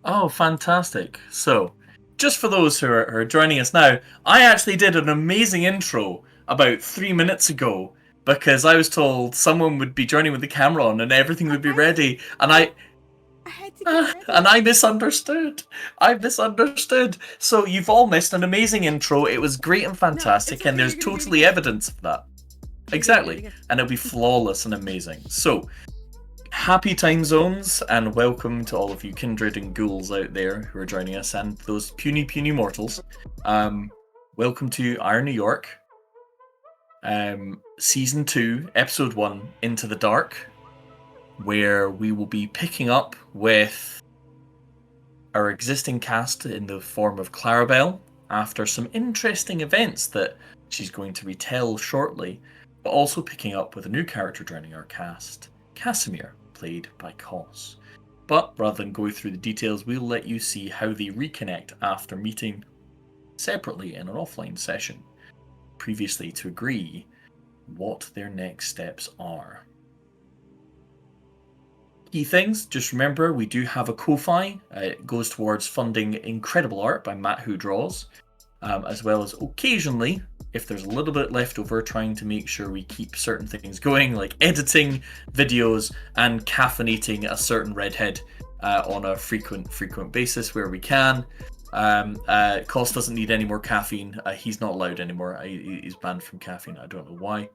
Oh, fantastic. So, just for those who are joining us now, I actually did an amazing intro about 3 minutes ago because I was told someone would be joining with the camera on and everything would be ready, and I had to get ready. and I misunderstood. I misunderstood. So you've all missed an amazing intro. It was great and fantastic, okay, and there's you're gonna do it totally again. evidence of that. You're gonna do it Exactly. again. And it'll be flawless and amazing. So, happy time zones, and welcome to all of you kindred and ghouls out there who are joining us, and those puny mortals. Welcome to Iron New York, Season 2, Episode 1, Into the Dark, where we will be picking up with our existing cast in the form of Clarabelle after some interesting events that she's going to retell shortly, but also picking up with a new character joining our cast, Casimir, played by Kos. But rather than go through the details, we'll let you see how they reconnect after meeting separately in an offline session previously to agree what their next steps are. Key things, just remember we do have a Ko-Fi. It goes towards funding incredible art by Matt Who Draws, as well as occasionally, if there's a little bit left over, trying to make sure we keep certain things going, like editing videos and caffeinating a certain redhead on a frequent basis where we can. Kos doesn't need any more caffeine. He's not allowed anymore. He's banned from caffeine. I don't know why.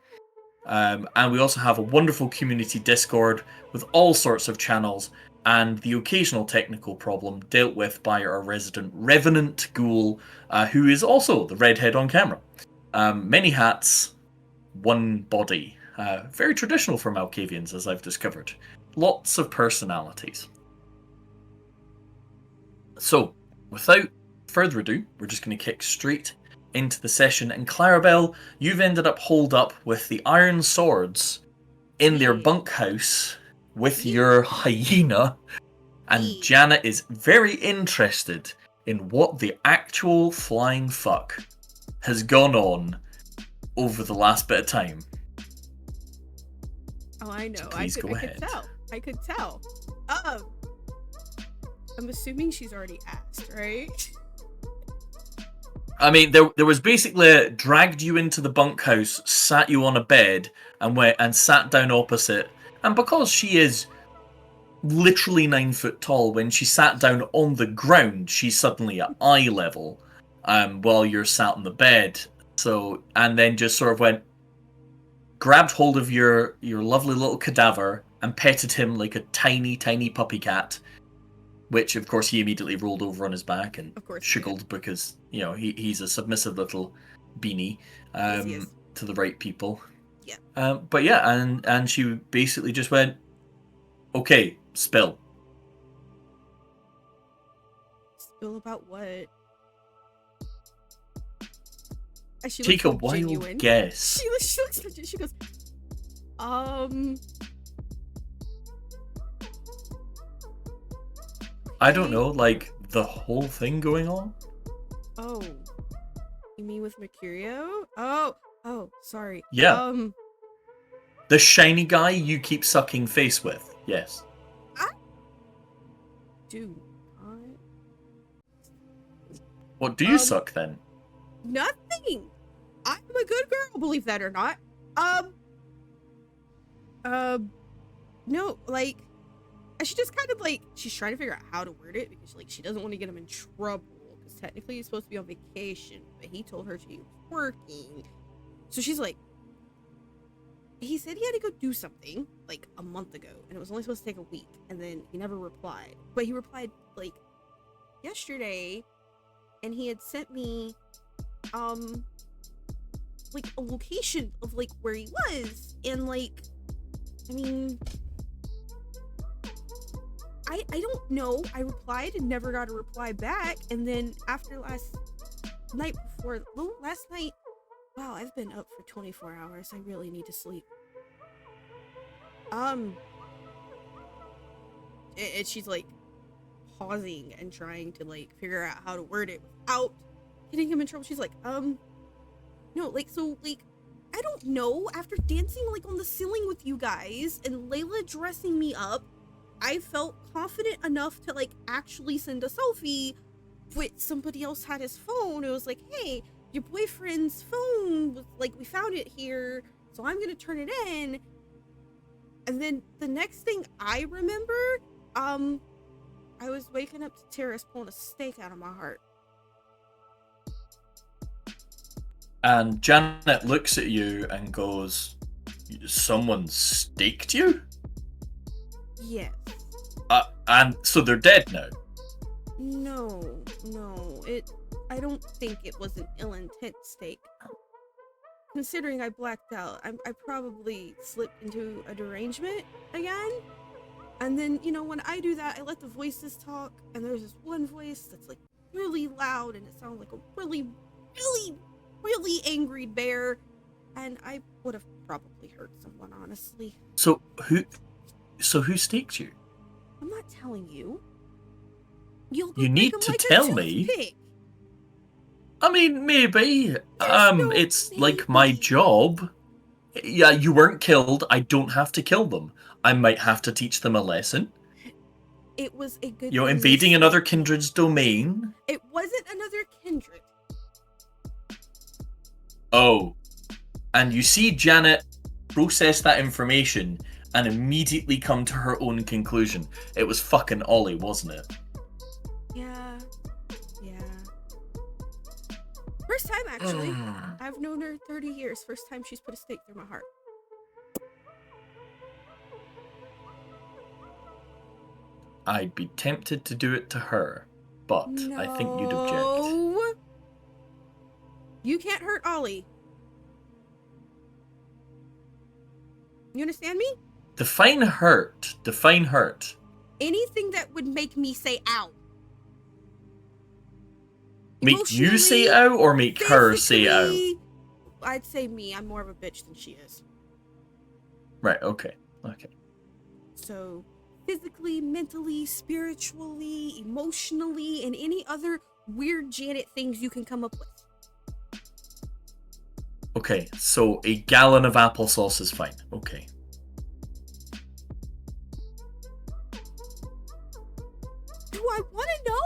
And we also have a wonderful community Discord with all sorts of channels and the occasional technical problem dealt with by our resident Revenant Ghoul, who is also the redhead on camera. Many hats, one body. Very traditional for Malkavians, as I've discovered. Lots of personalities. So, without further ado, we're just going to kick straight into the session, and Clarabelle, you've ended up holed up with the iron swords in their bunkhouse with your hyena, and Janet is very interested in what the actual flying fuck has gone on over the last bit of time. Oh, I know. So please go ahead. I could tell. I'm assuming she's already asked, right? I mean, there was basically dragged you into the bunkhouse, sat you on a bed, and went and sat down opposite. And because she is literally 9 foot tall, when she sat down on the ground, she's suddenly at eye level, while you're sat on the bed. So, and then just sort of went, grabbed hold of your lovely little cadaver and petted him like a tiny puppy cat. Which, of course, he immediately rolled over on his back and shiggled because, you know, he's a submissive little beanie to the right people. Yeah. But yeah, and she basically just went, okay, spill. Spill about what? Take a wild guess. She looks legit. She goes, I don't know, like, the whole thing going on? Oh. You mean with Mercurio? Oh, sorry. Yeah. The shiny guy you keep sucking face with, yes. What do you suck, then? Nothing! I'm a good girl, believe that or not. No, like, she just kind of like, she's trying to figure out how to word it because like she doesn't want to get him in trouble because technically he's supposed to be on vacation, but he told her she was working. So she's like, he said he had to go do something like a month ago and it was only supposed to take a week, and then he never replied. But he replied like yesterday, and he had sent me like a location of like where he was, and like, I mean, I don't know. I replied and never got a reply back. And then after last night, wow, I've been up for 24 hours. I really need to sleep. And she's like pausing and trying to like figure out how to word it without getting him in trouble. She's like, no, like, so like, I don't know. After dancing like on the ceiling with you guys and Layla dressing me up, I felt confident enough to like actually send a selfie, but somebody else had his phone. It was like, hey, your boyfriend's phone was like, we found it here, so I'm gonna turn it in. And then the next thing I remember, I was waking up to Terrace pulling a steak out of my heart. And Janet looks at you and goes, someone staked you? Yes. And so they're dead now? No. I don't think it was an ill-intent stake. Considering I blacked out, I probably slipped into a derangement again. And then, you know, when I do that, I let the voices talk, and there's this one voice that's like really loud, and it sounds like a really, really, really angry bear. And I would have probably hurt someone, honestly. So who staked you? I'm not telling you. You'll You need to like tell me. Toothpick. I mean, maybe. No It's maybe. like my job. Yeah, you weren't killed. I don't have to kill them. I might have to teach them a lesson. It was a good. You're invading another kindred's domain. It wasn't another kindred. Oh. And you see Janet process that information and immediately come to her own conclusion. It was fucking Ollie, wasn't it? Yeah. First time, actually. I've known her 30 years. First time she's put a stake through my heart. I'd be tempted to do it to her, but I think you'd object. No. You can't hurt Ollie. You understand me? Define hurt. Define hurt. Anything that would make me say ow. Make you say ow or make her say ow? I'd say me. I'm more of a bitch than she is. Right, okay. So, physically, mentally, spiritually, emotionally, and any other weird Janet things you can come up with. Okay, so a gallon of applesauce is fine. Okay. Do I want to know?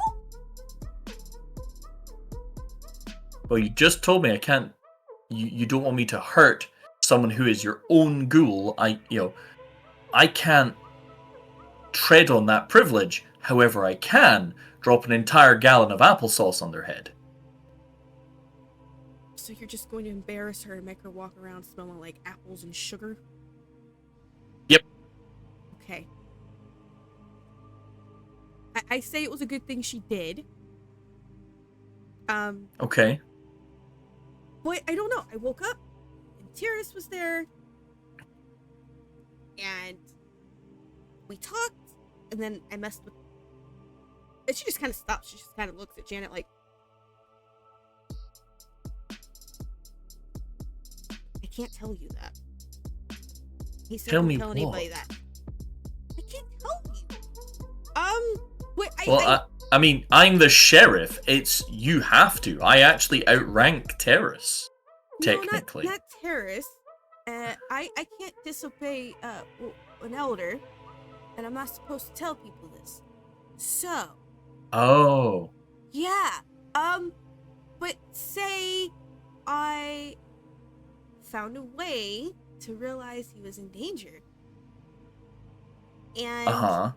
Well, you just told me I can't. You don't want me to hurt someone who is your own ghoul. I can't tread on that privilege. However, I can drop an entire gallon of applesauce on their head. So you're just going to embarrass her and make her walk around smelling like apples and sugar? Yep. Okay. I say it was a good thing she did. Okay. But I don't know. I woke up and Tyrus was there. And we talked. And then I messed with... And she just kind of stops. She just kind of looks at Janet like... I can't tell you that. He said, Tell me don't tell anybody that. I can't tell you. Wait, I mean, I'm the sheriff. It's you have to. I actually outrank Terrace, technically. No, not Terrace. I can't disobey an elder, and I'm not supposed to tell people this. So. Oh. Yeah. But say I found a way to realize he was in danger. And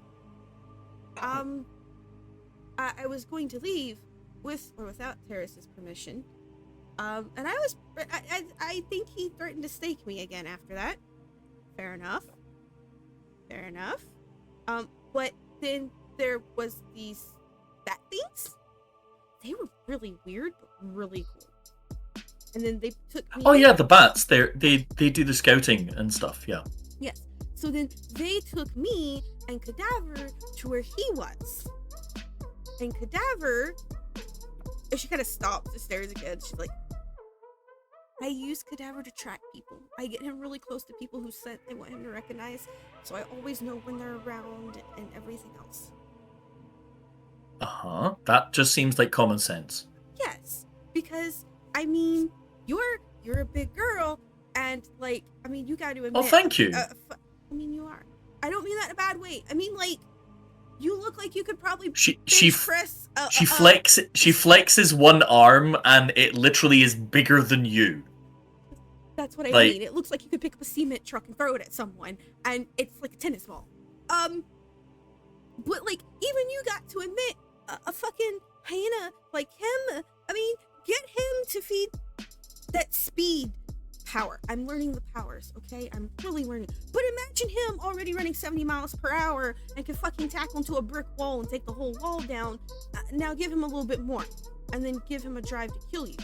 I was going to leave with or without Terrace's permission. And I think he threatened to stake me again after that. Fair enough. But then there was these bat things. They were really weird, but really cool. And then they took me. Oh yeah, the bats. They do the scouting and stuff. Yeah. Yes. So then they took me and Cadaver to where he was. And Cadaver, and she kind of stops and stares again. She's like, I use Cadaver to track people. I get him really close to people who scent they want him to recognize, so I always know when they're around and everything else. That just seems like common sense. Yes, because I mean, you're a big girl, and like, I mean, you got to admit. Oh, thank you. I mean, you are. I don't mean that in a bad way. I mean, like, You look like you could probably She press. flexes one arm, and it literally is bigger than you. That's what I mean. It looks like you could pick up a cement truck and throw it at someone, and it's like a tennis ball. But like, even you got to admit, a fucking hyena like him. I mean, get him to feed that speed power. I'm learning the powers, okay? I'm really learning. But imagine him already running 70 miles per hour and can fucking tackle into a brick wall and take the whole wall down. Now give him a little bit more, and then give him a drive to kill you.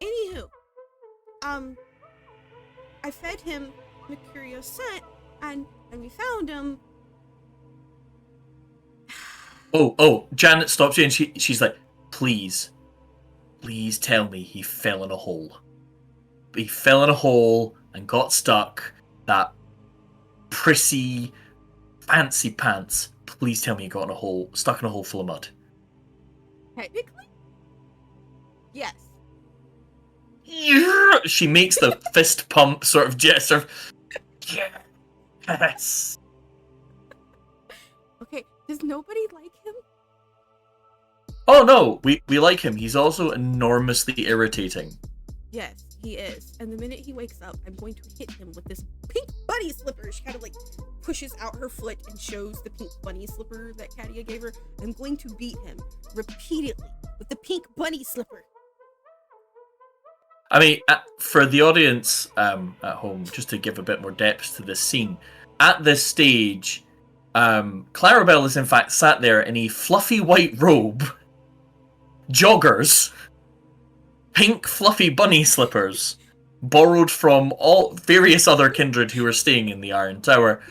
Anywho, I fed him Mercurio's scent, and we found him. Oh, Janet stops you, and she's like, please tell me he fell in a hole. He fell in a hole and got stuck. That prissy, fancy pants. Please tell me he got in a hole, stuck in a hole full of mud. Technically, yes. Yeah! She makes the fist pump sort of gesture. Yes. Okay, does nobody like him? Oh no, we like him. He's also enormously irritating. Yes, he is. And the minute he wakes up, I'm going to hit him with this pink bunny slipper. She kind of like pushes out her foot and shows the pink bunny slipper that Katia gave her. I'm going to beat him repeatedly with the pink bunny slipper. I mean, for the audience at home, just to give a bit more depth to this scene, at this stage, Clarabelle is in fact sat there in a fluffy white robe, joggers, pink fluffy bunny slippers, borrowed from all various other kindred who were staying in the Iron Tower,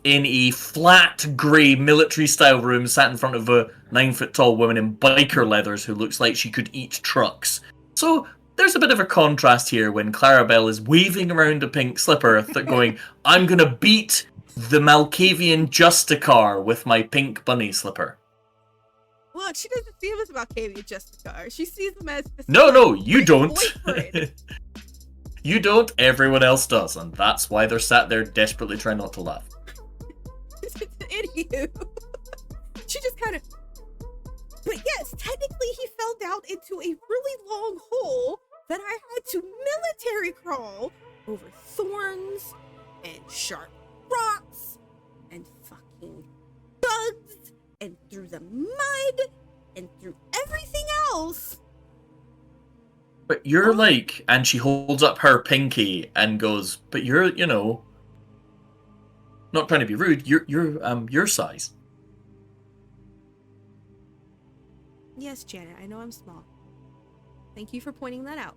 in a flat grey military-style room, sat in front of a 9-foot-tall woman in biker leathers who looks like she could eat trucks. So there's a bit of a contrast here when Clarabelle is waving around a pink slipper, going, I'm gonna beat the Malkavian Justicar with my pink bunny slipper. Well, she doesn't see him as Malkavian Justicar. She sees him as... No, you don't. You don't, everyone else does, and that's why they're sat there desperately trying not to laugh. Anywho, she just kind of... But yes, technically he fell down into a really long hole that I had to military crawl over thorns and sharp rocks and fucking bugs and through the mud and through everything else. But you're like, and she holds up her pinky and goes, but you're, not trying to be rude, you're your size. Yes, Janet, I know I'm small. Thank you for pointing that out.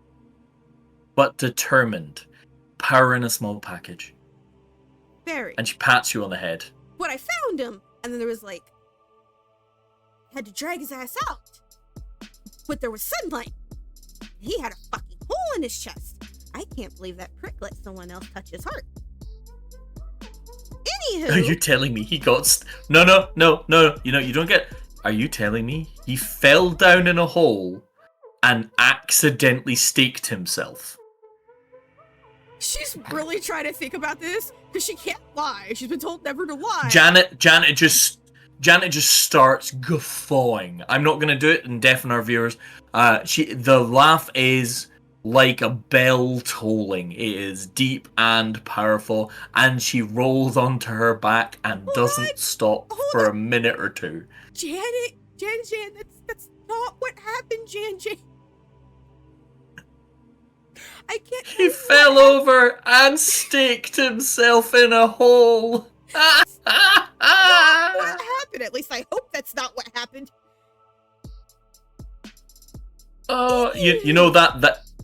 But determined. Power in a small package. Very. And she pats you on the head. But I found him, and then there was like... had to drag his ass out. But there was sunlight. He had a fucking hole in his chest. I can't believe that prick let someone else touch his heart. Anywho... Are you telling me he got... No. You don't get... Are you telling me he fell down in a hole and accidentally staked himself? She's really trying to think about this because she can't lie. She's been told never to lie. Janet just starts guffawing. I'm not gonna do it and deafen our viewers. The laugh is like a bell tolling. It is deep and powerful, and she rolls onto her back and doesn't stop for a minute or two. Janet, Jan, that's not what happened, Jan. I can't. He fell over and staked himself in a hole. That's not what happened. At least I hope that's not what happened. Oh,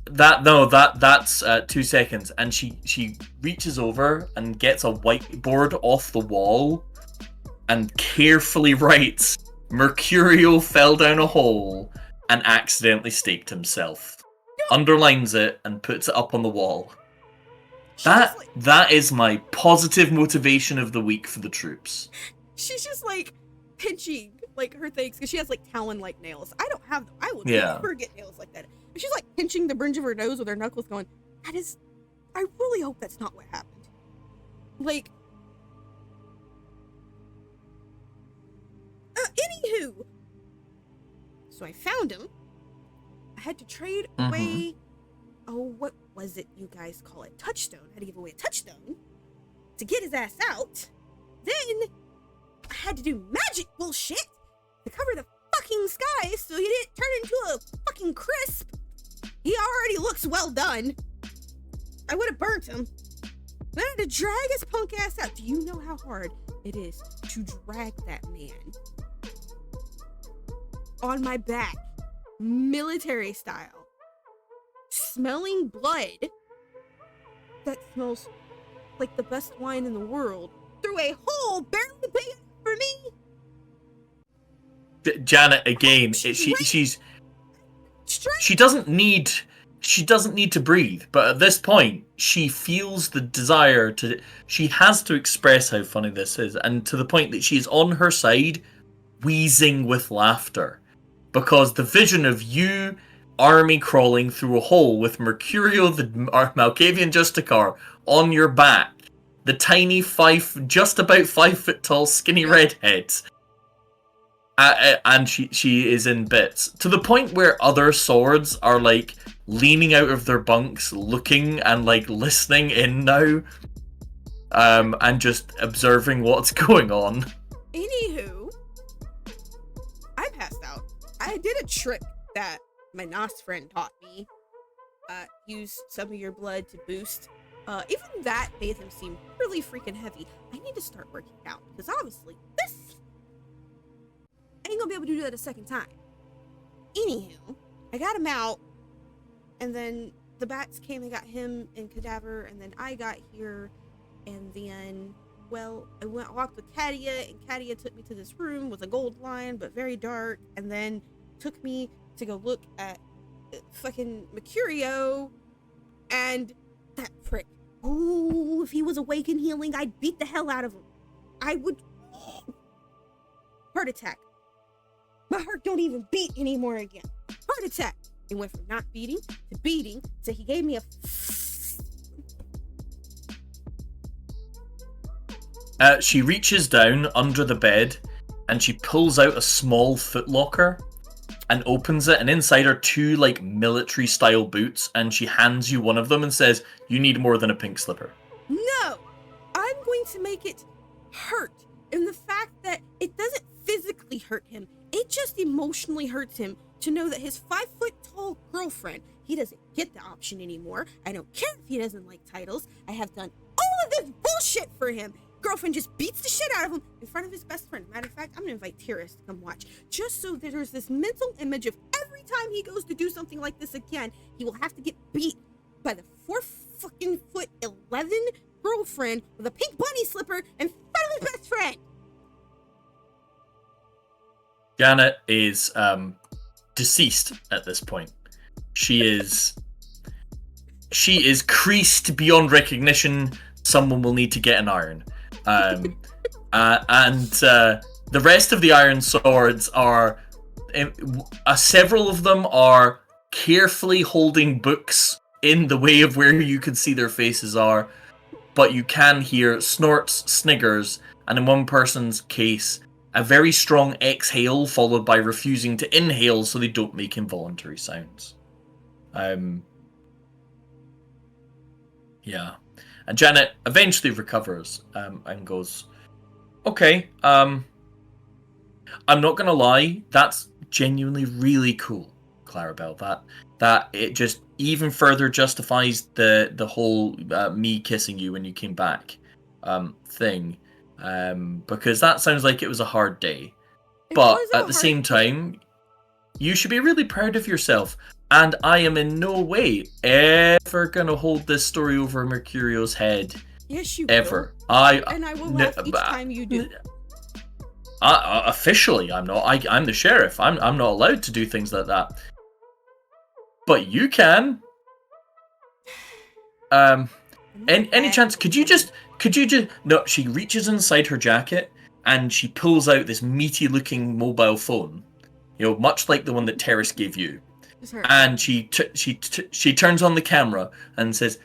that's 2 seconds, and she reaches over and gets a whiteboard off the wall and carefully writes, Mercurio fell down a hole and accidentally staked himself. Underlines it and puts it up on the wall. That is my positive motivation of the week for the troops. She's just like pinching like her things because she has like talon-like nails. I don't have them. I would never get nails like that. And she's like pinching the bridge of her nose with her knuckles, going, I really hope that's not what happened. Like, Anywho, so I found him. I had to trade away. Oh, what was it you guys call it? Touchstone. I had to give away a touchstone to get his ass out. Then I had to do magic bullshit to cover the fucking sky so he didn't turn into a fucking crisp. He already looks well done. I would have burnt him. Then I had to drag his punk ass out. Do you know how hard it is to drag that man on my back, military style, smelling blood that smells like the best wine in the world through a hole barely big enough for me? Janet, again, she doesn't need to breathe, but at this point she feels the desire to, she has to express how funny this is, and to the point that she's on her side wheezing with laughter because the vision of you army crawling through a hole with Mercurio the Malkavian Justicar on your back, the tiny just about 5 foot tall skinny redhead, and she is in bits, to the point where other swords are like leaning out of their bunks, looking and like listening in now, and just observing what's going on. Anywho, I passed out. I did a trick that my Nos friend taught me. Use some of your blood to boost. Even that made him seem really freaking heavy. I need to start working out because obviously this I ain't gonna be able to do that a second time. Anywho, I got him out, and then the bats came and got him and Cadaver, and then I got here, and then, well, I walked with Katia, and Katia took me to this room with a gold line, but very dark, and then took me to go look at fucking Mercurio, and that prick. Oh, if he was awake and healing, I'd beat the hell out of him. I would... Heart attack. My heart don't even beat anymore again. Heart attack. It went from not beating to beating, so he gave me a... She reaches down under the bed and she pulls out a small footlocker and opens it, and inside are 2 like military style boots, and she hands you one of them and says, "You need more than a pink slipper." No! I'm going to make it hurt. And the fact that it doesn't physically hurt him, it just emotionally hurts him to know that his 5 foot tall girlfriend, he doesn't get the option anymore. I don't care if he doesn't like titles. I have done all of this bullshit for him. Girlfriend just beats the shit out of him in front of his best friend. Matter of fact, I'm gonna invite Tyrus to come watch, just so that there's this mental image of every time he goes to do something like this again, he will have to get beat by the 4 fucking foot 11 girlfriend with a pink bunny slipper in front of his best friend. Janet is deceased at this point. She is creased beyond recognition. Someone will need to get an iron. The rest of the iron swords are... several of them are carefully holding books in the way of where you can see their faces are, but you can hear snorts, sniggers, and in one person's case, a very strong exhale followed by refusing to inhale so they don't make involuntary sounds. Yeah. And Janet eventually recovers and goes, "Okay, I'm not gonna lie, that's genuinely really cool, Clarabelle. That it just even further justifies the whole me kissing you when you came back thing, because that sounds like it was a hard day. But at the same time, you should be really proud of yourself. And I am in no way ever gonna hold this story over Mercurio's head. Yes, you ever. will. And I will laugh each time you do. Officially, I'm not. I'm the sheriff. I'm not allowed to do things like that. But you can. Any chance? Could you just? No. She reaches inside her jacket and she pulls out this meaty-looking mobile phone. You know, much like the one that Terrace gave you. And she turns on the camera and says,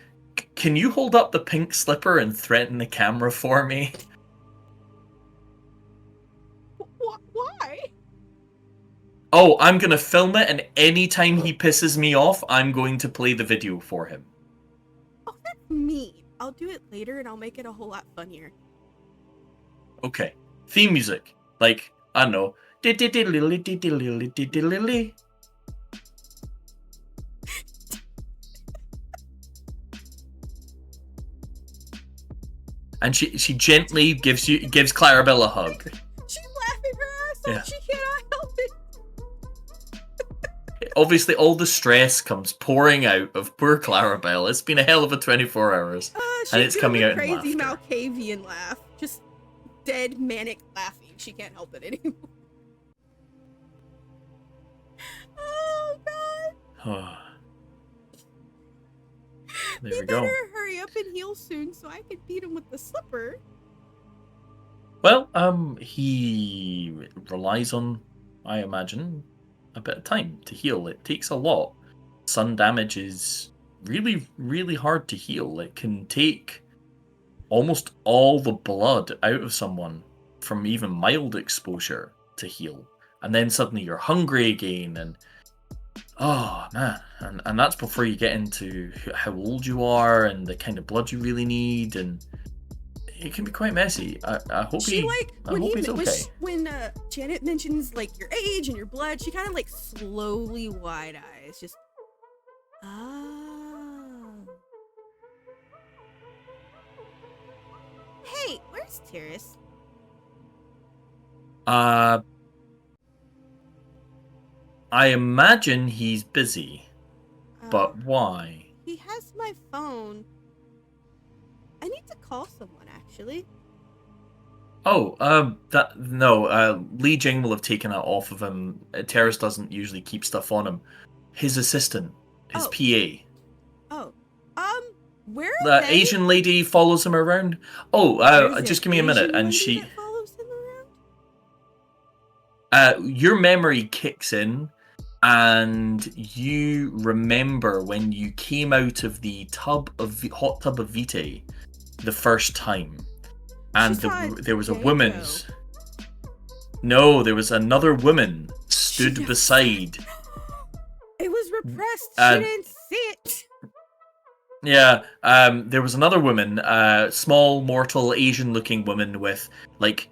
"Can you hold up the pink slipper and threaten the camera for me?" Why? Oh, I'm gonna film it, and anytime he pisses me off, I'm going to play the video for him. Oh, that's mean. I'll do it later, and I'll make it a whole lot funnier. Okay. Theme music. Like, I don't know. And she gently gives Clarabelle a hug. She's laughing her ass off. Yeah. She cannot help it. Obviously, all the stress comes pouring out of poor Clarabelle. It's been a hell of a 24 hours. And it's coming out in crazy laughter. Malkavian laugh. Just dead manic laughing. She can't help it anymore. Oh, God. There we better go. hurry up and heal soon so I can beat him with the slipper. Well, he relies on, I imagine, a bit of time to heal. It takes a lot. Sun damage is really, really hard to heal. It can take almost all the blood out of someone from even mild exposure to heal. And then suddenly you're hungry again, and oh man, and that's before you get into how old you are and the kind of blood you really need, and it can be quite messy. I hope he's okay. When Janet mentions like your age and your blood, she kind of like slowly wide eyes, just Hey, where's Terrace? I imagine he's busy, but why? He has my phone. I need to call someone, actually. Oh, Li Jing will have taken it off of him. Terrace doesn't usually keep stuff on him. His assistant, his PA. Oh, where The are they? Asian lady follows him around. Oh, just give me a minute, Asian and lady she. that follows him around? Your memory kicks in, and you remember when you came out of the hot tub of Vitae the first time, and there was a woman's. No, there was another woman stood beside. It was repressed. She didn't see it. Yeah, there was another woman, small, mortal, Asian-looking woman with like,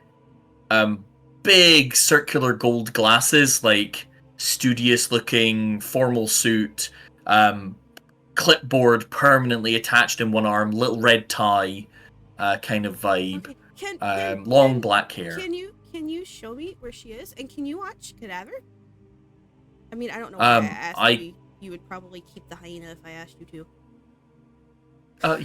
big circular gold glasses, like studious-looking formal suit, clipboard permanently attached in one arm, little red tie, kind of vibe, long black hair. Can you show me where she is, and can you watch Cadaver? I mean, I don't know why I asked you. You would probably keep the hyena if I asked you to.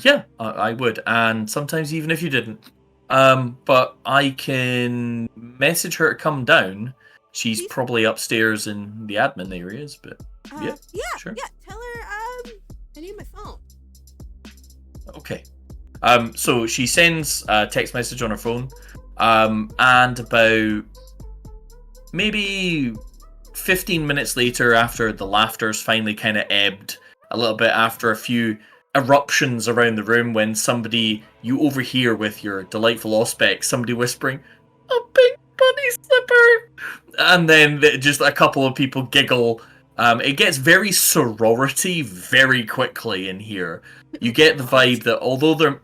Yeah, I would, and sometimes even if you didn't. But I can message her to come down. She's probably upstairs in the admin areas, but yeah, sure. Yeah, tell her I need my phone. Okay. So she sends a text message on her phone, and about maybe 15 minutes later, after the laughter's finally kind of ebbed a little bit, after a few eruptions around the room, when you overhear with your delightful aspect somebody whispering, "A pink bunny slipper," and then just a couple of people giggle. It gets very sorority very quickly in here. You get the vibe that although they're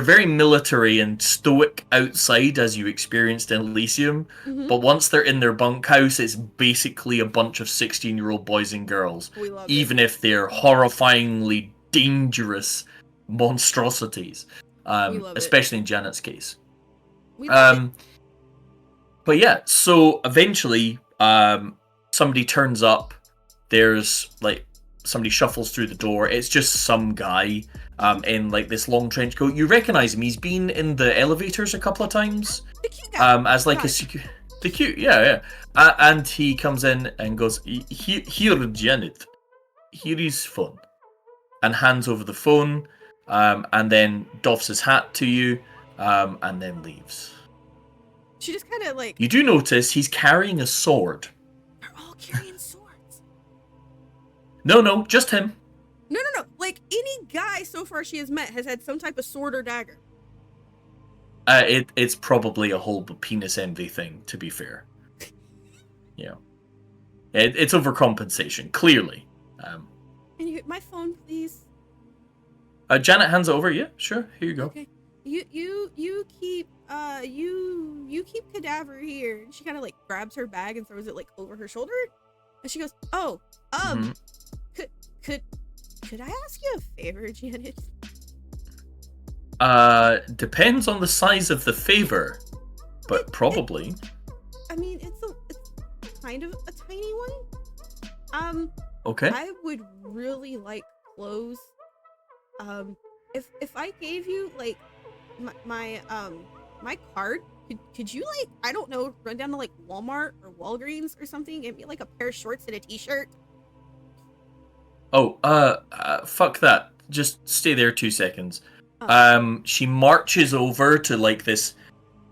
very military and stoic outside, as you experienced in Elysium, but once they're in their bunkhouse, it's basically a bunch of 16-year-old boys and girls, even if they're horrifyingly dangerous monstrosities, especially in Janet's case. But yeah, so eventually somebody turns up. There's like somebody shuffles through the door. It's just some guy in like this long trench coat. You recognize him. He's been in the elevators a couple of times. The cute guy. As like the cute, yeah. And he comes in and goes, "Here, Janet. Here is phone," and hands over the phone, and then doffs his hat to you, and then leaves. She just kind of like. You do notice he's carrying a sword. They're all carrying swords. No, just him. No. Like any guy so far she has met has had some type of sword or dagger. It's probably a whole penis envy thing, to be fair. Yeah. It's overcompensation, clearly. Can you get my phone, please? Janet hands it over. Yeah, sure. Here you go. Okay. You keep you keep cadaver here. And she kind of like grabs her bag and throws it like over her shoulder, and she goes, "Oh, could I ask you a favor, Janet?" Depends on the size of the favor, but probably. I mean, it's kind of a tiny one. Okay. I would really like clothes. If I gave you like my card, could you like, I don't know, run down to like Walmart or Walgreens or something, get me like a pair of shorts and a t-shirt? Oh, fuck that. Just stay there 2 seconds. She marches over to like this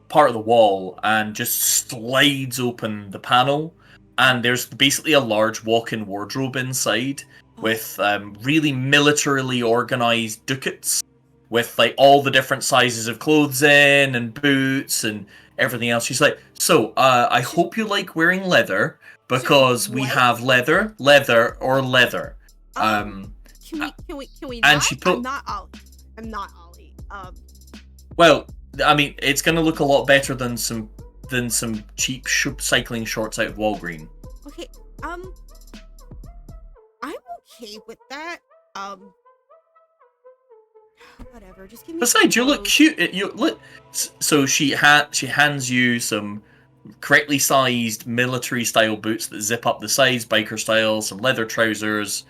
part of the wall and just slides open the panel, and there's basically a large walk-in wardrobe inside with really militarily organized ducats with like all the different sizes of clothes in and boots and everything else. She's like, so I hope you like wearing leather, because we have leather, or leather. Can we and not? she put, I'm not Ollie. Well, I mean, it's gonna look a lot better than some cheap cycling shorts out of Walgreen. Okay, I'm okay with that. Whatever. Just give me. Besides, you look cute. You look. So she hands you some correctly sized military style boots that zip up the sides, biker style, some leather trousers,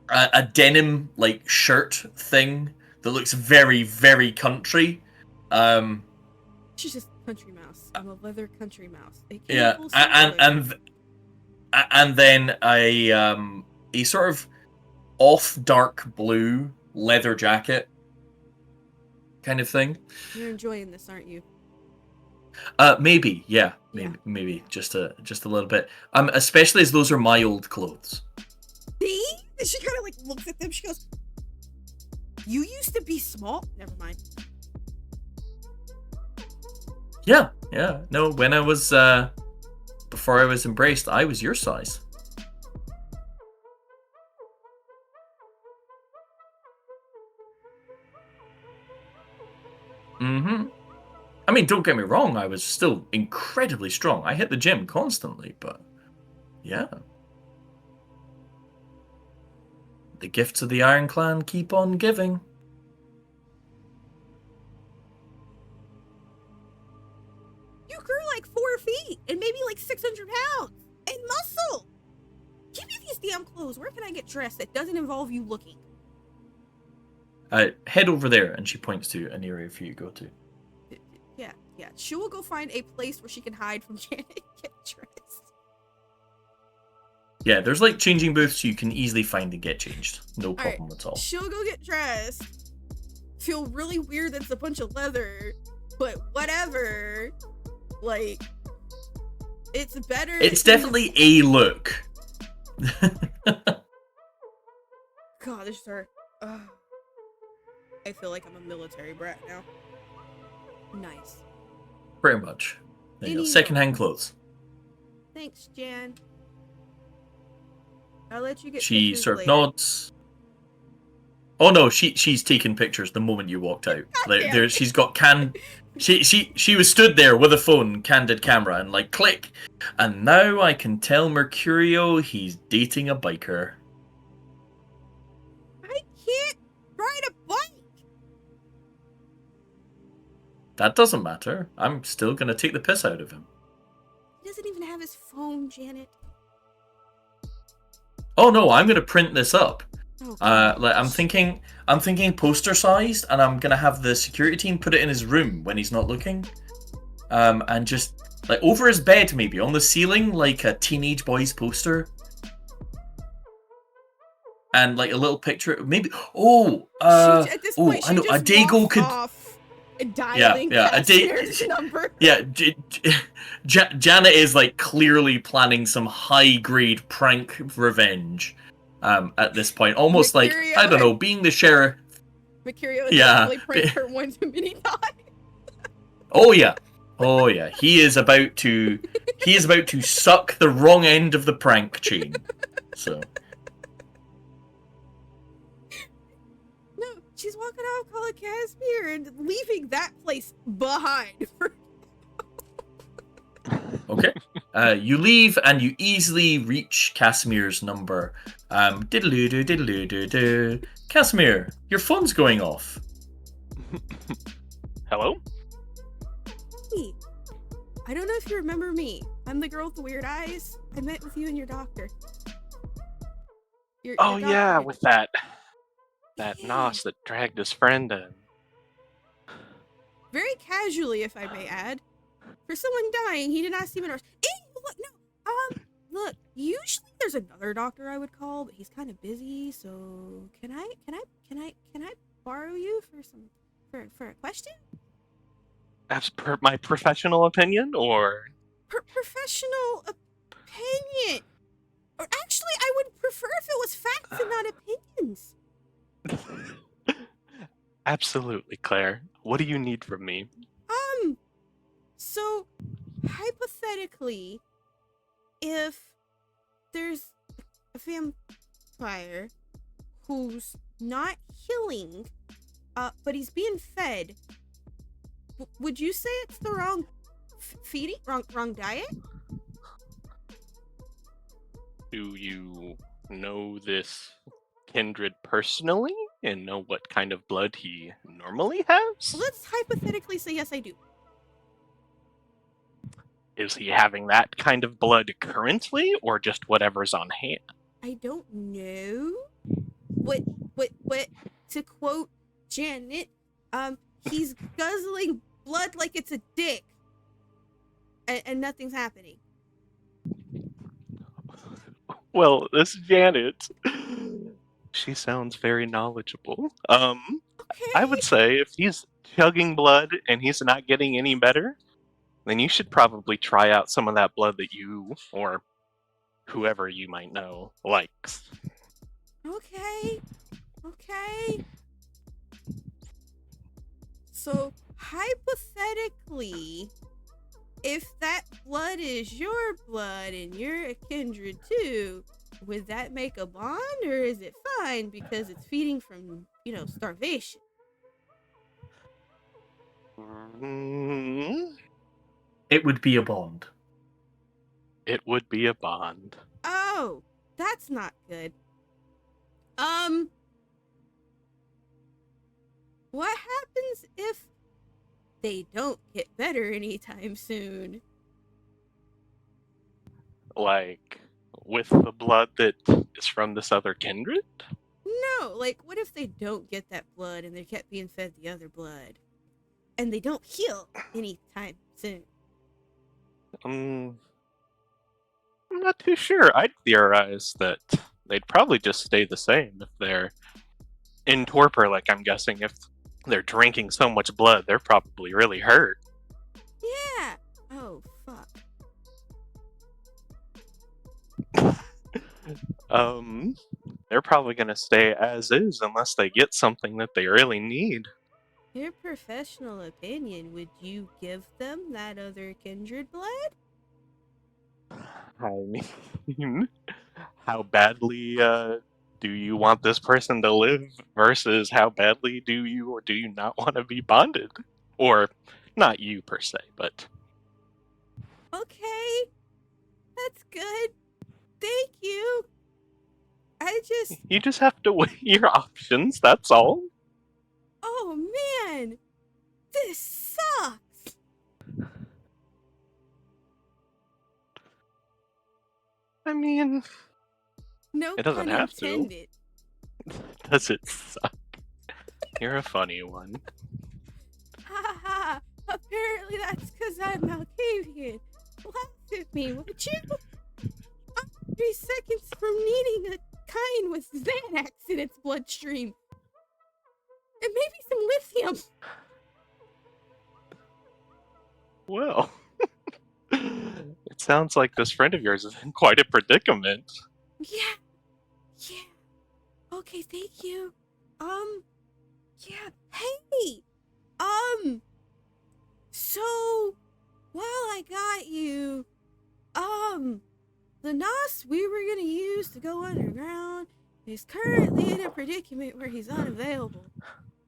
a denim like shirt thing that looks very, very country. She's just country mouse. I'm a leather country mouse. Yeah, and then a sort of off dark blue leather jacket kind of thing. You're enjoying this, aren't you? Maybe, yeah. Maybe just a little bit. Especially as those are my old clothes. See? And she kind of like looks at them. She goes, "You used to be small." Never mind. Yeah. No, when I was before I was embraced, I was your size. Mm-hmm. I mean, don't get me wrong, I was still incredibly strong. I hit the gym constantly, but yeah. The gifts of the Iron Clan keep on giving. You grew like 4 feet and maybe like 600 pounds and muscle. Give me these damn clothes. Where can I get dressed that doesn't involve you looking? Head over there, and she points to an area for you to go to. Yeah. She will go find a place where she can hide from Janet and get dressed. Yeah, there's like changing booths you can easily find and get changed. No problem at all. She'll go get dressed. Feel really weird that it's a bunch of leather, but whatever. Like, it's better. It's definitely a look. God, this is her. I feel like I'm a military brat now. Nice. Pretty much. There you go. Secondhand clothes. Thanks, Jan. I'll let you get. She sort of nods. Oh no, she's taking pictures the moment you walked out. Like there, she's got She was stood there with a phone, candid camera, and like click. And now I can tell Mercurio he's dating a biker. I can't ride a bike. That doesn't matter. I'm still gonna take the piss out of him. He doesn't even have his phone, Janet. Oh no, I'm gonna print this up. Oh, I'm thinking poster sized, and I'm gonna have the security team put it in his room when he's not looking. And just like over his bed, maybe on the ceiling, like a teenage boy's poster. And like a little picture, maybe. At this point, I know. A Dago could. Dialing number. Yeah, Janet is like clearly planning some high-grade prank revenge. At this point, almost Mercurio, like I don't know, being the sheriff. Mercurio has definitely pranked her one too many times. Oh yeah, he is about to He is about to suck the wrong end of the prank chain. So. No, she's walking out calling Casimir and leaving that place behind. Okay. You leave and you easily reach Casimir's number. Diddle-doo, diddle-doo. Casimir, your phone's going off. Hello? Hey, I don't know if you remember me. I'm the girl with the weird eyes. I met with you and your doctor. Your Oh doctor. yeah, with that Yeah. Nos that dragged his friend in. Very casually, if I may add. For someone dying, he did not seem interested. Look, no. Look. Usually, there's another doctor I would call, but he's kind of busy. So, can I borrow you for a question? As per my professional opinion, or Professional opinion. Or actually, I would prefer if it was facts and not opinions. absolutely, Claire. What do you need from me? So, hypothetically, if there's a vampire who's not healing, but he's being fed, would you say it's the wrong feeding, wrong diet? Do you know this Kindred personally and know what kind of blood he normally has? Let's hypothetically say yes, I do. Is he having that kind of blood currently, or just whatever's on hand? I don't know. What? To quote Janet, he's guzzling blood like it's a dick, and nothing's happening. Well, this Janet, she sounds very knowledgeable. Okay. I would say if he's chugging blood and he's not getting any better, then you should probably try out some of that blood that you, or whoever you might know, likes. Okay. So, hypothetically, if that blood is your blood and you're a kindred too, would that make a bond, or is it fine because it's feeding from, starvation? It would be a bond. It would be a bond. Oh, that's not good. What happens if they don't get better anytime soon? Like, with the blood that is from this other kindred? No, like, what if they don't get that blood and they kept being fed the other blood? And they don't heal anytime soon? I'm not too sure. I'd theorize that they'd probably just stay the same if they're in torpor, like I'm guessing if they're drinking so much blood, they're probably really hurt. Yeah. Oh, fuck. They're probably gonna stay as is unless they get something that they really need. Your professional opinion, would you give them that other kindred blood? I mean, how badly do you want this person to live versus how badly do you or do you not want to be bonded? Or not you per se, but Okay. That's good. Thank you. you just have to weigh your options, that's all. Oh man. This sucks. I mean, No it doesn't pun have intended. to. Does it suck? You're a funny one. Ha ha. Apparently that's because I'm Malkavian. Laugh at me, would you? I'm 3 seconds from needing a kind with Xanax in its bloodstream. And maybe some lithium. Well, it sounds like this friend of yours is in quite a predicament. Yeah. Okay, thank you. Yeah. Hey. So, while I got you, the Nos we were gonna use to go underground is currently in a predicament where he's unavailable.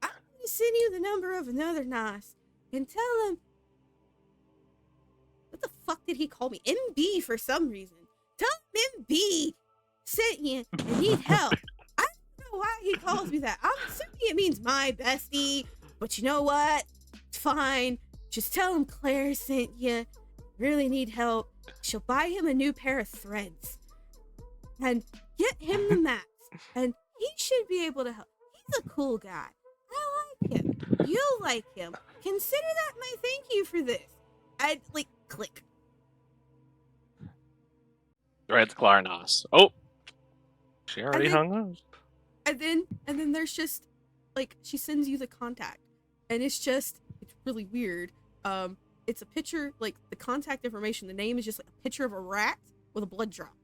I'm gonna send you the number of another Nos and tell him. What the fuck did he call me? MB for some reason. Tell him MB sent you and need help. I don't know why he calls me that. I'm assuming it means my bestie, but you know what? It's fine. Just tell him Claire sent you. Really need help. She'll buy him a new pair of threads. And get him the maps. And he should be able to help. He's a cool guy. I like him. You'll like him. Consider that my thank you for this. I'd like click. Threads Klarnos. Oh, she already hung up. And then there's just like she sends you the contact, and it's really weird. It's a picture, like the contact information. The name is just like a picture of a rat with a blood drop,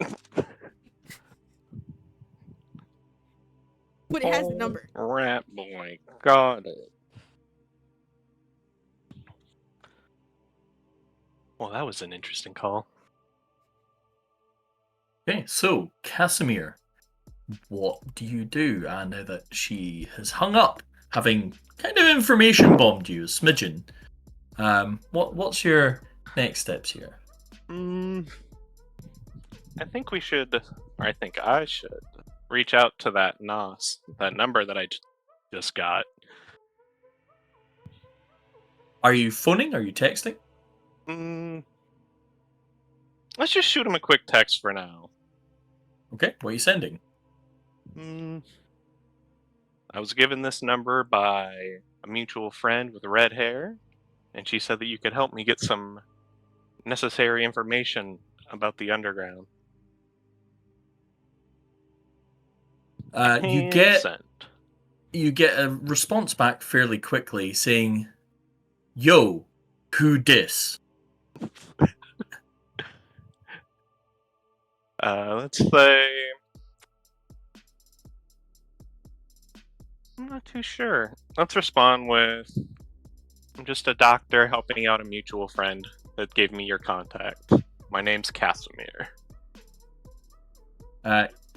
but it has the number. Rat boy, got it. Well, that was an interesting call. Okay, so Casimir, what do you do now that she has hung up, having kind of information bombed you a smidgen? What's your next steps here? I think we should, or I think I should, reach out to that Nos, that number that I just got. Are you phoning? Are you texting? Let's just shoot him a quick text for now. Okay, what are you sending? I was given this number by a mutual friend with red hair, and she said that you could help me get some necessary information about the underground. You get a response back fairly quickly saying, "Yo, who dis?" Let's say I'm not too sure. Let's respond with, I'm just a doctor helping out a mutual friend that gave me your contact. My name's Casimir.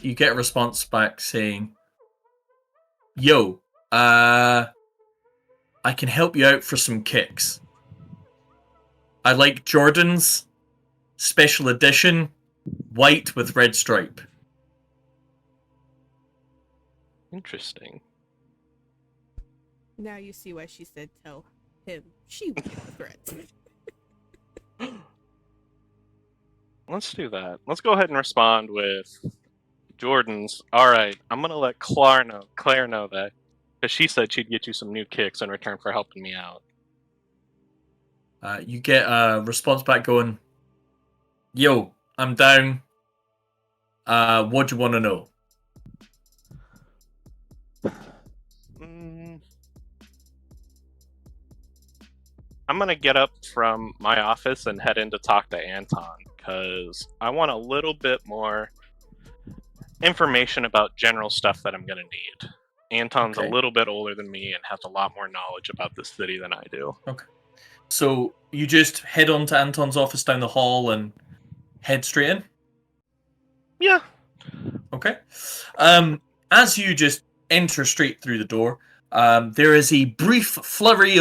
You get a response back saying, "Yo, I can help you out for some kicks. I like Jordan's special edition, white with red stripe." Interesting. Now you see why she said tell him she would get the threats. Let's do that. Let's go ahead and respond with Jordan's. Alright, I'm gonna let Claire know that, because she said she'd get you some new kicks in return for helping me out. You get a response back going, "Yo, I'm down. What do you want to know?" I'm gonna get up from my office and head in to talk to Anton, because I want a little bit more information about general stuff that I'm gonna need. Anton's Okay. a little bit older than me and has a lot more knowledge about this city than I do. Okay. So you just head on to Anton's office down the hall and head straight in? Yeah. Okay. As you just enter straight through the door, there is a brief flurry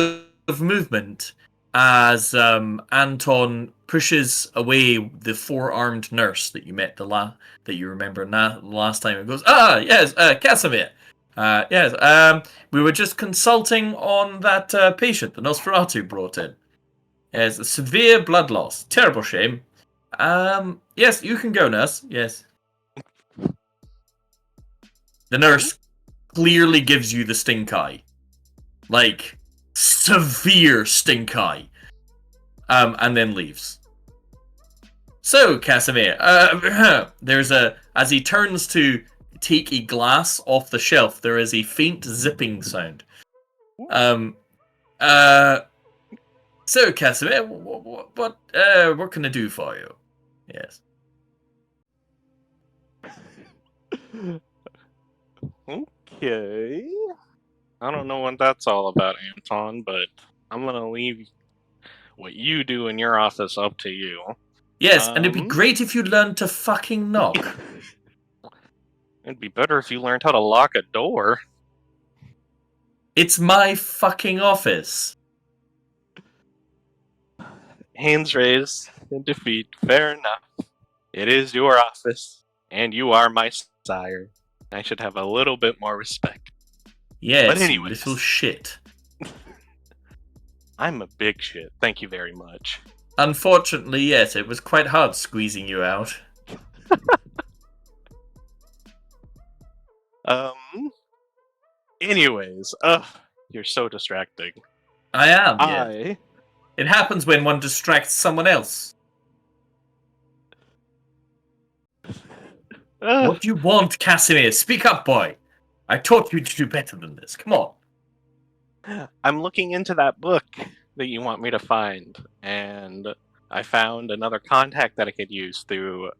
of movement as Anton pushes away the four-armed nurse that you met that you remember the last time. It goes, yes, Casimir. Yes, we were just consulting on that patient that Nosferatu brought in. Yes, a severe blood loss. Terrible shame. Yes, you can go, nurse. Yes. The nurse clearly gives you the stink eye. Like, severe stink eye. And then leaves. So, Casimir, as he turns to take a glass off the shelf, there is a faint zipping sound. So, Casimir, what can I do for you? Yes. Okay. I don't know what that's all about, Anton, but I'm gonna leave what you do in your office up to you. Yes, and it'd be great if you learned to fucking knock. It'd be better if you learned how to lock a door. It's my fucking office. Hands raised in defeat. Fair enough. It is your office, and you are my sire. I should have a little bit more respect. Yes, But you anyways. little shit. I'm a big shit. Thank you very much. Unfortunately, yes, it was quite hard squeezing you out. Anyways, you're so distracting. I am, yeah. It happens when one distracts someone else. What do you want, Casimir? Speak up, boy. I taught you to do better than this. Come on. I'm looking into that book that you want me to find, and I found another contact that I could use through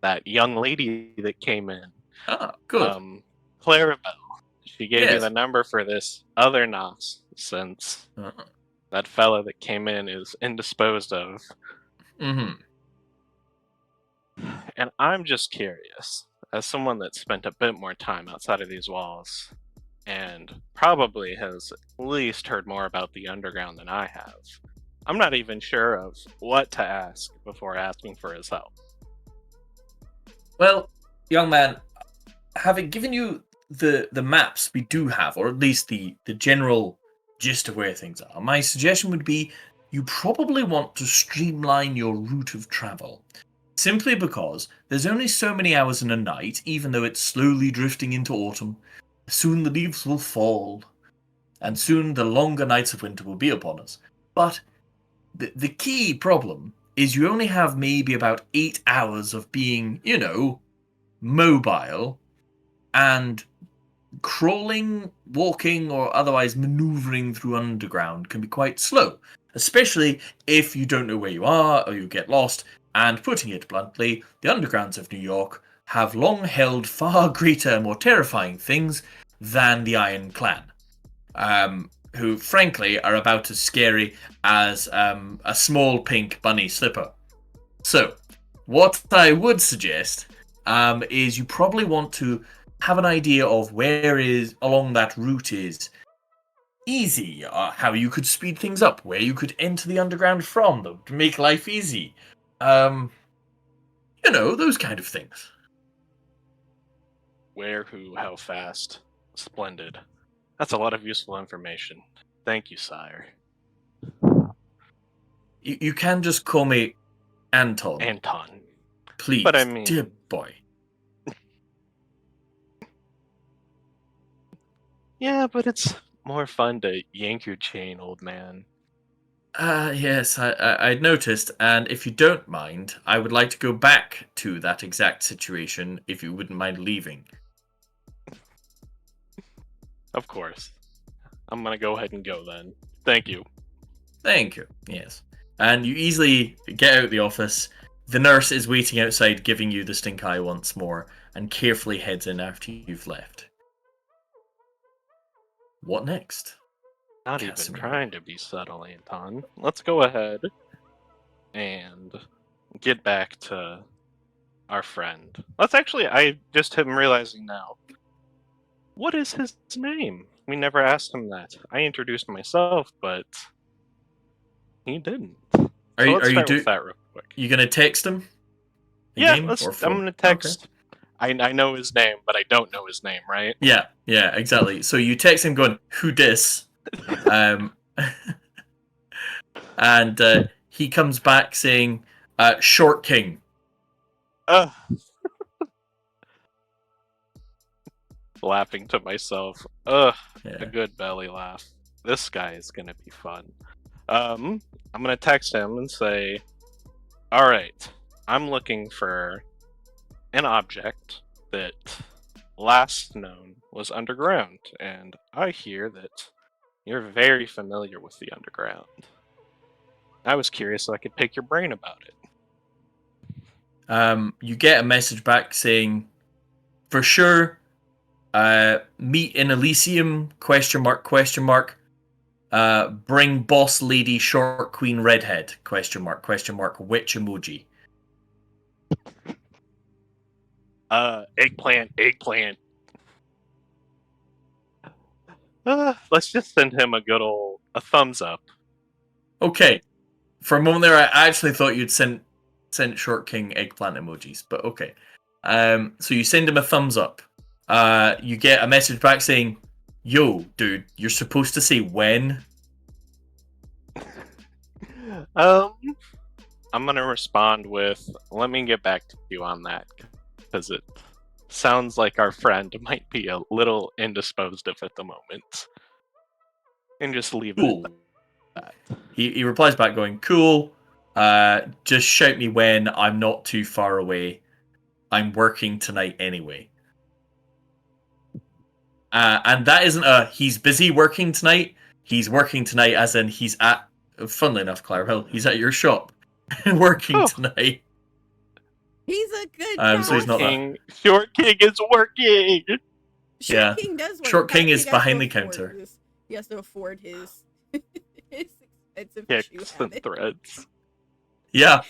that young lady that came in. Ah, good. Clarabelle. She gave me Yes. the number for this other Nos, since that fella that came in is indisposed of. Mm-hmm. And I'm just curious, as someone that's spent a bit more time outside of these walls, and probably has at least heard more about the underground than I have, I'm not even sure of what to ask before asking for his help. Well, young man, having given you the maps we do have, or at least the general gist of where things are, my suggestion would be you probably want to streamline your route of travel. Simply because there's only so many hours in a night, even though it's slowly drifting into autumn. Soon the leaves will fall, and soon the longer nights of winter will be upon us. But the key problem is you only have maybe about 8 hours of being, mobile, and crawling, walking, or otherwise maneuvering through underground can be quite slow, especially if you don't know where you are or you get lost. And putting it bluntly, the undergrounds of New York have long held far greater, more terrifying things than the Iron Clan, who frankly are about as scary as a small pink bunny slipper. So, what I would suggest is you probably want to have an idea of where is along that route is easy, how you could speed things up, where you could enter the underground from, though, to make life easy. Those kind of things. Where, who, how fast. Splendid. That's a lot of useful information. Thank you, sire. You can just call me Anton. Anton. Please, but I mean, dear boy. Yeah, but it's more fun to yank your chain, old man. Yes, I'd noticed, and if you don't mind, I would like to go back to that exact situation, if you wouldn't mind leaving. Of course. I'm gonna go ahead and go then. Thank you. Thank you, yes. And you easily get out of the office. The nurse is waiting outside, giving you the stink eye once more, and carefully heads in after you've left. What next? Not even trying to be subtle, Anton. Let's go ahead and get back to our friend. I just am realizing now. What is his name? We never asked him that. I introduced myself, but he didn't. Let's start with that real quick. You gonna text him? I'm gonna text. Okay. I know his name, but I don't know his name, right? Yeah, exactly. So you text him going, "Who dis?" And he comes back saying, "Short King." Laughing to myself. A good belly laugh. This guy is gonna be fun. I'm gonna text him and say, "All right, I'm looking for an object that last known was underground, and I hear that you're very familiar with the underground. I was curious so I could pick your brain about it." You get a message back saying, "For sure, meet in Elysium, ? Bring boss lady short queen redhead, ? Witch emoji." Eggplant. Let's just send him a good old thumbs up. Okay. For a moment there, I actually thought you'd sent Short King eggplant emojis, but okay. So you send him a thumbs up. You get a message back saying, "Yo, dude, you're supposed to say when." I'm gonna respond with, "Let me get back to you on that," because it sounds like our friend might be a little indisposed of at the moment, and just leave it Cool. at that. He replies back going, "Cool. Just shout me when. I'm not too far away. I'm working tonight anyway." And that isn't a he's busy working tonight. He's working tonight as in he's at, funnily enough, Clarabelle, he's at your shop working tonight. He's a good So he's not guy. Short King is working! Short King does work. Short King He is has behind to the afford counter. He has to afford his expensive Kicks shoe and habit. threads. Yeah.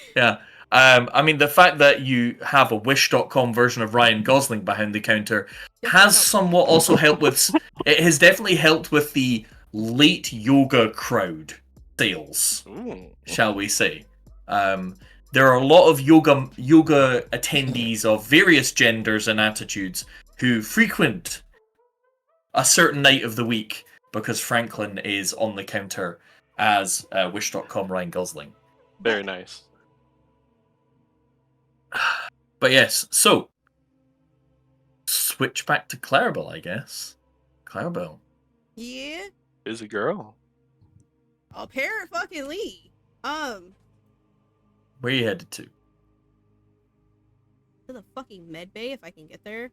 I mean, the fact that you have a Wish.com version of Ryan Gosling behind the counter has somewhat also helped with... It has definitely helped with the late yoga crowd sales, shall we say. There are a lot of yoga attendees of various genders and attitudes who frequent a certain night of the week because Franklin is on the counter as Wish.com Ryan Gosling. Very nice. But yes, so switch back to Clarabelle, I guess. Clarabelle. Yeah. Busy girl. Apparently. Where are you headed to? To the fucking med bay if I can get there.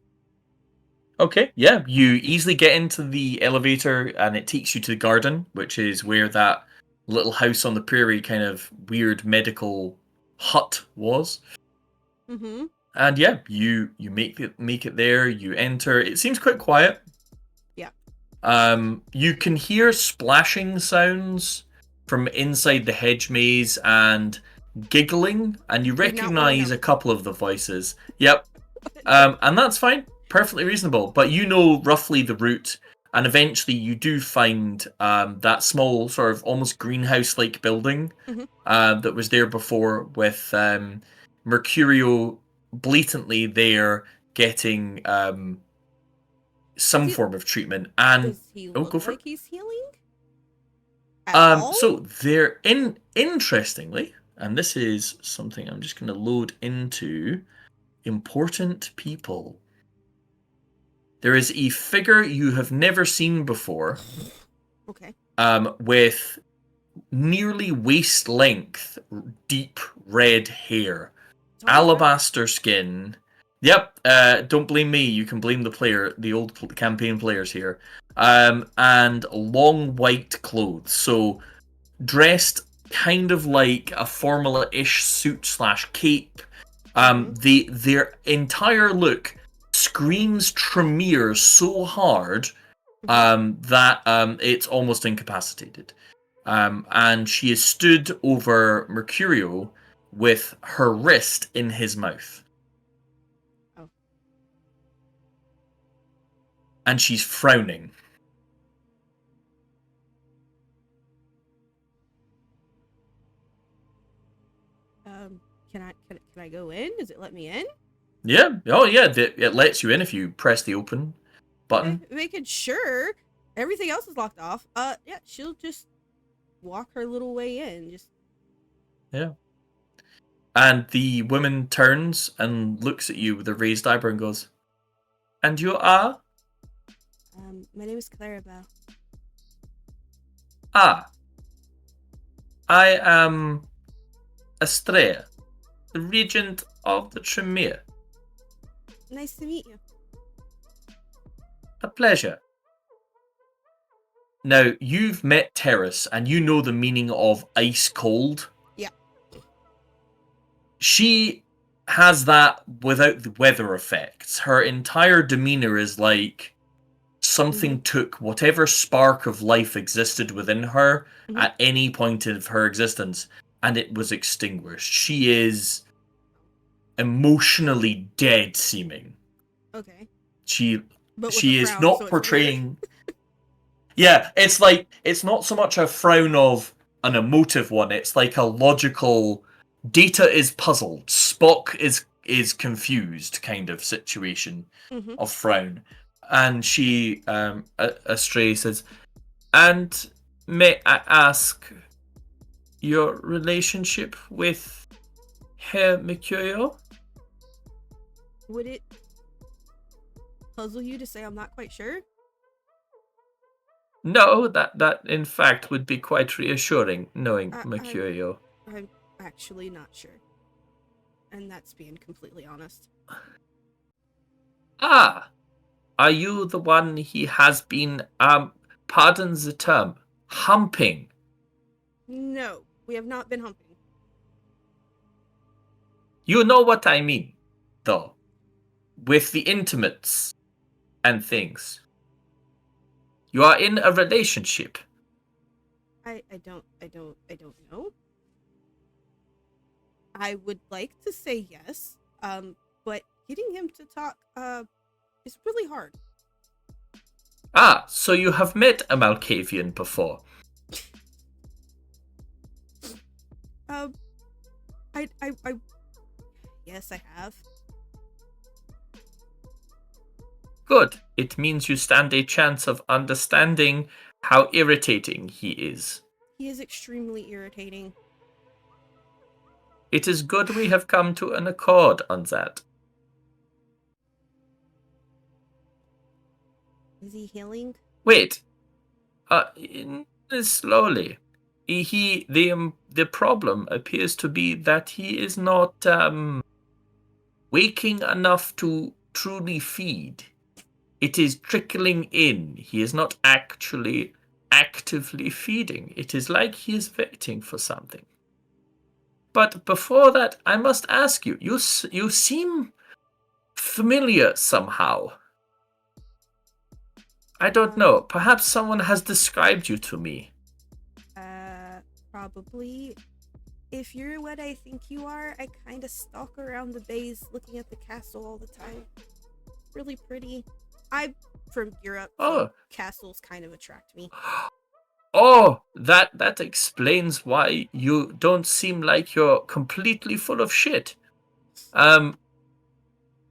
Okay, yeah, you easily get into the elevator and it takes you to the garden, which is where that little house on the prairie kind of weird medical hut was. Mm-hmm. And yeah, you make it there, you enter. It seems quite quiet. Yeah. You can hear splashing sounds from inside the hedge maze and giggling, and you recognize a couple of the voices. Yep. And that's fine. Perfectly reasonable. But you know roughly the route, and eventually you do find that small sort of almost greenhouse-like building that was there before with Mercurio blatantly there getting some form of treatment. And does he look like he's healing? So they're interestingly, and this is something I'm just going to load into important people. There is a figure you have never seen before. Okay. With nearly waist length, deep red hair, alabaster skin. Yep. Don't blame me. You can blame the old campaign players here. And long white clothes. So dressed kind of like a formula-ish suit / cape. Their entire look screams Tremere so hard that it's almost incapacitated. And she is stood over Mercurio with her wrist in his mouth. Oh. And she's frowning. Can I go in? Does it let me in? Yeah. Oh, yeah. It lets you in if you press the open button. Making sure everything else is locked off. Yeah, she'll just walk her little way in. Yeah. And the woman turns and looks at you with a raised eyebrow and goes, "And you are?" My name is Clarabelle. "Ah. I am Astrea, the regent of the Tremere." Nice to meet you. "A pleasure." Now, you've met Terrace, and you know the meaning of ice cold. Yeah. She has that without the weather effects. Her entire demeanor is like something took whatever spark of life existed within her at any point of her existence, and it was extinguished. She is emotionally dead seeming. Okay. She But with she a is frown, not so it's portraying. Yeah, it's like it's not so much a frown of an emotive one. It's like a logical. Data is puzzled. Spock is confused kind of situation weird. Mm-hmm. of frown, and she Astray says, "And may I ask your relationship with Herr Mercurio?" Would it puzzle you to say I'm not quite sure? No, that in fact would be quite reassuring, knowing I- Mercurio. I'm actually not sure. And that's being completely honest. Ah, are you the one he has been, pardon the term, humping? No, we have not been humping. You know what I mean, though, with the intimates and things. You are in a relationship. I don't know. I would like to say yes, but getting him to talk is really hard. Ah, so you have met a Malkavian before. I yes, I have. Good. It means you stand a chance of understanding how irritating he is. He is extremely irritating. It is good we have come to an accord on that. Is he healing? Wait. Slowly. The problem appears to be that he is not waking enough to truly feed. It is trickling in. He is not actually actively feeding. It is like he is waiting for something. But before that, I must ask you. You seem familiar somehow. I don't know. Perhaps someone has described you to me. Probably. If you're what I think you are, I kind of stalk around the bays looking at the castle all the time. Really pretty. I'm from Europe, so castles kind of attract me. Oh, that explains why you don't seem like you're completely full of shit.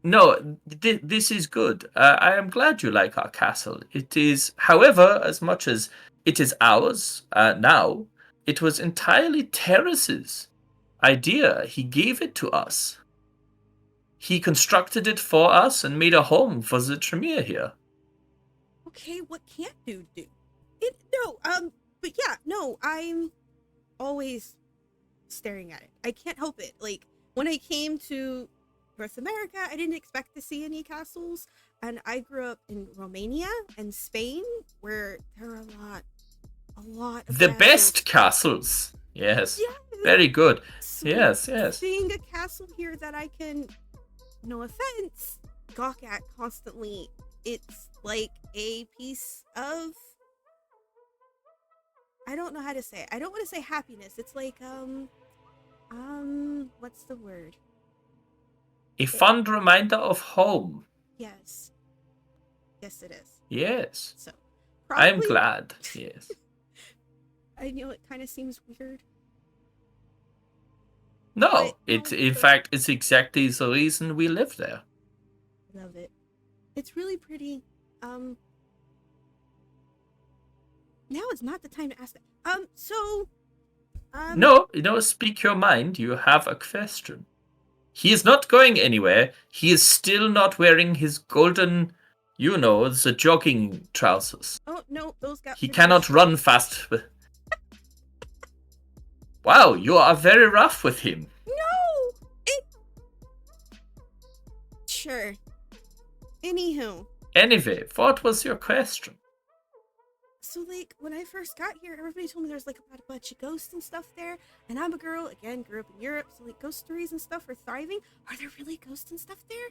No, this is good. I am glad you like our castle. It is, however, as much as it is ours now, it was entirely Terrace's idea. He gave it to us. He constructed it for us and made a home for the Tremere here. Okay, what can't dude do? But yeah, no, I'm always staring at it. I can't help it. Like, when I came to North America, I didn't expect to see any castles, and I grew up in Romania and Spain, where there are a lot of the castles. best castles. Yes, very good. So yes. Seeing a castle here that I can, no offense, gawk at constantly, it's like a piece of, I don't know how to say it. I don't want to say happiness. It's like what's the word? A fond reminder of home. Yes, it is. Yes. So, I'm glad. Yes. I know it kind of seems weird. No, in fact, it's exactly the reason we live there. Love it. It's really pretty. Now is not the time to ask that. No, speak your mind. You have a question. He is not going anywhere. He is still not wearing his golden, the jogging trousers. Oh, no, those got... He cannot run fast. Wow, you are very rough with him. No! Sure. Anywho. Anyway, what was your question? So, like, when I first got here, everybody told me there's, like, a bunch of ghosts and stuff there. And I'm a girl, again, grew up in Europe, so, like, ghost stories and stuff are thriving. Are there really ghosts and stuff there?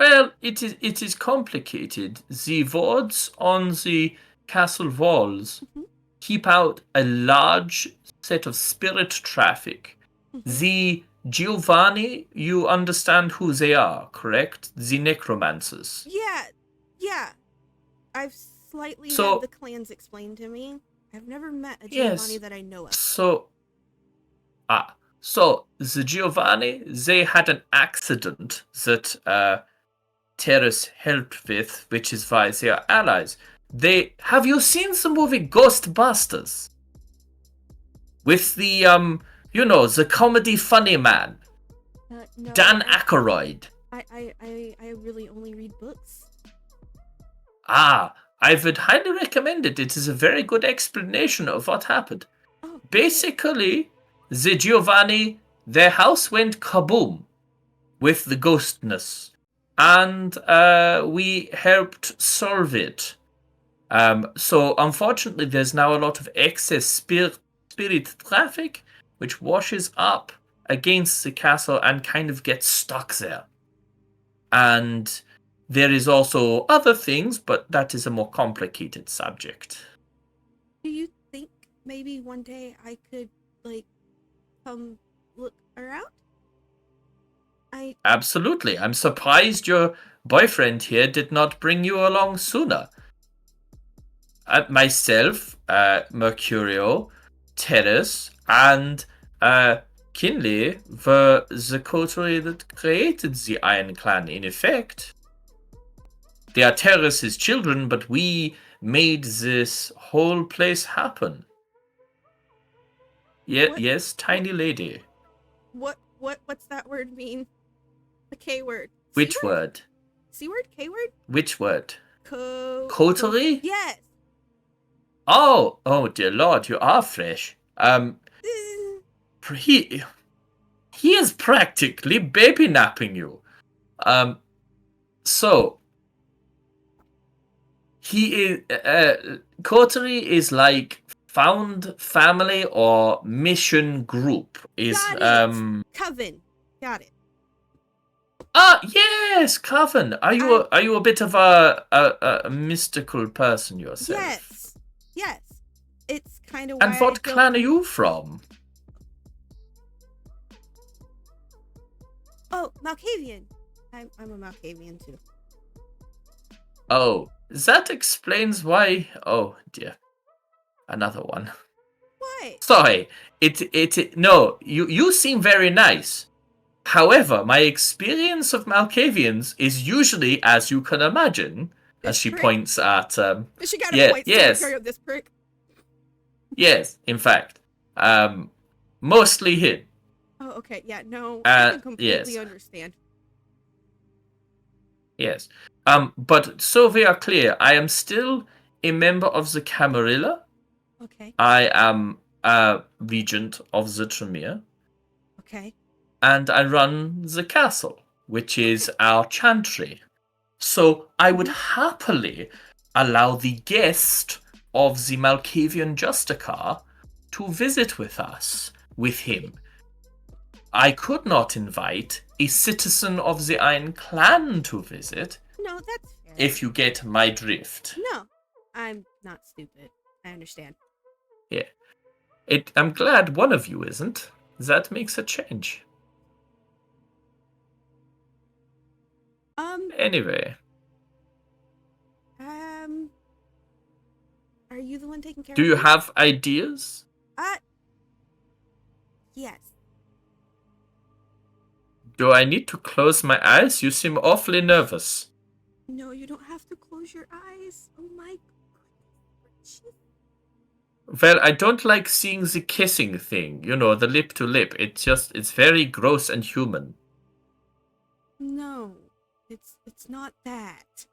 Well, it is complicated. The wards on the castle walls keep out a large set of spirit traffic. The Giovanni, you understand who they are, correct? The necromancers. Yeah. I've slightly So- had the clans explained to me. I've never met a Yes. Giovanni that I know of. So the Giovanni, they had an accident that Terrace helped with, which is why they are allies. Have you seen the movie Ghostbusters? With the the comedy funny man, No, Dan Aykroyd. I really only read books. I would highly recommend it. It is a very good explanation of what happened. Oh, Basically, the Giovanni, their house went kaboom with the ghostness, and we helped solve it. So unfortunately, there's now a lot of excess spirit traffic, which washes up against the castle and kind of gets stuck there. And there is also other things, but that is a more complicated subject. do you think maybe one day I could come look around? Absolutely. I'm surprised your boyfriend here did not bring you along sooner. Myself, Mercurio, Terrace, and Kinley were the coterie that created the Iron Clan, in effect. They are Terrace's children, but we made this whole place happen. Yes, tiny lady. What's that word mean? The K word. Which word? C word? K word? Which word? Coterie? Yes. Oh dear Lord, you are fresh. He is practically baby napping you. So he is coterie is like found family or mission group. Is Got it. Coven. Got it. Yes, Coven. Are you a bit of a mystical person yourself? Yes. It's kind of. And what clan are you from? Oh, Malkavian. I'm a Malkavian too. Oh, that explains why. Oh dear, another one. What? Sorry, no. You seem very nice. However, my experience of Malkavians is usually, as you can imagine, as she points at. She got a point. Yes. This prick. Yes, in fact, mostly him. Oh, okay. Yeah, no, I can completely understand. Yes. But so we are clear, I am still a member of the Camarilla. Okay. I am a regent of the Tremere. Okay. And I run the castle, which is our chantry. So I would happily allow the guest of the Malkavian Justicar to visit with us, with him. I could not invite a citizen of the Iron Clan to visit. No, that's fair. If you get my drift. No, I'm not stupid. I understand. Yeah. I'm glad one of you isn't. That makes a change. Anyway. Are you the one taking care of Do you me? have ideas? Yes. Do I need to close my eyes? You seem awfully nervous. No, you don't have to close your eyes. Oh my goodness. Well, I don't like seeing the kissing thing. You know, the lip to lip. It's very gross and human. No, it's not that.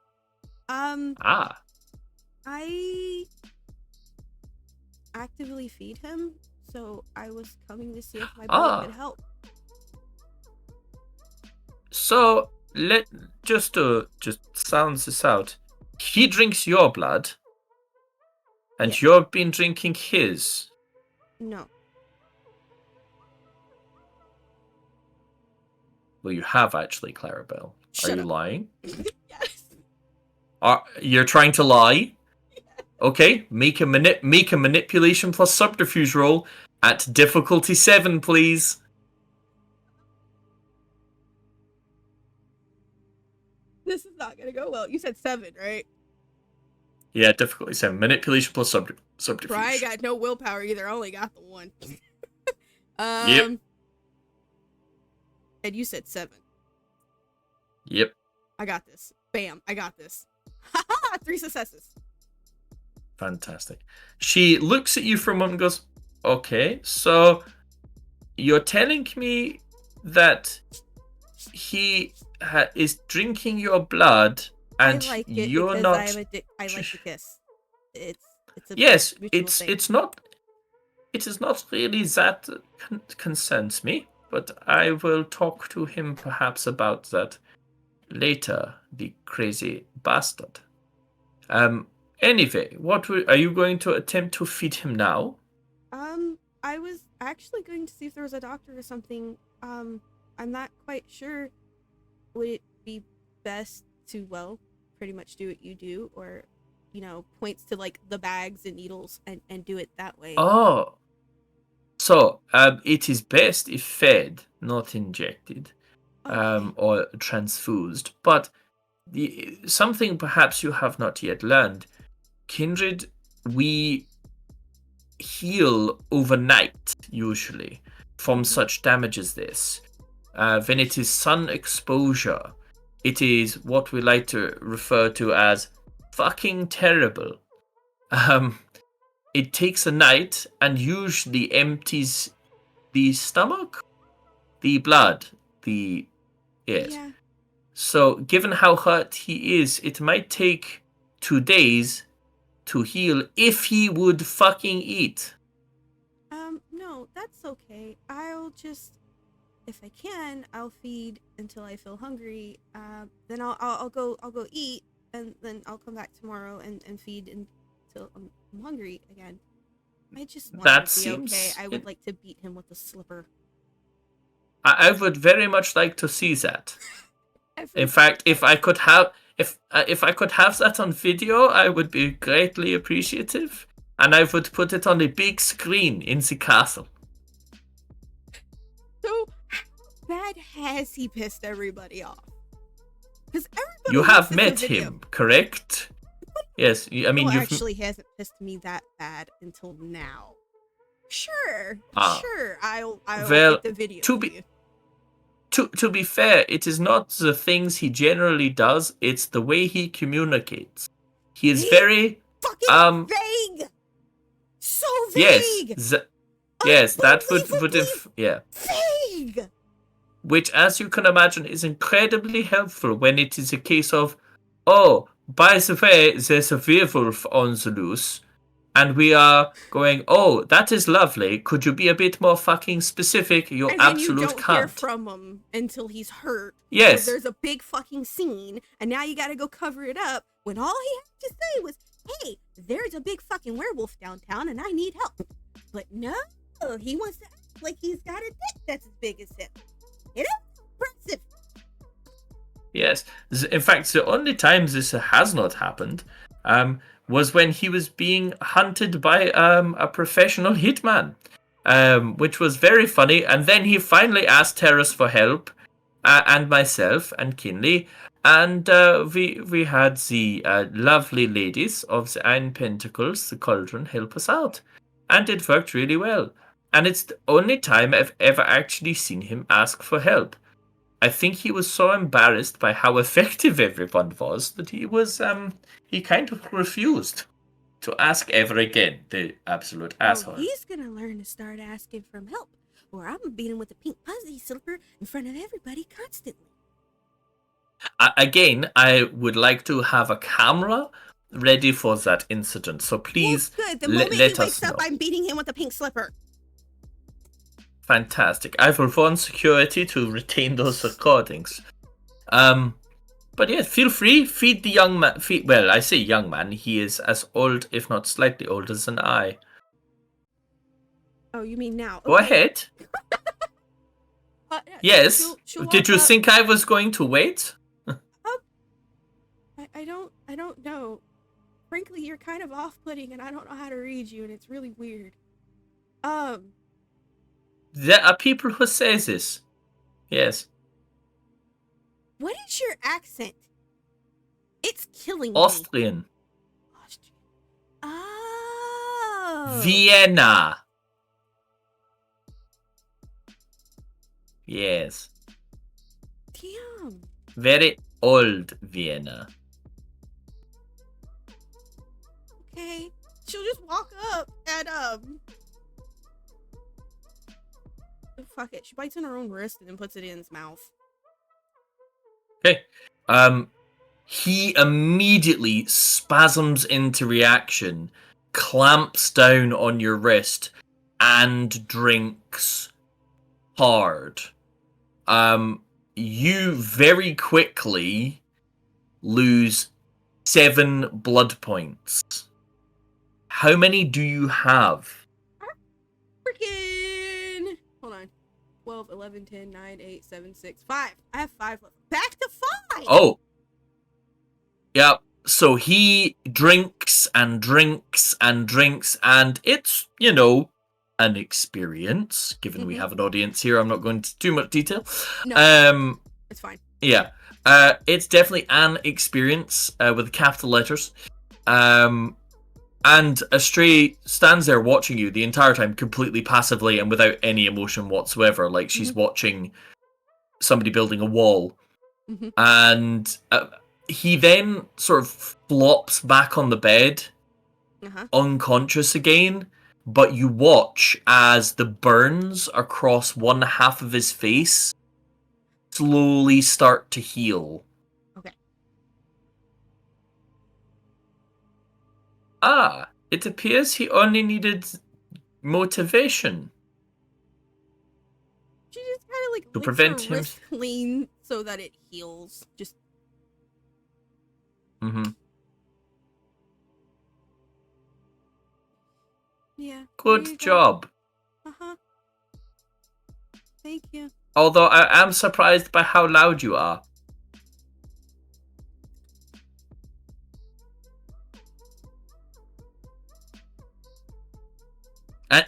I actively feed him, so I was coming to see if my blood could help. So just sound this out. He drinks your blood, and you've been drinking his. No. Well, you have actually, Clarabelle. Are you lying? Yes. You're trying to lie? Okay, make a manipulation plus subterfuge roll at difficulty 7, please. This is not gonna go well. You said 7, right? Yeah, difficulty 7. Manipulation plus Try subterfuge. got no willpower either. I only got the 1. Yep. And you said 7. Yep. I got this. Bam. I got this. Haha! 3 successes. Fantastic. She looks at you for a moment and goes, okay, so you're telling me that he is drinking your blood and I like it you're because not... I like the kiss. It's a Yes, mutual thing. it's not... It is not really that concerns me, but I will talk to him perhaps about that later, the crazy bastard. Anyway, are you going to attempt to feed him now? I was actually going to see if there was a doctor or something. I'm not quite sure. Would it be best to, well, pretty much do what you do, or, points to, like, the bags and needles and do it that way? Oh. So, it is best if fed, not injected, Okay. or transfused. But something perhaps you have not yet learned. Kindred, we heal overnight, usually, from such damage as this. When it is sun exposure, it is what we like to refer to as fucking terrible. It takes a night and usually empties the stomach, the blood, yes. Yeah. So, given how hurt he is, it might take 2 days to heal if he would fucking eat. No, that's okay. I'll just, if I can, I'll feed until I feel hungry. Then I'll go eat, and then I'll come back tomorrow and feed until I'm hungry again. I just want That to be okay. seems- I would like to beat him with a slipper. I would very much like to see that. In fact, if I could have that on video, I would be greatly appreciative, and I would put it on a big screen in the castle. So, how bad has he pissed everybody off? Because everybody You have looks at the met video. him, correct? Yes, I mean, Well, you've... actually hasn't pissed me that bad until now. Sure, Ah. sure. I'll Well, get the video to for be- you. To be fair, it is not the things he generally does, it's the way he communicates. He is He's very... Fucking vague. So vague. Yes, that would Unbelievably have... Yeah. vague. Which, as you can imagine, is incredibly helpful when it is a case of, oh, by the way, there's a werewolf on the loose, and we are going, oh, that is lovely. Could you be a bit more fucking specific? You And then absolute you don't cunt. hear from him until he's hurt. Yes. So there's a big fucking scene, and now you gotta go cover it up when all he had to say was, hey, there's a big fucking werewolf downtown and I need help. But no, he wants to act like he's got a dick that's as big as him. It is impressive. Yes. In fact, the only time this has not happened was when he was being hunted by a professional hitman, which was very funny. And then he finally asked Terrace for help, and myself and Kinley. And we had the lovely ladies of the Iron Pentacles, the Cauldron, help us out. And it worked really well. And it's the only time I've ever actually seen him ask for help. I think he was so embarrassed by how effective everyone was that he kind of refused to ask ever again, the absolute asshole. He's gonna learn to start asking for help, or I'm gonna beat him with a pink pussy slipper in front of everybody constantly. Again, I would like to have a camera ready for that incident, so please good. The moment let he us wakes know. up, I'm beating him with a pink slipper. Fantastic. I will warn security to retain those recordings. But yeah, feel free, feed the young man. Well, I say young man, he is as old, if not slightly older than I. Oh, you mean now? Go ahead. Yeah, Yes. she'll Did you walk up. think I was going to wait? I don't know. Frankly, you're kind of off-putting, and I don't know how to read you, and it's really weird. There are people who say this. Yes. What is your accent? It's killing me. Austrian. Oh. Vienna. Yes. Damn. Very old Vienna. Okay. She'll just walk up and fuck it. She bites on her own wrist and then puts it in his mouth. Okay. He immediately spasms into reaction, clamps down on your wrist, and drinks hard. You very quickly lose 7 blood points. How many do you have? Freaking. Hold on. 12, 11, 10, 9, 8, 7, 6, 5. I have 5 left. Back to 5! Oh. Yeah. So he drinks and drinks and drinks, and it's, an experience. Given we have an audience here, I'm not going into too much detail. No, it's fine. Yeah. It's definitely an experience with capital letters. And Astray stands there watching you the entire time, completely passively and without any emotion whatsoever, like she's watching somebody building a wall. And he then sort of flops back on the bed, unconscious again, but you watch as the burns across one half of his face slowly start to heal. Okay. It appears he only needed motivation. She just kind of like to licks prevent her him wrist clean so that it heals. Just. Yeah. Good job. Thank you. Although I am surprised by how loud you are.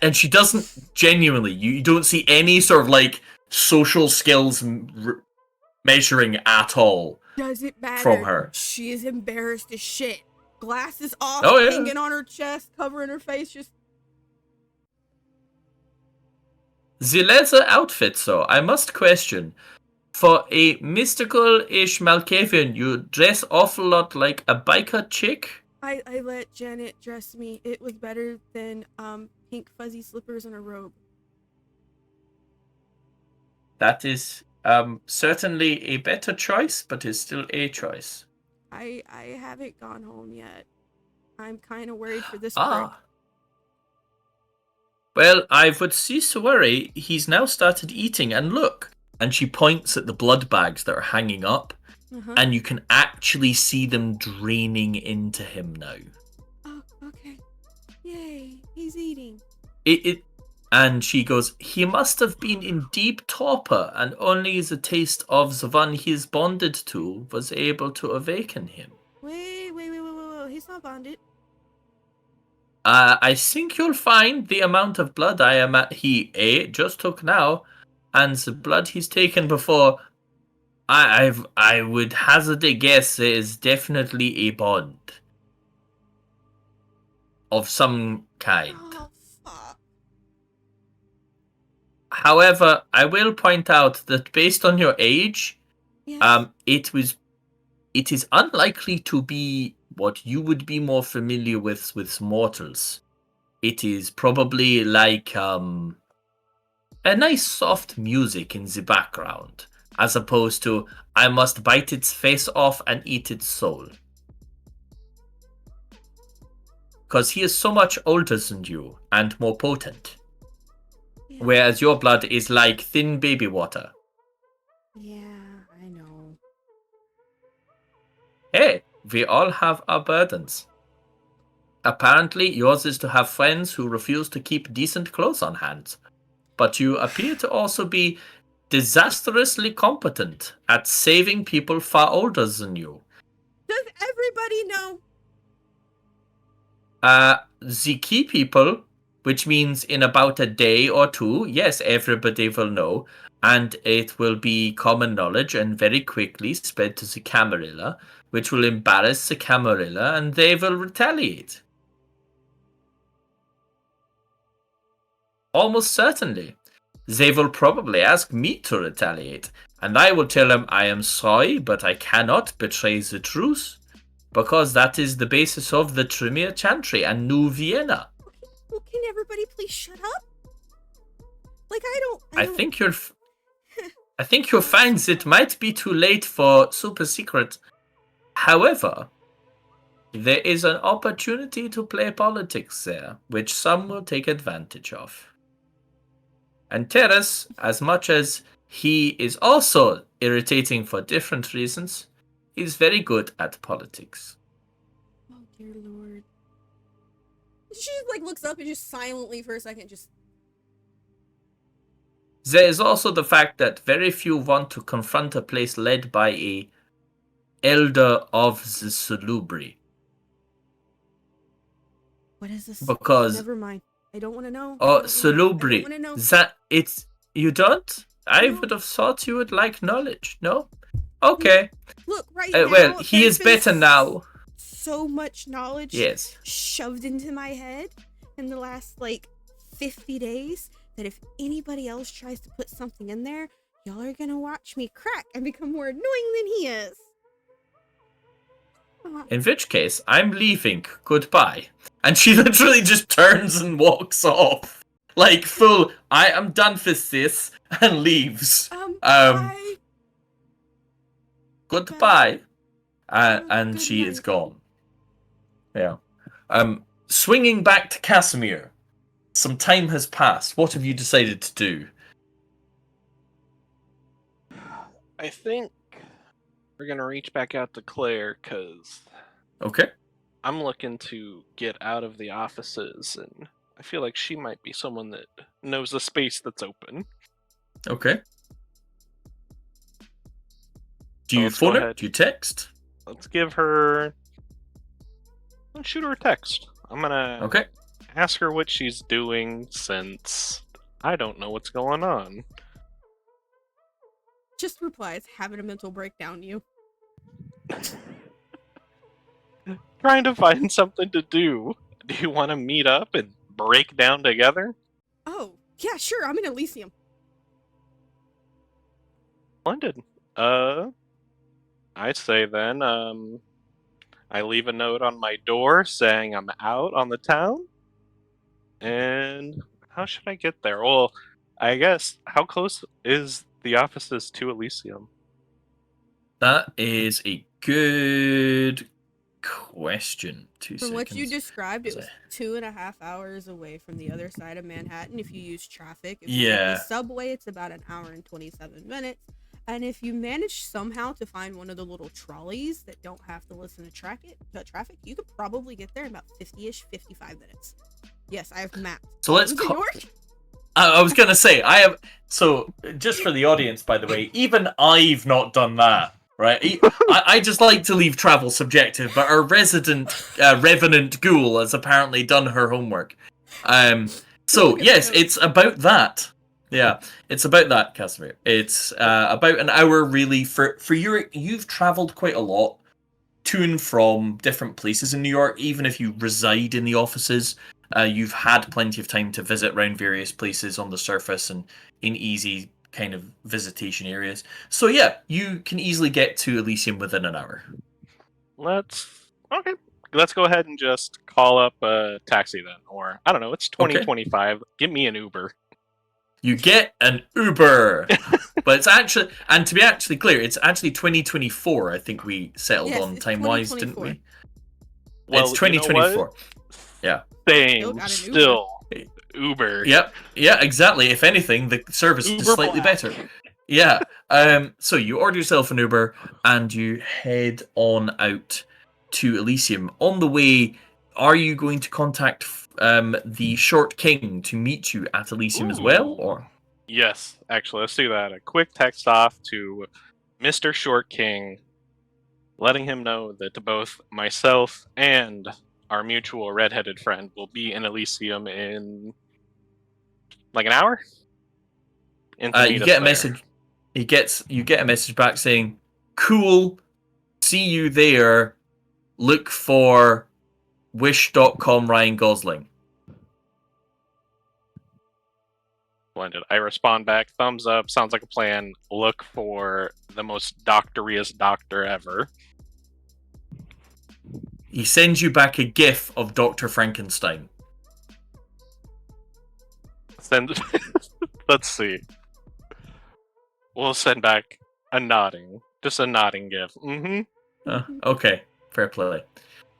And she doesn't genuinely. You don't see any sort of like social skills measuring at all. Doesn't matter. From her. She is embarrassed as shit. Glasses off, hanging on her chest, covering her face, just. The leather outfit, so I must question. For a mystical-ish Malkavian, you dress awful lot like a biker chick. I let Janet dress me. It was better than pink fuzzy slippers and a robe. That is certainly a better choice, but is still a choice. I haven't gone home yet. I'm kind of worried for this prick. Well, I would cease to worry. He's now started eating, and look. And she points at the blood bags that are hanging up, and you can actually see them draining into him now. Oh, okay. Yay, he's eating. And she goes, he must have been in deep torpor, and only the taste of the one he's bonded to was able to awaken him. Wait. He's not bonded. I think you'll find the amount of blood he just took now, and the blood he's taken before, I would hazard a guess there is definitely a bond of some kind. Oh, fuck. However, I will point out that based on your age, it is unlikely to be what you would be more familiar with mortals. It is probably like a nice soft music in the background, as opposed to I must bite its face off and eat its soul. Because he is so much older than you and more potent. Yeah. Whereas your blood is like thin baby water. Yeah, I know. Hey, we all have our burdens. Apparently, yours is to have friends who refuse to keep decent clothes on hand. But you appear to also be disastrously competent at saving people far older than you. Does everybody know? The key people, which means in about a day or two, yes, everybody will know. and it will be common knowledge and very quickly spread to the Camarilla, which will embarrass the Camarilla, and they will retaliate. Almost certainly. They will probably ask me to retaliate, and I will tell them I am sorry, but I cannot betray the truth, because that is the basis of the Tremere Chantry and New Vienna. Well, can everybody please shut up? Like, I think you'll find it might be too late for super secret. However, there is an opportunity to play politics there, which some will take advantage of. And Terrace, as much as he is also irritating for different reasons, is very good at politics. Oh, dear Lord. She just, like, looks up and just silently for a second just... There is also the fact that very few want to confront a place led by a elder of the Salubri. What is this? Because... Never mind. I don't want to know. Oh, Salubri. I don't want to know. That it's... You don't? I No. would have thought you would like knowledge, no? Okay. Look, right now... Well, he is there's better been now. So much knowledge shoved into my head in the last, like, 50 days that if anybody else tries to put something in there, y'all are gonna watch me crack and become more annoying than he is. In which case, I'm leaving. Goodbye. And she literally just turns and walks off. Like, full, I am done with this, and leaves. Bye. Goodbye. And Good she is night. gone. Yeah. Swinging back to Casimir. Some time has passed. What have you decided to do? I think we're gonna reach back out to Claire, because Okay. I'm looking to get out of the offices, and I feel like she might be someone that knows the space that's open. Okay. Do So you let's go phone her? ahead. Do you text? Let's give her... Let's shoot her a text. I'm gonna Okay. ask her what she's doing, since I don't know what's going on. Just replies, having a mental breakdown, you. Trying to find something to do. Do you want to meet up and break down together? Oh, yeah, sure, I'm in Elysium. Splendid. I say then, I leave a note on my door saying I'm out on the town. And how should I get there? Well, I guess, how close is the offices to Elysium? That is a good question. From what you described, it was 2.5 hours away from the other side of Manhattan if you use traffic. If you take the subway, it's about an hour and 27 minutes. And if you manage somehow to find one of the little trolleys that don't have to listen to traffic, you could probably get there in about 50-ish, 55 minutes. Yes, I have mapped. So let's Was it York? I was gonna say, I have... So, just for the audience, by the way, even I've not done that, right? I just like to leave travel subjective, but our resident revenant ghoul has apparently done her homework. So, yes, it's about that. Yeah, it's about that, Casimir. It's about an hour, really, for you've traveled quite a lot to and from different places in New York, even if you reside in the offices. You've had plenty of time to visit around various places on the surface and in easy kind of visitation areas. So yeah, you can easily get to Elysium within an hour. Let's go ahead and just call up a taxi then. Or, I don't know, it's 2025. Give me an Uber. You get an Uber! But it's actually, and to be actually clear, it's actually 2024, I think we settled on time-wise, didn't we? Well, it's 2024. Yeah. Same. Still. Uber. Yep. Yeah, exactly. If anything, the service is slightly better. Yeah. So you order yourself an Uber and you head on out to Elysium. On the way, are you going to contact the Short King to meet you at Elysium as well? Or yes, actually, let's do that. A quick text off to Mr. Short King, letting him know that both myself and our mutual redheaded friend will be in Elysium in like an hour. You get a message. You get a message back saying, "Cool, see you there. Look for wish.com Ryan Gosling." Splendid. I respond back, thumbs up, sounds like a plan. Look for the most doctoriest doctor ever. He sends you back a gif of Dr. Frankenstein. Send. Let's see. We'll send back a nodding. Just a nodding gif. Okay, fair play.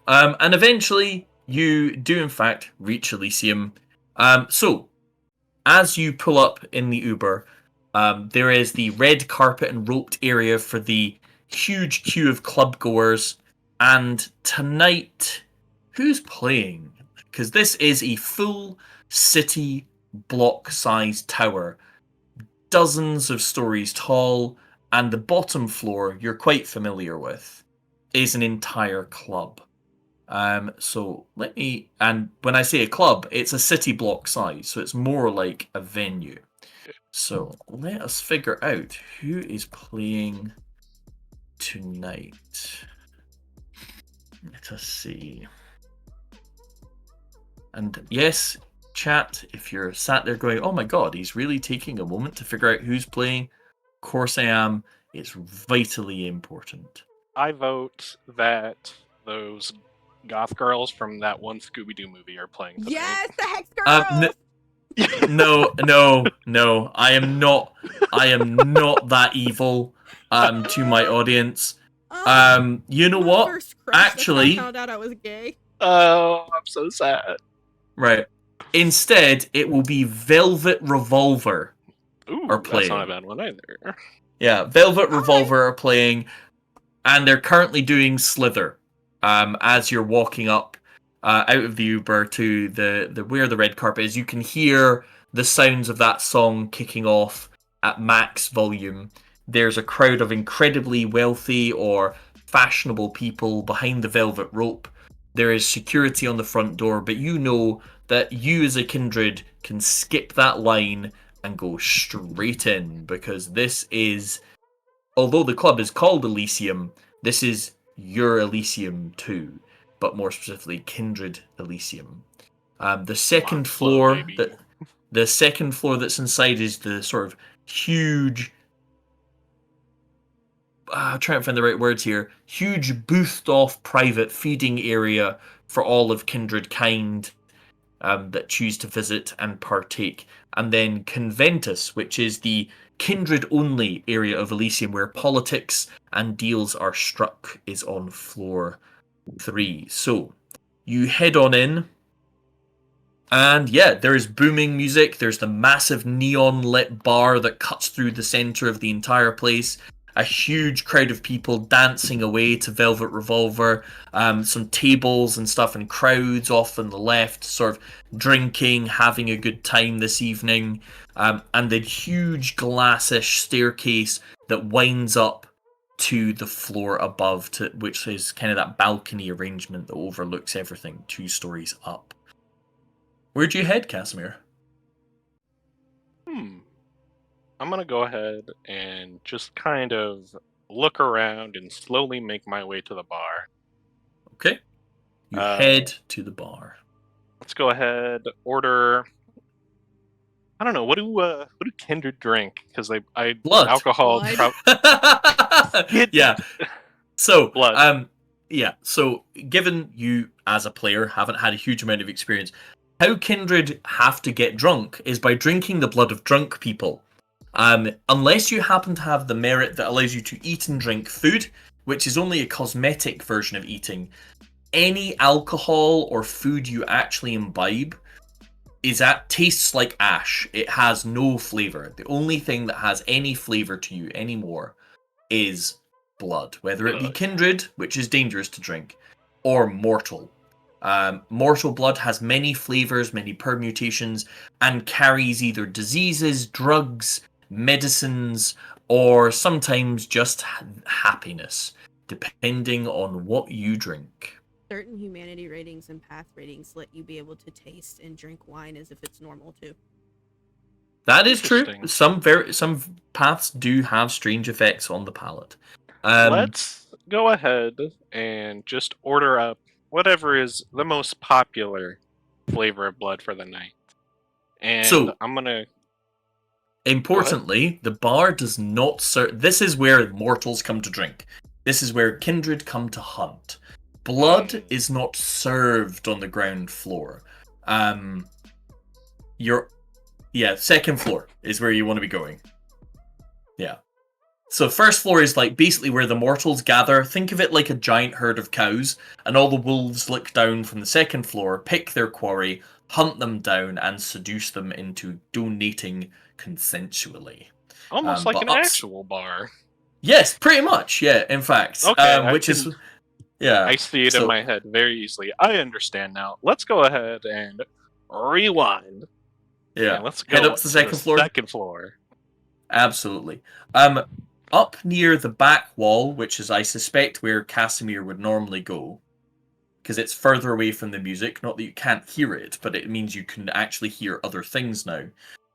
And eventually, you do in fact reach Elysium. So, as you pull up in the Uber, there is the red carpet and roped area for the huge queue of club goers. And tonight, who's playing? Because this is a full city block-sized tower, dozens of stories tall, and the bottom floor you're quite familiar with is an entire club. So let me, and when I say a club, it's a city block size, so it's more like a venue. So let us figure out who is playing tonight. Let us see. And yes, chat, if you're sat there going, oh my god, he's really taking a moment to figure out who's playing, of course I am. It's vitally important. I vote that those goth girls from that one Scooby-Doo movie are playing tonight. Yes, the Hex Girls! No. I am not that evil to my audience. You know what? First crush, Actually, I found out I was gay. Oh, I'm so sad. Right. Instead, it will be Velvet Revolver. Ooh, are playing. That's not a bad one either. Yeah, Velvet Revolver are playing, and they're currently doing Slither. As you're walking up out of the Uber to the where the red carpet is, you can hear the sounds of that song kicking off at max volume. There's a crowd of incredibly wealthy or fashionable people behind the velvet rope. There is security on the front door, but you know that you as a Kindred can skip that line and go straight in, because this is, although the club is called Elysium, this is your Elysium too, but more specifically Kindred Elysium. The second floor the second floor that's inside is the sort of huge, trying to find the right words here, huge boothed off private feeding area for all of Kindred kind that choose to visit and partake. And then Conventus, which is the Kindred only area of Elysium where politics and deals are struck, is on floor 3. So you head on in, and yeah, there is booming music. There's the massive neon lit bar that cuts through the center of the entire place. A huge crowd of people dancing away to Velvet Revolver. Some tables and stuff and crowds off on the left, sort of drinking, having a good time this evening. And the huge glassish staircase that winds up to the floor above, which is kind of that balcony arrangement that overlooks everything 2 stories up. Where'd you head, Casimir? I'm going to go ahead and just kind of look around and slowly make my way to the bar. Okay. You head to the bar. Let's go ahead, order... I don't know, what do Kindred drink? Because blood. Alcohol... Yeah. So, blood. Yeah, so given you, as a player, haven't had a huge amount of experience, how Kindred have to get drunk is by drinking the blood of drunk people. Unless you happen to have the merit that allows you to eat and drink food, which is only a cosmetic version of eating, any alcohol or food you actually imbibe tastes like ash. It has no flavor. The only thing that has any flavor to you anymore is blood, whether it be Kindred, which is dangerous to drink, or mortal. Mortal blood has many flavors, many permutations, and carries either diseases, drugs, medicines, or sometimes just happiness, depending on what you drink. Certain humanity ratings and path ratings let you be able to taste and drink wine as if it's normal too. That is true. Interesting. Some paths do have strange effects on the palate. Let's go ahead and just order up whatever is the most popular flavor of blood for the night. And So I'm gonna go ahead. importantly, the bar does not serve. This is where mortals come to drink. This is where kindred come to hunt. Blood Mm. is not served on the ground floor. Um, second floor is where you want to be going. Yeah. So first floor is like basically where the mortals gather. Think of it like a giant herd of cows, and all the wolves look down from the second floor, pick their quarry, hunt them down, and seduce them into donating consensually. Almost like But an actual bar. yes, pretty much. Yeah, in fact, Okay, which is yeah. I see it in So my head very easily. I understand now. Let's go ahead and rewind. yeah, And let's head go up to the to the second floor. second floor. Absolutely. Up near the back wall, which is I suspect where Casimir would normally go, because it's further away from the music. Not that you can't hear it, but it means you can actually hear other things now.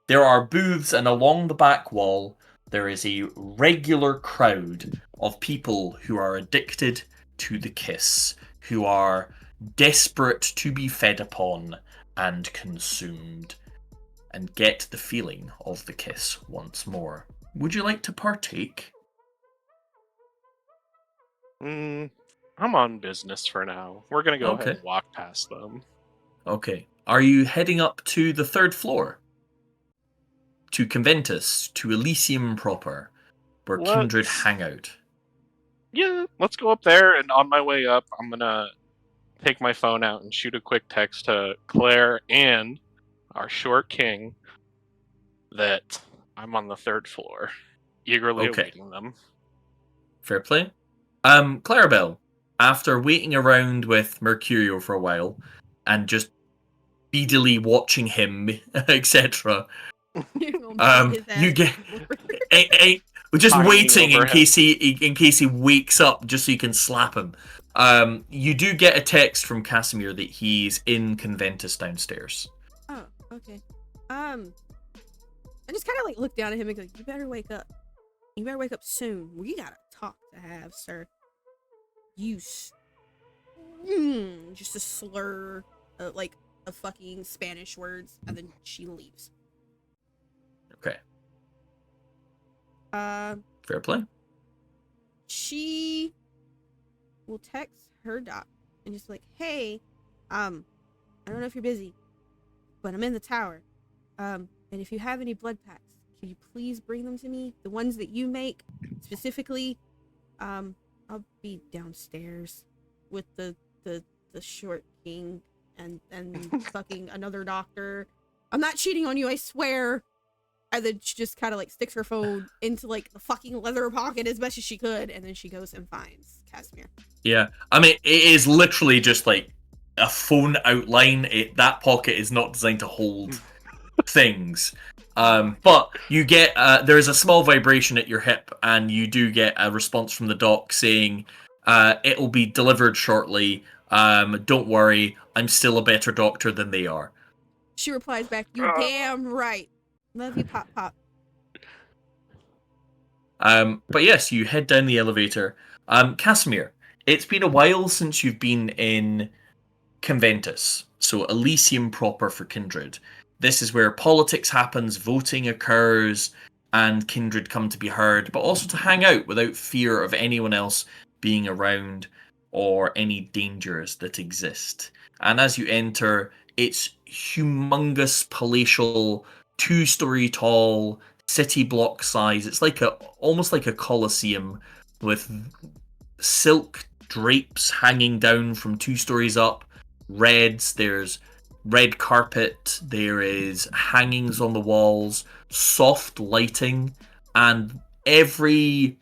There are booths, and along the back wall, there is a regular crowd of people who are addicted to the kiss, who are desperate to be fed upon and consumed, and get the feeling of the kiss once more. Would you like to partake? I'm on business for now. We're gonna go ahead Okay. and walk past them. Okay. Are you heading up to the third floor? To Conventus, to Elysium proper, where Kindred Let's hang out. let's go up there. And on my way up, I'm gonna take my phone out and shoot a quick text to Claire and our short king that I'm on the third floor, eagerly Okay. awaiting them. Fair play. Clarabelle, after waiting around with Mercurio for a while and just speedily watching him, etc. You're gonna beat his You ass get before- just Hanging waiting over him. in case he wakes up, just so you can slap him. You do get a text from Casimir that he's in Conventus downstairs. Oh, okay. I just kind of like look down at him and go, "You better wake up. You better wake up soon. We got a talk to have, sir." Just a slur, like a fucking Spanish words, and then she leaves. Okay, Uh, fair play. she will text her doc and just like, "Hey, I don't know if you're busy, but I'm in the tower. And if you have any blood packs, can you please bring them to me? The ones that you make specifically. I'll be downstairs with the short king and fucking another doctor. I'm not cheating on you, I swear." And then she just kind of like sticks her phone into like the fucking leather pocket as best as she could, and then she goes and finds Casimir. Yeah, I mean, it is literally just like a phone outline. That pocket is not designed to hold things. But you get there is a small vibration at your hip, and you do get a response from the doc saying, "It'll be delivered shortly. Don't worry, I'm still a better doctor than they are." She replies back, "You damn right. Love you, Pop Pop." But yes, you head down the elevator. Casimir, it's been a while since you've been in Conventus, so Elysium proper for Kindred. This is where politics happens, voting occurs, and Kindred come to be heard, but also to hang out without fear of anyone else being around or any dangers that exist. And as you enter, it's humongous, palatial, 2-story tall, city block size. It's like almost like a coliseum with silk drapes hanging down from 2 stories up. Reds, there's red carpet, there is hangings on the walls, soft lighting, and every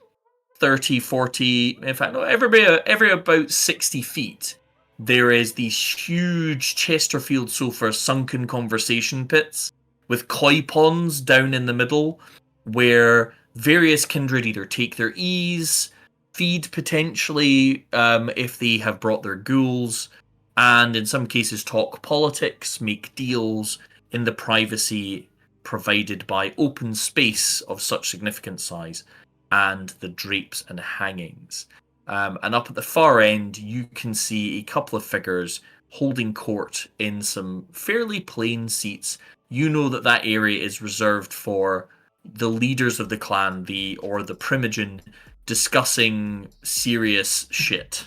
30, 40, in fact, no, every about 60 feet, there is these huge Chesterfield sofa sunken conversation pits with koi ponds down in the middle where various kindred either take their ease, feed potentially if they have brought their ghouls, and in some cases talk politics, make deals in the privacy provided by open space of such significant size and the drapes and hangings. And up at the far end, you can see a couple of figures holding court in some fairly plain seats. You know that that area is reserved for the leaders of the clan, the Primogen, discussing serious shit.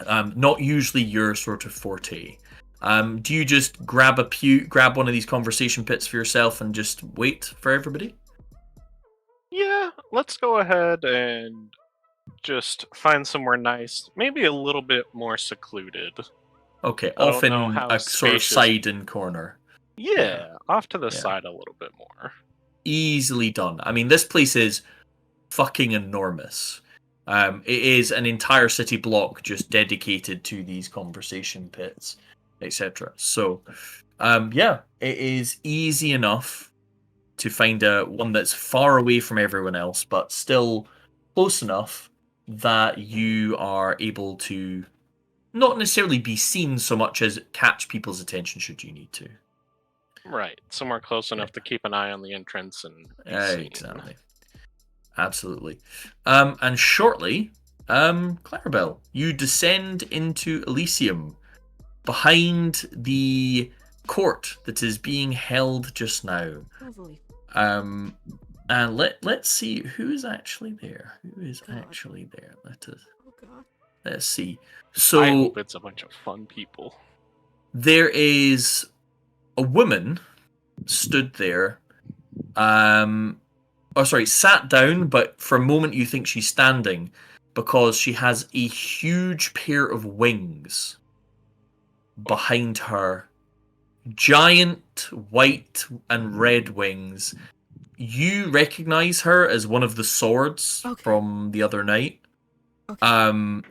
Not usually your sort of forte. Do you just grab one of these conversation pits for yourself and just wait for everybody? Yeah, let's go ahead and just find somewhere nice, maybe a little bit more secluded. Okay, I off don't know in how a sort of spacious. side and corner. Yeah, off to the Yeah. side a little bit more. Easily done. I mean, this place is fucking enormous. It is an entire city block just dedicated to these conversation pits, etc. So, yeah, it is easy enough to find one that's far away from everyone else, but still close enough that you are able to not necessarily be seen so much as catch people's attention should you need to. Right, somewhere close enough to keep an eye on the entrance and be seen. Exactly. Absolutely. And shortly, Clarabelle, you descend into Elysium behind the court that is being held just now. Lovely. And let's see who is actually there. Who is actually there? Let's see. So I hope it's a bunch of fun people. there is a woman stood there. Sat down, but for a moment you think she's standing because she has a huge pair of wings behind her. Giant white and red wings. You recognize her as one of the swords from the other night. Okay.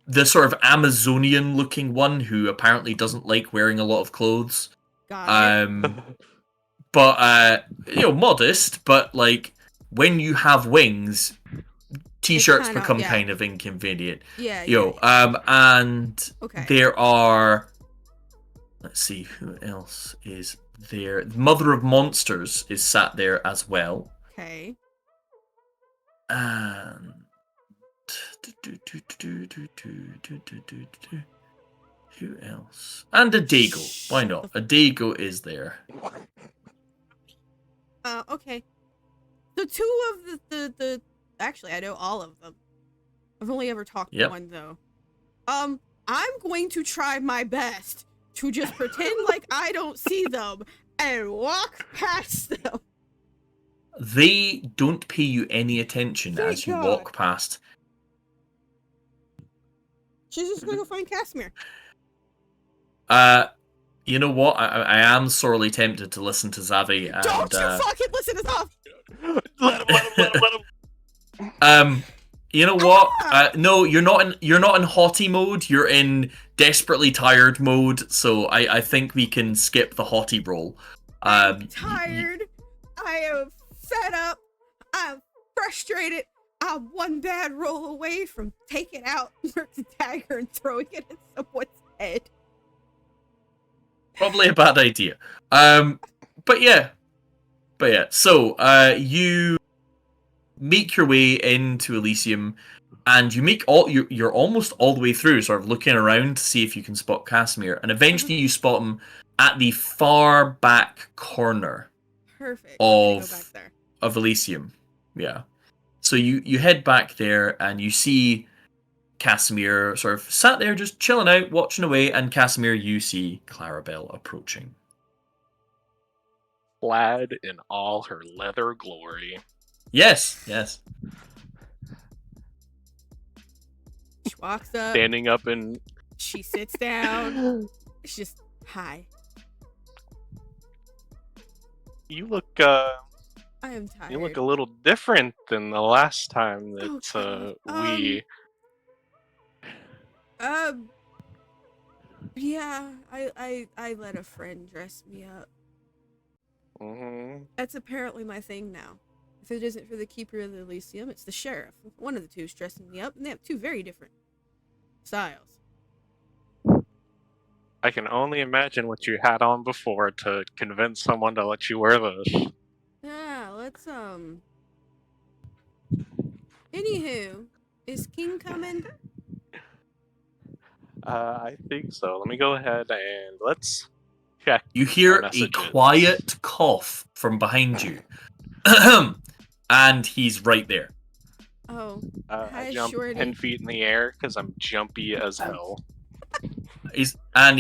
The sort of Amazonian looking one who apparently doesn't like wearing a lot of clothes. Got it. But modest, but like when you have wings, t-shirts become kind of inconvenient. And there are, let's see who else is there. Mother of Monsters is sat there as well. Okay. And who else? And a Dago. Why not? A Dago is there. Okay. So two of the actually, I know all of them. I've only ever talked to one though. I'm going to try my best to just pretend like I don't see them and walk past them. They don't pay you any attention as you walk past. She's just gonna go find Casimir. You know what? I am sorely tempted to listen to Zavi. And, don't you fucking listen to Zavi! Let him. You know what? No, you're not in haughty mode. You're in desperately tired mode. So I think we can skip the haughty roll. I'm tired. I am fed up. I'm frustrated. I'm one bad roll away from taking out the dagger and throwing it at someone's head. Probably a bad idea. But yeah. So you make your way into Elysium, and you make you're almost all the way through, sort of looking around to see if you can spot Casimir, and eventually you spot him at the far back corner. Perfect. Of Elysium. Yeah. So you head back there, and you see Casimir sort of sat there just chilling out, watching away, and Casimir, you see Clarabelle approaching. Clad in all her leather glory. Yes. She walks up. Standing up and... She sits down. She's just, hi. You look, I am tired. You look a little different than the last time that, we... Yeah, I let a friend dress me up. That's apparently my thing now. If it isn't for the Keeper of the Elysium, it's the Sheriff. One of the two is dressing me up, and they have two very different styles. I can only imagine what you had on before to convince someone to let you wear this. Yeah, let's Anywho, is King coming? I think so. Let me go ahead and let's check You our hear a messages. quiet cough from behind you. And he's right there. Oh, I hi, jump Shorty. 10 feet in the air because I'm jumpy as hell. And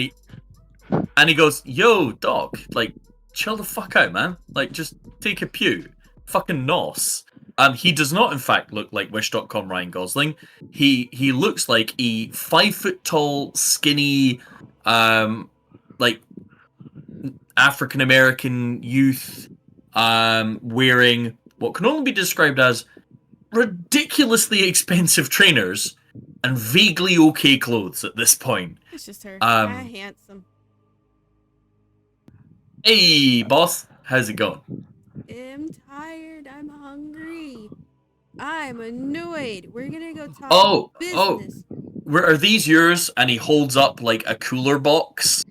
he goes, "Yo, Doc, like, chill the fuck out, man. Like, just take a pew. Fucking nos." And he does not, in fact, look like Wish.com Ryan Gosling. He looks like a 5 foot tall, skinny, like African American youth, wearing what can only be described as ridiculously expensive trainers and vaguely okay clothes at this point. It's just her. Um, Handsome. Hey, boss, how's it going? I'm tired. I'm hungry. I'm annoyed. We're gonna go talk Oh, business. are these yours? And he holds up like a cooler box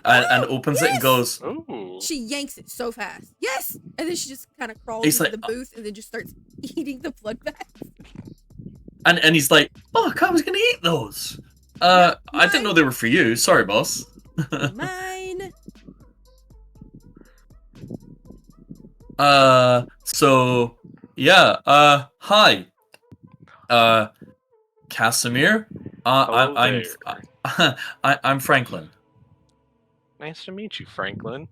and opens it and goes. Ooh. She yanks it so fast. Yes! And then she just kind of crawls He's into like, the booth and then just starts eating the blood bags. And he's like, "Fuck, I was gonna eat those. I didn't know they were for you. Sorry, boss." Mine. So yeah. Hi. Casimir. I'm I'm Franklin. Nice to meet you, Franklin.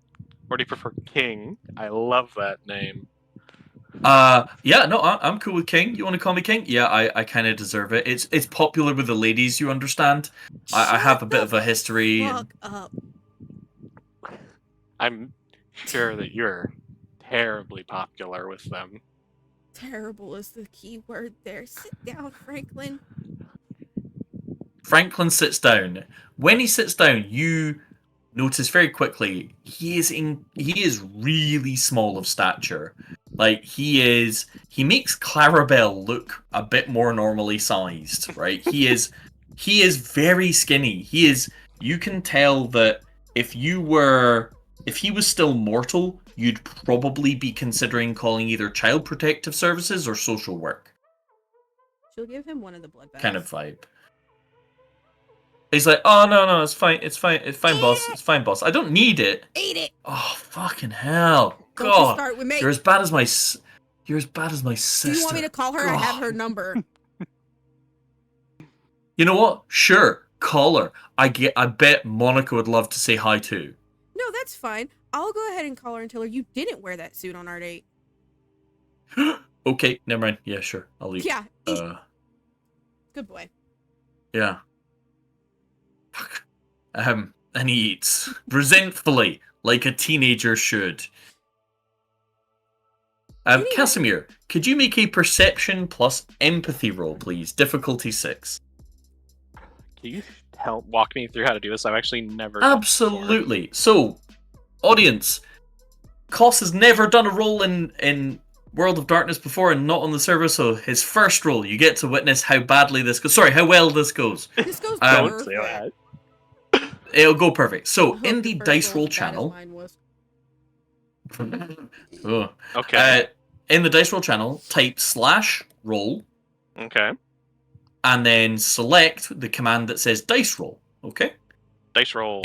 Or do you prefer King? I love that name. Yeah, no, I'm cool with King. You want to call me King? Yeah, I kind of deserve it. It's popular with the ladies, you understand. I have a bit of a history. Fuck up. I'm sure that you're terribly popular with them. Terrible is the key word there. Sit down, Franklin. Franklin sits down. When he sits down, you notice very quickly he is really small of stature. Like he makes Clarabelle look a bit more normally sized, right? He is very skinny. You can tell that if he was still mortal, you'd probably be considering calling either Child Protective Services or social work. She'll give him one of the blood bags. Kind of vibe. He's like, "Oh no, it's fine, boss. It's fine, boss. I don't need it." Eat it. Oh fucking hell! Don't God, you start with me. you're as bad as my sister. Do you want me to call her? God. I have her number. You know what? Sure, call her. I bet Monica would love to say hi too. No, that's fine. I'll go ahead and call her and tell her you didn't wear that suit on our date. Okay, never mind. Yeah, sure. I'll leave. Yeah. Good boy. Yeah. Fuck. And he eats resentfully, like a teenager should. Casimir, could you make a perception plus empathy roll, please? Difficulty 6. Can you walk me through how to do this? I've actually never done this before. Absolutely. So, audience, Koss has never done a roll in World of Darkness before and not on the server, so his first roll, you get to witness how badly this goes. Sorry, how well this goes. This goes Don't say perfect. that. It'll go perfect. So, I hope in the first dice roll's roll as bad as channel... mine was. Ugh. Okay. In the dice roll channel, type /roll, Okay. and then select the command that says dice roll. Okay? Dice roll.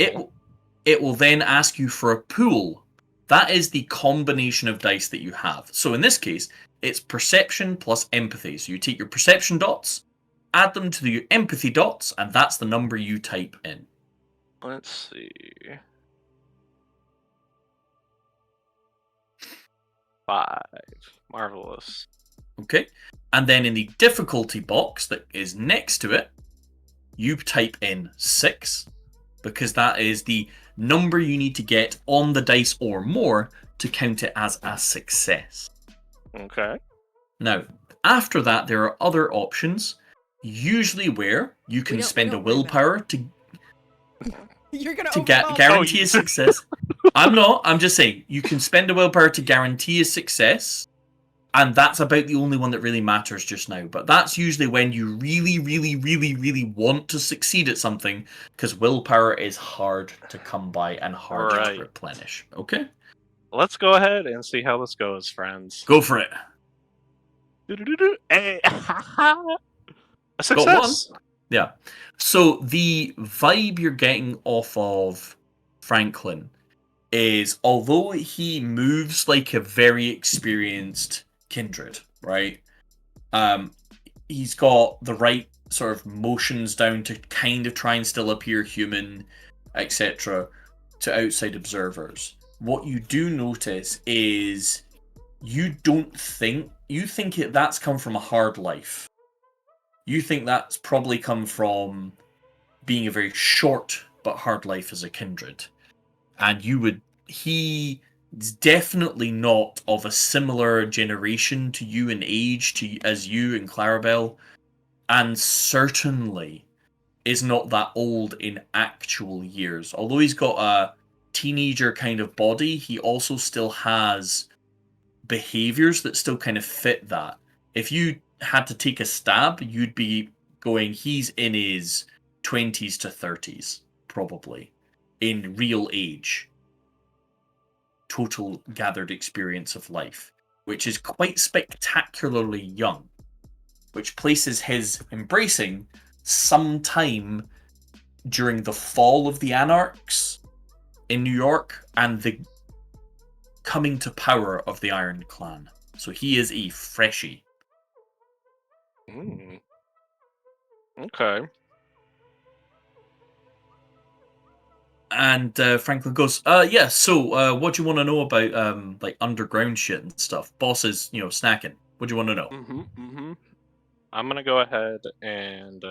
It will then ask you for a pool. That is the combination of dice that you have. So in this case, it's perception plus empathy. So you take your perception dots, add them to your empathy dots, and that's the number you type in. Let's see. 5. Marvelous. Okay? And then in the difficulty box that is next to it, you type in 6, because that is the number you need to get on the dice or more to count it as a success. Okay. Now, after that, there are other options, usually where you can spend a willpower to You're gonna guarantee a success. I'm just saying, you can spend a willpower to guarantee a success, And that's about the only one that really matters just now. But that's usually when you really, really, really, really want to succeed at something, because willpower is hard to come by and hard Right. to replenish. Okay? Let's go ahead and see how this goes, friends. Go for it. Hey. A Got one. success. Yeah. So the vibe you're getting off of Franklin is, although he moves like a very experienced Kindred, right? He's got the right sort of motions down to kind of try and still appear human, etc., to outside observers. What you do notice is you think that's come from a hard life. You think that's probably come from being a very short but hard life as a Kindred. And he's definitely not of a similar generation to you in age as you and Clarabelle, and certainly is not that old in actual years. Although he's got a teenager kind of body, he also still has behaviors that still kind of fit that. If you had to take a stab, you'd be going, he's in his 20s to 30s, probably, in real age. Total gathered experience of life, which is quite spectacularly young, which places his embracing sometime during the fall of the Anarchs in New York and the coming to power of the Iron Clan. So he is a freshie. Okay. And Franklin goes, yeah, so what do you want to know about like underground shit and stuff? Boss is, snacking. What do you want to know? I'm gonna go ahead and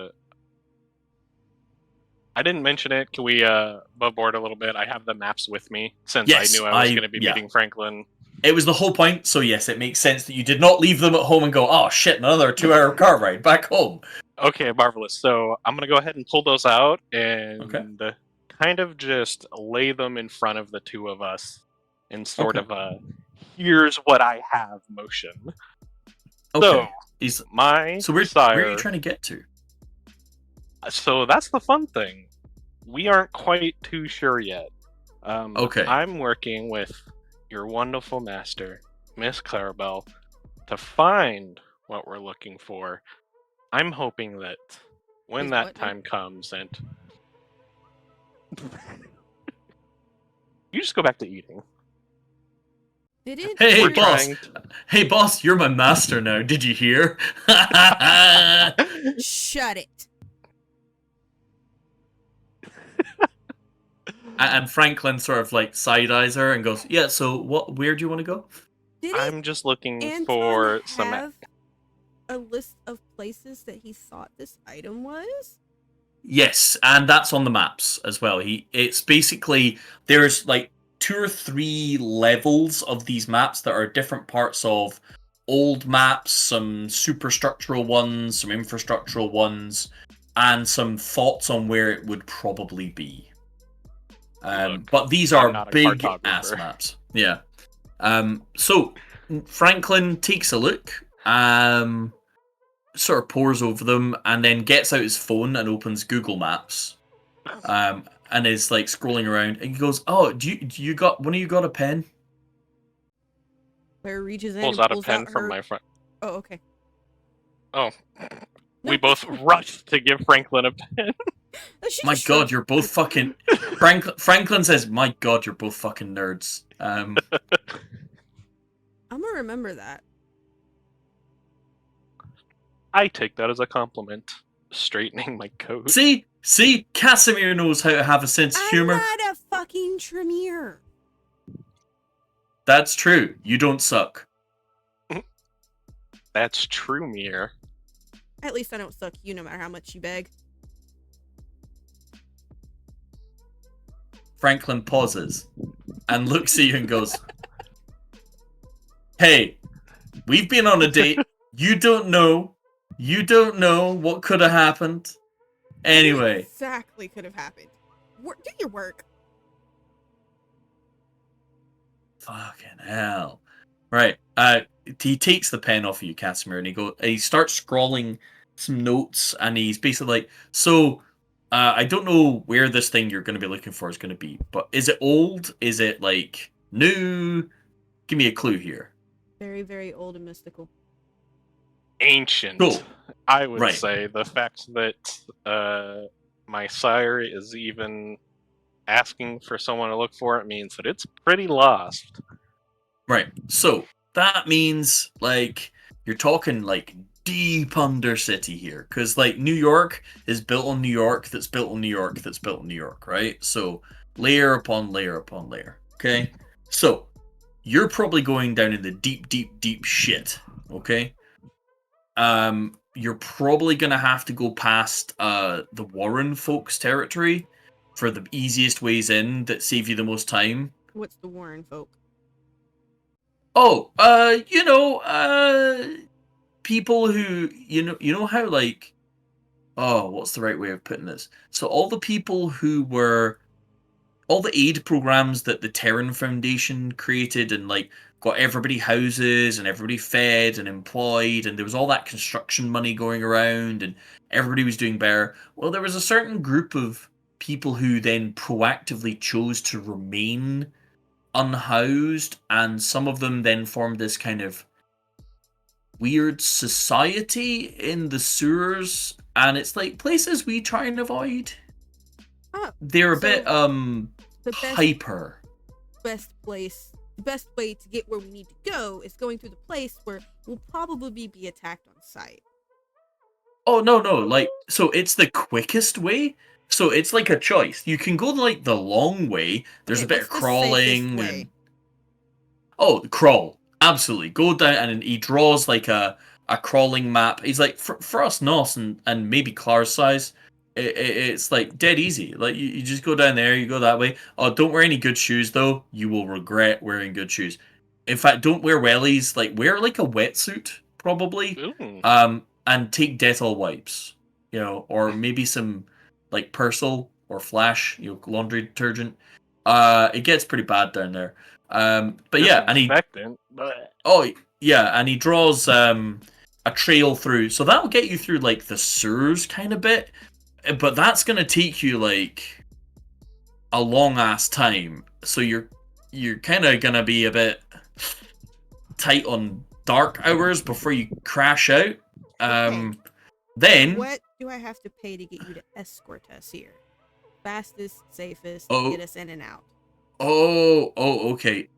I didn't mention it. Can we above board a little bit? I have the maps with me since Yes, I knew I was going to be meeting Franklin. It was the whole point, so yes, it makes sense that you did not leave them at home and go, oh shit, another 2-hour car ride back home. Okay, marvelous. So I'm going to go ahead and pull those out and kind of just lay them in front of the two of us in sort of a here's what I have motion. Okay. So, where are you trying to get to? So that's the fun thing. We aren't quite too sure yet. I'm working with your wonderful master, Miss Clarabelle, to find what we're looking for. I'm hoping that when that time comes and... You just go back to eating. Hey, boss, you're my master now. Did you hear? Shut it. And Franklin sort of like side eyes her and goes, yeah, so where do you want to go? I'm just looking for some... a list of places that he thought this item was? Yes, and that's on the maps as well. It's basically, there's like 2 or 3 levels of these maps that are different parts of old maps, some superstructural ones, some infrastructural ones, and some thoughts on where it would probably be. But these are big ass maps. Yeah. So Franklin takes a look, sort of pores over them, and then gets out his phone and opens Google Maps, and is like scrolling around. And he goes, "Oh, do you got one of you got a pen?" Claire reaches in pulls and out a pen from my front. Oh, okay. Oh, we both rushed to give Franklin a pen. My God, you're both fucking. Franklin says, "My God, you're both fucking nerds." I'm gonna remember that. I take that as a compliment. Straightening my coat. See, Casimir knows how to have a sense of humor. I'm not a fucking Tremere. That's true. You don't suck. That's true, Mir. At least I don't suck you, no matter how much you beg. Franklin pauses and looks at you and goes, "Hey, we've been on a date. You don't know what could have happened. Anyway." Exactly could have happened. Do your work. Fucking hell. Right. he takes the pen off of you, Casimir, and he starts scrawling some notes, and he's basically like, so I don't know where this thing you're going to be looking for is going to be, but is it old? Is it like new? Give me a clue here. Very, very old and mystical. Ancient. Cool. I would Right. say the fact that my sire is even asking for someone to look for it means that it's pretty lost. Right. So that means like you're talking like deep undercity here, because like New York is built on New York, that's built on New York, that's built on New York, right? So layer upon layer upon layer. Okay. So you're probably going down in the deep, deep, deep shit. Okay. You're probably gonna have to go past the Warren folks' territory for the easiest ways in that save you the most time. What's the Warren folk? Oh, people who you know how like, oh, what's the right way of putting this? So all the people who were all the aid programs that the Terran Foundation created and like got everybody houses and everybody fed and employed, and there was all that construction money going around and everybody was doing better. Well, there was a certain group of people who then proactively chose to remain unhoused, and some of them then formed this kind of weird society in the sewers, and it's like places we try and avoid. Oh, They're a so bit the best hyper. place, the best way to get where we need to go is going through the place where we'll probably be attacked on sight. Oh no, like, so it's the quickest way. So it's like a choice. You can go like the long way. There's Okay, a bit of what's the safest crawling way? and oh, crawl. Absolutely. Go down, and he draws like a crawling map. He's like, for us Nos and maybe Clar's size, it's like dead easy. Like you just go down there, you go that way. Oh, don't wear any good shoes though. You will regret wearing good shoes. In fact, don't wear wellies. Like wear like a wetsuit probably. Ooh. And take Dettol wipes, or maybe some like Persil or Flash, laundry detergent. It gets pretty bad down there. But yeah, and Disinfectant, but he draws a trail through, so that'll get you through like the sewers kind of bit, but that's gonna take you like a long ass time. So you're kind of gonna be a bit tight on dark hours before you crash out. Okay. Then What do I have to pay to get you to escort us here? Fastest, safest, Oh. get us in and out. Okay.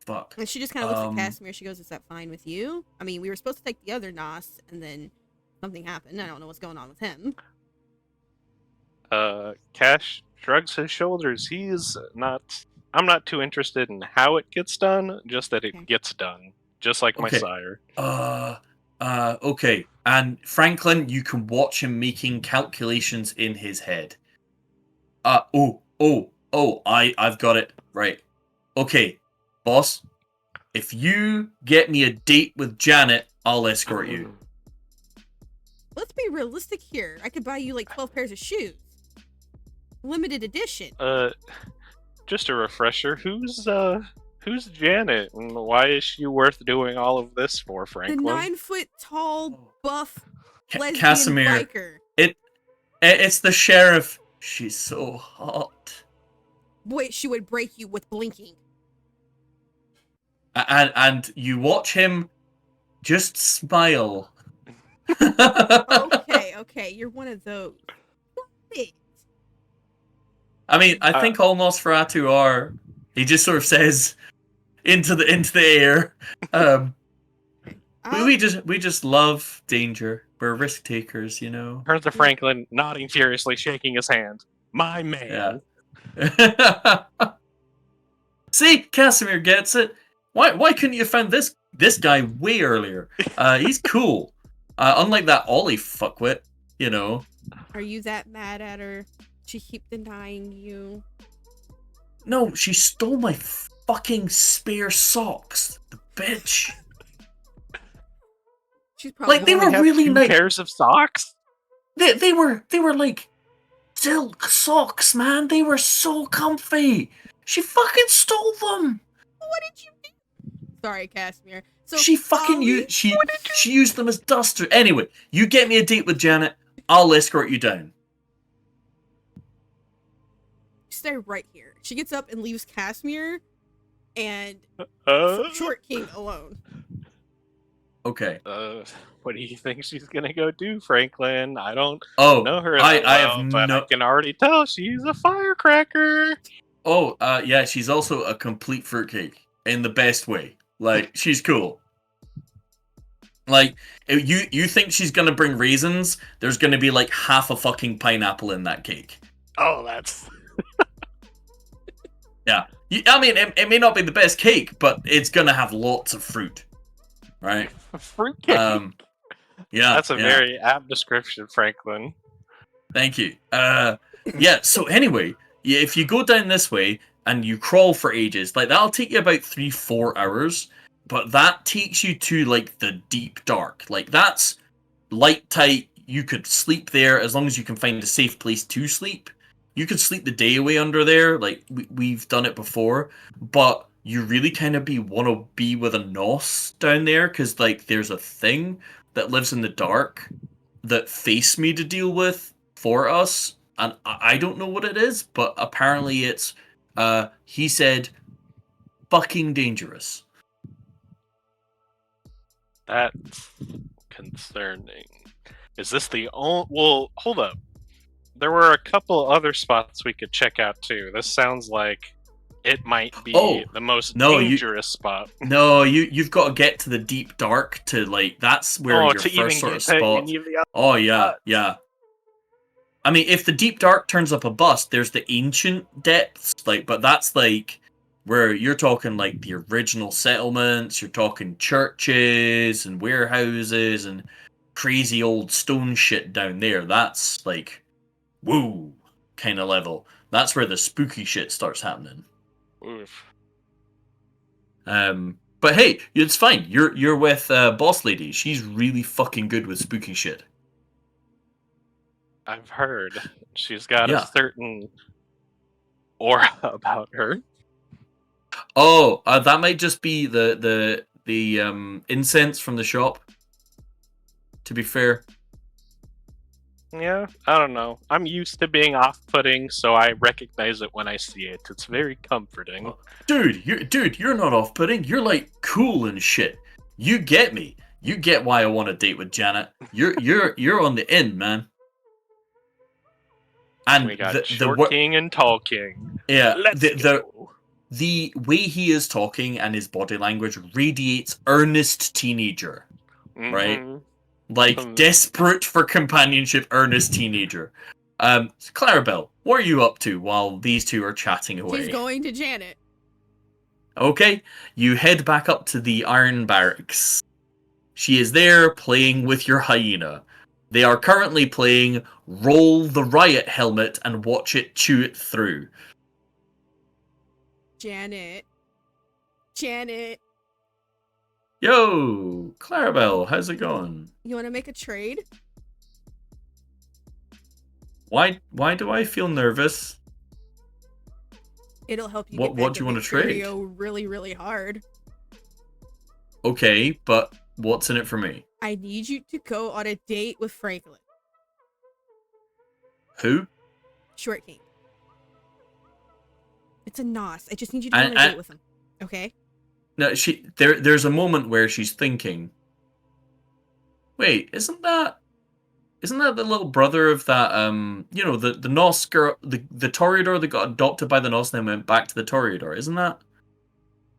Fuck. And she just kind of looks at Casimir. She goes, "Is that fine with you? I mean, we were supposed to take the other Nos, and then something happened. I don't know what's going on with him." Cash shrugs his shoulders. I'm not too interested in how it gets done, just that it Okay. gets done. Just like my Okay. sire. Okay. And Franklin, you can watch him making calculations in his head. I've got it. Right. Okay, boss. If you get me a date with Janet, I'll escort you. Let's be realistic here. I could buy you like 12 pairs of shoes. Limited edition. Just a refresher. Who's Janet, and why is she worth doing all of this for, The Franklin? 9-foot tall, buff, lesbian Casimir. biker. It's the sheriff. She's so hot. Boy, she would break you with blinking. And you watch him just smile. Okay, you're one of those. Wait. I mean, I think all Nosferatu are. He just sort of says into the air. We just love danger. We're risk takers, Turns to Franklin, nodding furiously, shaking his hand. My man. Yeah. See, Casimir gets it. Why couldn't you find this guy way earlier? He's cool. Unlike that Ollie fuckwit, Are you that mad at her? She keep denying you. No, she stole my fucking spare socks. The bitch. She's probably Like, they were really nice. Pairs of socks. They were like silk socks, man. They were so comfy. She fucking stole them. What did you do? Sorry, Casimir. So She fucking Ollie, she used them as duster. Anyway, you get me a date with Janet. I'll escort you down. stay right here. She gets up and leaves Casimir and Short King alone. Okay. What do you think she's gonna go do, Franklin? I don't Oh, know her I that well, have but I no. can already tell she's a firecracker. Oh, yeah, she's also a complete fruitcake in the best way. Like, she's cool. Like, if you think she's gonna bring raisins? There's gonna be like half a fucking pineapple in that cake. Oh, that's Yeah. I mean, it may not be the best cake, but it's gonna have lots of fruit, right? fruitcake. Yeah. That's a yeah. very apt description, Franklin. Thank you. Yeah. So anyway, yeah, if you go down this way and you crawl for ages, like that'll take you about 3-4 hours, but that takes you to like the deep dark. Like that's light tight. You could sleep there as long as you can find a safe place to sleep. You could sleep the day away under there. Like we've done it before, but you really kind of want to be with a nos down there because like there's a thing that lives in the dark that faced me to deal with for us, and I don't know what it is, but apparently it's he said fucking dangerous. That's concerning. Is this the only? Well, hold up. There were a couple other spots we could check out too. This sounds like it might be the most dangerous spot. No, you've got to get to the deep dark to like that's where your first sort of spot. Oh yeah. I mean, if the deep dark turns up a bust, there's the ancient depths, like, but that's like where you're talking like the original settlements. You're talking churches and warehouses and crazy old stone shit down there. That's like, woo, kind of level. That's where the spooky shit starts happening. Oof. But hey, it's fine. You're with Boss Lady. She's really fucking good with spooky shit. I've heard she's got a certain aura about her. Oh, that might just be the incense from the shop. To be fair. Yeah, I don't know. I'm used to being off-putting, so I recognize it when I see it. It's very comforting. Dude, you're not off-putting. You're like cool and shit. You get me. You get why I want to date with Janet. You're on the in, man. And we got Short King and Tall King. Yeah, Let's go. The way he is talking and his body language radiates earnest teenager, right? Like desperate for companionship, earnest teenager. Clarabelle, what are you up to while these two are chatting away? She's going to Janet. Okay, you head back up to the Iron Barracks. She is there playing with your hyena. They are currently playing Roll the Riot Helmet and Watch It Chew It Through. Janet. Yo, Clarabelle, how's it going? You want to make a trade? Why do I feel nervous? It'll help you What do you want to trade? Really, really hard. Okay, but what's in it for me? I need you to go on a date with Franklin. Who? Short King. It's a nos. I just need you to go on a date with him. Okay? No, there's a moment where she's thinking, wait, isn't that the little brother of that the Nos girl, the Toreador that got adopted by the Nos and then went back to the Toreador? Isn't that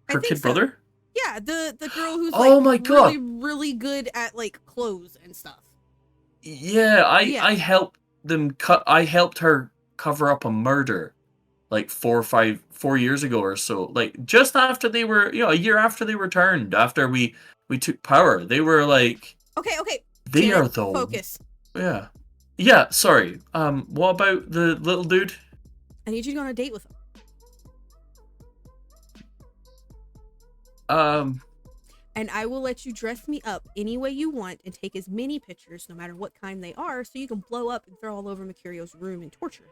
her kid brother? Yeah, the girl who's my God, really, really good at like clothes and stuff. Yeah, I helped her cover up a murder like 4 years ago or so. Like just after they were, a year after they returned, after we took power, they were like, okay. They Janet, are the focus. Yeah. Sorry. What about the little dude? I need you to go on a date with him. And I will let you dress me up any way you want and take as many pictures, no matter what kind they are, so you can blow up and throw all over Mercurio's room and torture him.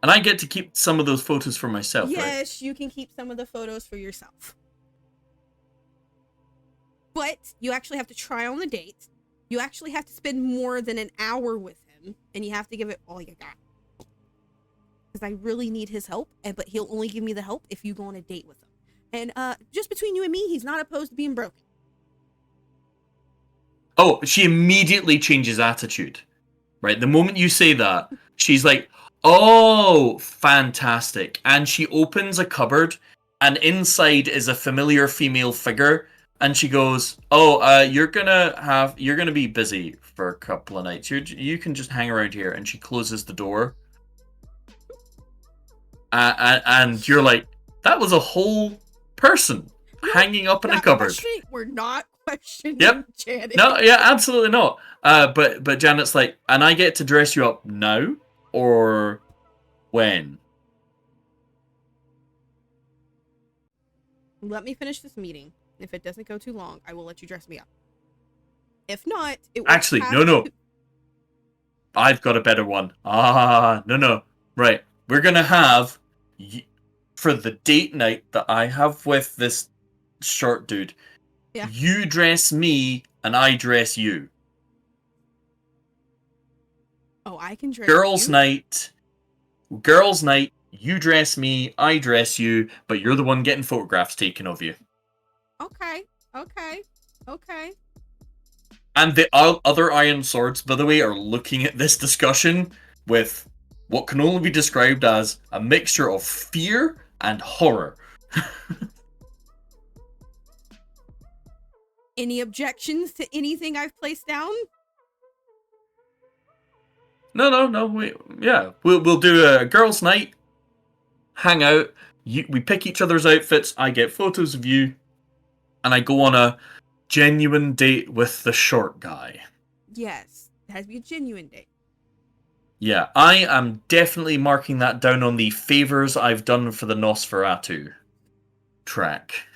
And I get to keep some of those photos for myself, right? Yes, you can keep some of the photos for yourself. But you actually have to try on the date. You actually have to spend more than an hour with him, and you have to give it all you got. Because I really need his help, but he'll only give me the help if you go on a date with him. And just between you and me, he's not opposed to being broken. Oh, she immediately changes attitude, right? The moment you say that, she's like, oh, fantastic. And she opens a cupboard, and inside is a familiar female figure. And she goes, oh, you're gonna be busy for a couple of nights. You can just hang around here. And she closes the door. And you're like, that was a whole person hanging up in a cupboard. We're not questioning Janet. No, yeah, absolutely not. But Janet's like, and I get to dress you up now or when? Let me finish this meeting. If it doesn't go too long, I will let you dress me up. If not, it will Actually, no. I've got a better one. No. Right. We're going to have, for the date night that I have with this short dude, you dress me and I dress you. Oh, I can dress Girls' you? Girls' night, you dress me, I dress you, but you're the one getting photographs taken of you. Okay. And the other Iron Swords, by the way, are looking at this discussion with what can only be described as a mixture of fear and horror. Any objections to anything I've placed down? No. We'll do a girls' night, hang out. We pick each other's outfits. I get photos of you, and I go on a genuine date with the short guy. Yes, it has to be a genuine date. Yeah, I am definitely marking that down on the favors I've done for the Nosferatu track.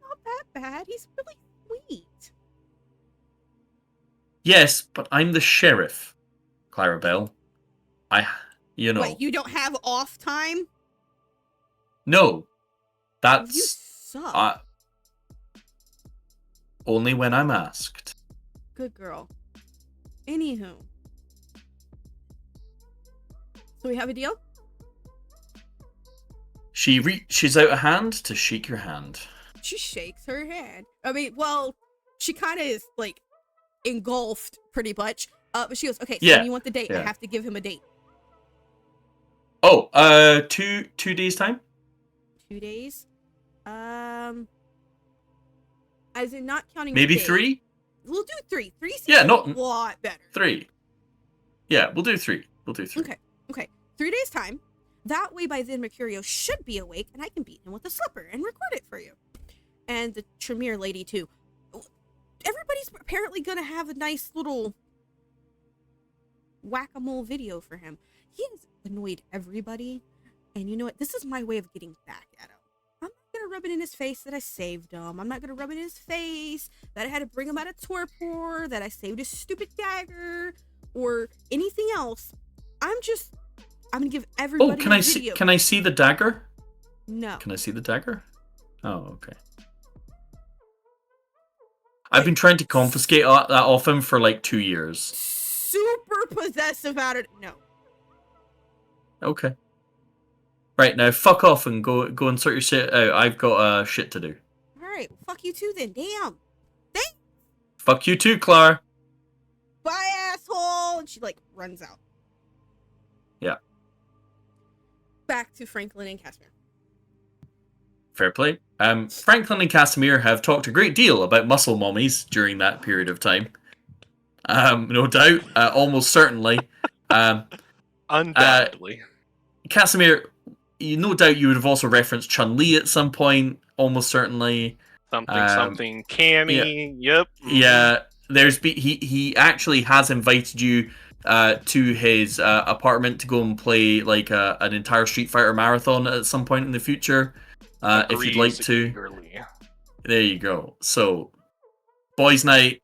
Not that bad. He's really sweet. Yes, but I'm the sheriff, Clarabelle. Wait, you don't have off time? No. You suck. Only when I'm asked. Good girl. Anywho. So we have a deal? She reaches out a hand to shake your hand. She shakes her hand. I mean, well, she kind of is, like, engulfed, pretty much. But she goes, okay, so when you want the date, I have to give him a date. Oh, 2 days time? 2 days? As in not counting maybe 3? We'll do 3. 3 seems a lot better. 3. Yeah, we'll do 3. Okay. 3 days time. That way by then Mercurio should be awake and I can beat him with a slipper and record it for you. And the Tremere lady too. Everybody's apparently gonna have a nice little whack-a-mole video for him. He has annoyed everybody. And you know what? This is my way of getting back at him. I'm not gonna rub it in his face that I saved him. I'm not gonna rub it in his face that I had to bring him out of torpor, that I saved his stupid dagger, or anything else. I'm gonna give everybody a video. Can I see the dagger? No. Can I see the dagger? Oh, okay. I've been trying to confiscate that off him for like 2 years. Super possessive at it. No. Okay. Right, now fuck off and go and sort your shit out. I've got shit to do. Alright, well, fuck you too then. Damn. Thanks. Fuck you too, Clar. Bye, asshole. And she, like, runs out. Yeah. Back to Franklin and Casimir. Fair play. Franklin and Casimir have talked a great deal about muscle mummies during that period of time. No doubt. Almost certainly. Undoubtedly. Casimir, no doubt you would have also referenced Chun-Li at some point. Almost certainly. Something Cammy. Yep. Yeah. He actually has invited you to his apartment to go and play like an entire Street Fighter marathon at some point in the future. If you'd like to. Eagerly. There you go. So, boys' night,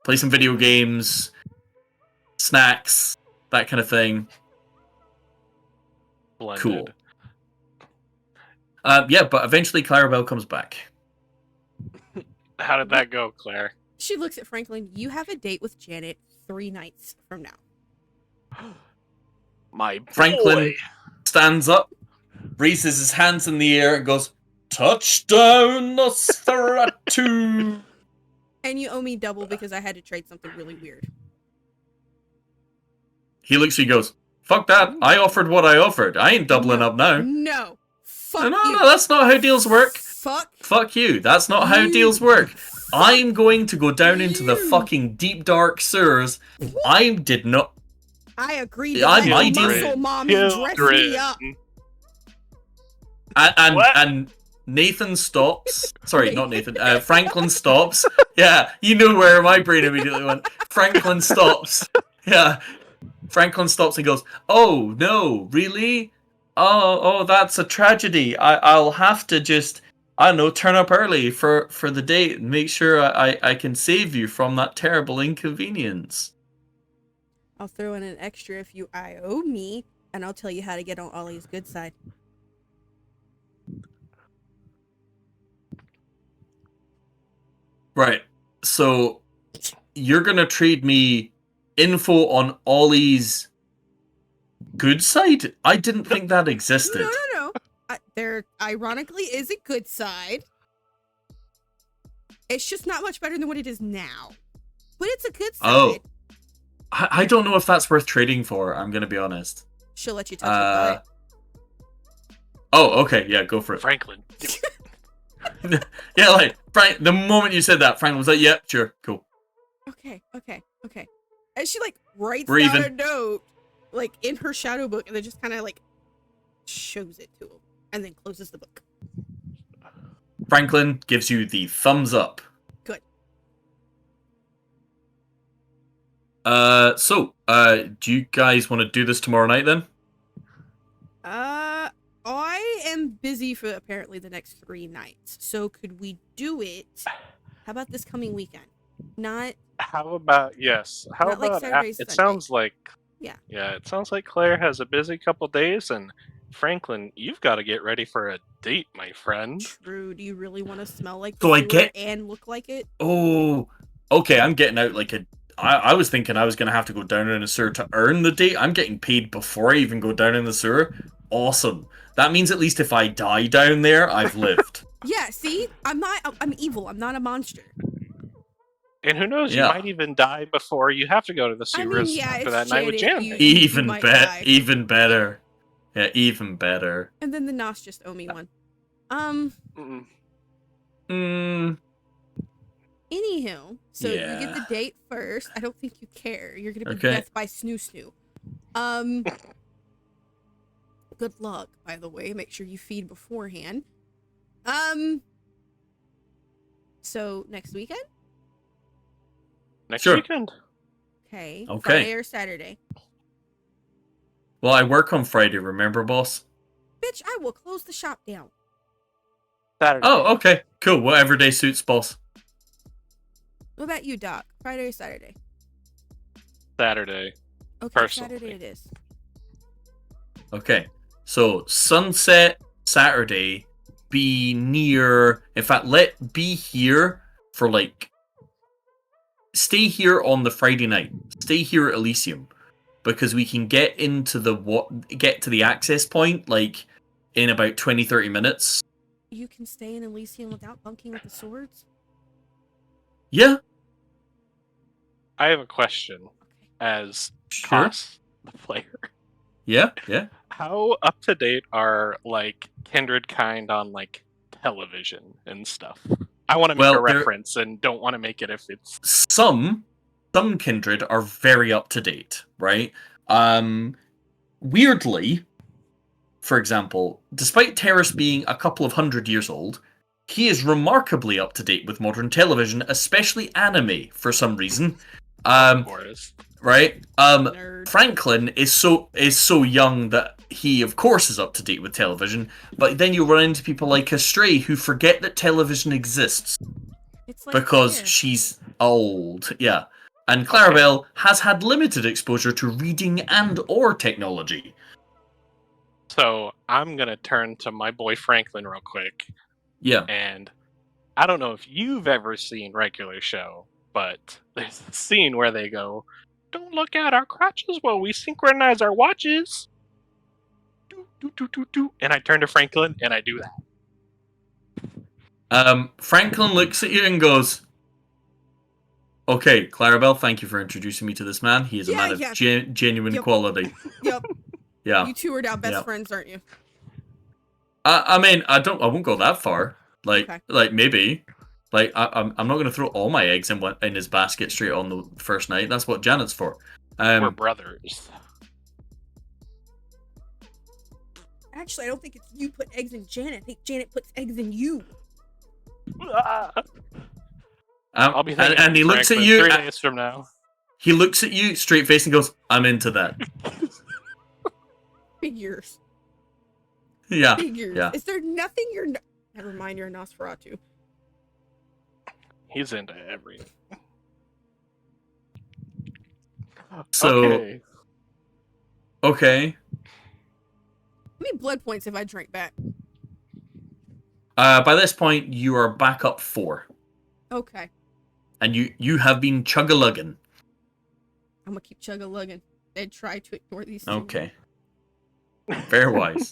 play some video games, snacks, that kind of thing. blended. Cool. Yeah, but eventually Clarabelle comes back. How did that go, Claire? She looks at Franklin. You have a date with Janet 3 nights from now. My Franklin boy. stands up, raises his hands in the air, and goes, "Touchdown, Nosferatu!" And you owe me double because I had to trade something really weird. He looks at you and goes, "Fuck that, I offered what I offered. I ain't doubling up now." No. Fuck No, you. no, that's not how deals work. Fuck you, that's not how you. deals work. Fuck I'm going to go down into the you. fucking deep dark sewers. I did not... I agreed to I let might muscle do- mommy dress me up. And Nathan stops. Sorry, not Nathan. Franklin stops. Yeah, you know where my brain immediately went. Franklin stops. Yeah. Franklin stops and goes, "Oh, no, really? Oh, that's a tragedy. I'll have to just, I don't know, turn up early for the date and make sure I can save you from that terrible inconvenience." I'll throw in an extra if you owe me, and I'll tell you how to get on Ollie's good side. Right. So you're gonna trade me info on Ollie's good side? I didn't think that existed. No. There ironically is a good side. It's just not much better than what it is now. But it's a good side. Oh. I don't know if that's worth trading for, I'm gonna be honest. She'll let you touch her butt. Oh, okay, yeah, go for it. Franklin. Yeah, like, Frank, the moment you said that, Frank was like, "Yeah, sure, cool." Okay. And she like writes We're down even. a note, like in her shadow book, and then just kind of like shows it to him, and then closes the book. Franklin gives you the thumbs up. Good. Do you guys want to do this tomorrow night then? I am busy for apparently the next 3 nights. So could we do it? How about this coming weekend? Not. How about yes? How Not like about Saturday, it Sunday. sounds like Yeah. Yeah, it sounds like Claire has a busy couple days, and Franklin, you've got to get ready for a date, my friend. True. Do you really want to smell like So I sewer get- and look like it? Oh, okay, I'm getting out like a... I was thinking I was going to have to go down in the sewer to earn the date. I'm getting paid before I even go down in the sewer. Awesome. That means at least if I die down there, I've lived. Yeah. See, I'm evil. I'm not a monster. And who knows, Yeah. you might even die before you have to go to the sewers yeah, after it's that night with Janet, Janet. you might die. Even better. Yeah, even better. And then the Nos just owe me one. Mm. Anywho, so you Yeah. get the date first. I don't think you care. You're gonna be Okay. death by snoo. Good luck, by the way. Make sure you feed beforehand. So next weekend? Next Sure. weekend. Okay. Okay. Friday or Saturday? Well, I work on Friday, remember, boss? Bitch, I will close the shop down. Saturday. Oh, okay. Cool. Whatever day suits, boss. What about you, Doc? Friday or Saturday? Saturday. Okay, Personally. Saturday it is. Okay. So, sunset Saturday, be near... In fact, be here for, like... Stay here on the Friday night. Stay here at Elysium. Because we can get into get to the access point, like, in about 20-30 minutes. You can stay in Elysium without bunking with the swords? Yeah. I have a question Okay. as Sure. Toss, the player. Yeah. How up to date are like Kindred kind on like television and stuff? I want to make a reference and don't want to make it if it's Some Kindred are very up to date, right? Weirdly, for example, despite Terrace being a couple of 100 years old, he is remarkably up to date with modern television, especially anime, for some reason. of course. Right? Nerd. Franklin is so young that he, of course, is up to date with television. But then you run into people like Astray who forget that television exists It's like because Claire. she's old. Yeah. And Clarabelle has had limited exposure to reading and or technology. So I'm gonna turn to my boy Franklin real quick, Yeah. and I don't know if you've ever seen regular show, but there's a scene where they go, "Don't look at our crotches while we synchronize our watches." Do, do, do, do, do. And I turn to Franklin and I do that. Franklin looks at you and goes, "Okay, Clarabelle, thank you for introducing me to this man. He is a man of genuine quality." Yep. Yeah. You two are now best friends, aren't you? I mean, I won't go that far. Like, Okay. like maybe. Like, I'm not going to throw all my eggs in his basket straight on the first night. That's what Janet's for. We're brothers. Actually, I don't think it's you put eggs in Janet. I think Janet puts eggs in you. I'll be thinking and he looks at Franklin you. 3 days from now. He looks at you straight face and goes, "I'm into that." Figures. Yeah. Figures. Yeah. Is there nothing you're... Never mind, you're a Nosferatu. He's into everything. So. Okay. How many blood points have I drank back? By this point, you are back up 4. Okay. And you have been chug-a-lugging. I'm gonna keep chug-a-lugging and try to ignore these two. Okay. Very wise.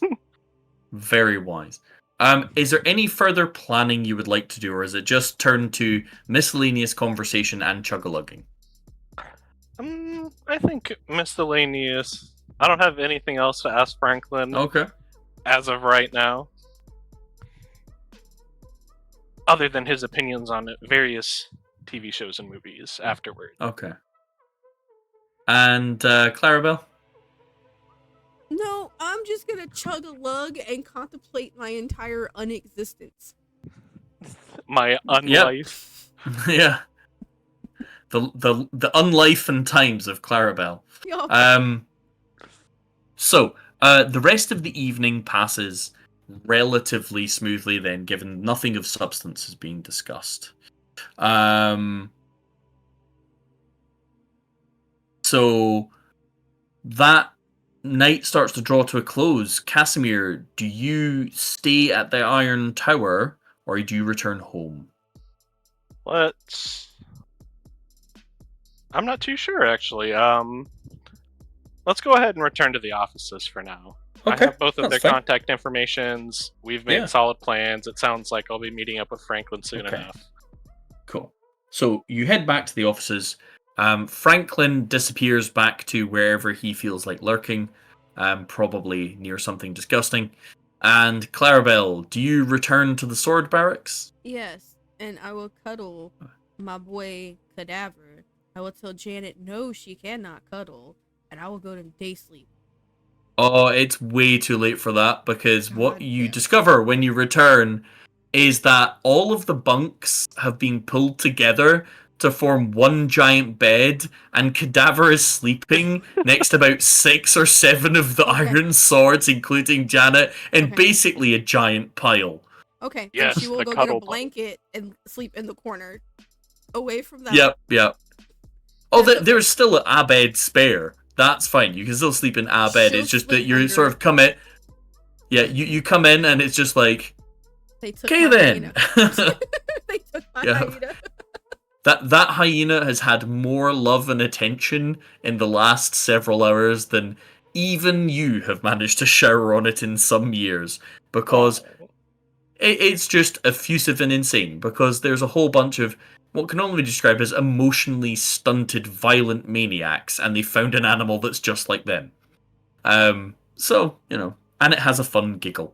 Very wise. Is there any further planning you would like to do, or is it just turn to miscellaneous conversation and chug-a-lugging? I think miscellaneous. I don't have anything else to ask Franklin. Okay. As of right now. Other than his opinions on various TV shows and movies afterward. Okay. And Clarabelle? No, I'm just gonna chug a lug and contemplate my entire unexistence. My unlife. Yep. Yeah. The unlife and times of Clarabelle. Yo. So the rest of the evening passes relatively smoothly then, given nothing of substance is being discussed. So that night starts to draw to a close. Casimir, do you stay at the Iron Tower or do you return home? I'm not too sure, actually. Let's go ahead and return to the offices for now. Okay, I have both of their fine. contact informations. We've made solid plans. It sounds like I'll be meeting up with Franklin soon enough. Cool. So you head back to the offices. Franklin disappears back to wherever he feels like lurking, probably near something disgusting. And Clarabelle, do you return to the sword barracks? Yes, and I will cuddle my boy Cadaver. I will tell Janet no, she cannot cuddle, and I will go to day sleep. Oh, it's way too late for that, because what you discover when you return is that all of the bunks have been pulled together to form one giant bed, and Cadaver is sleeping next to about 6 or 7 of the iron swords, including Janet, in basically a giant pile. Okay, yes, and she will go get a blanket and sleep in the corner, away from that. Yep. Oh, there's still a bed spare. That's fine. You can still sleep in a bed. It's just that you're sort of come in. Yeah, you come in and it's just like, okay then. They took my hyena. That hyena has had more love and attention in the last several hours than even you have managed to shower on it in some years, because it's just effusive and insane, because there's a whole bunch of what can only be described as emotionally stunted, violent maniacs, and they found an animal that's just like them. So, and it has a fun giggle.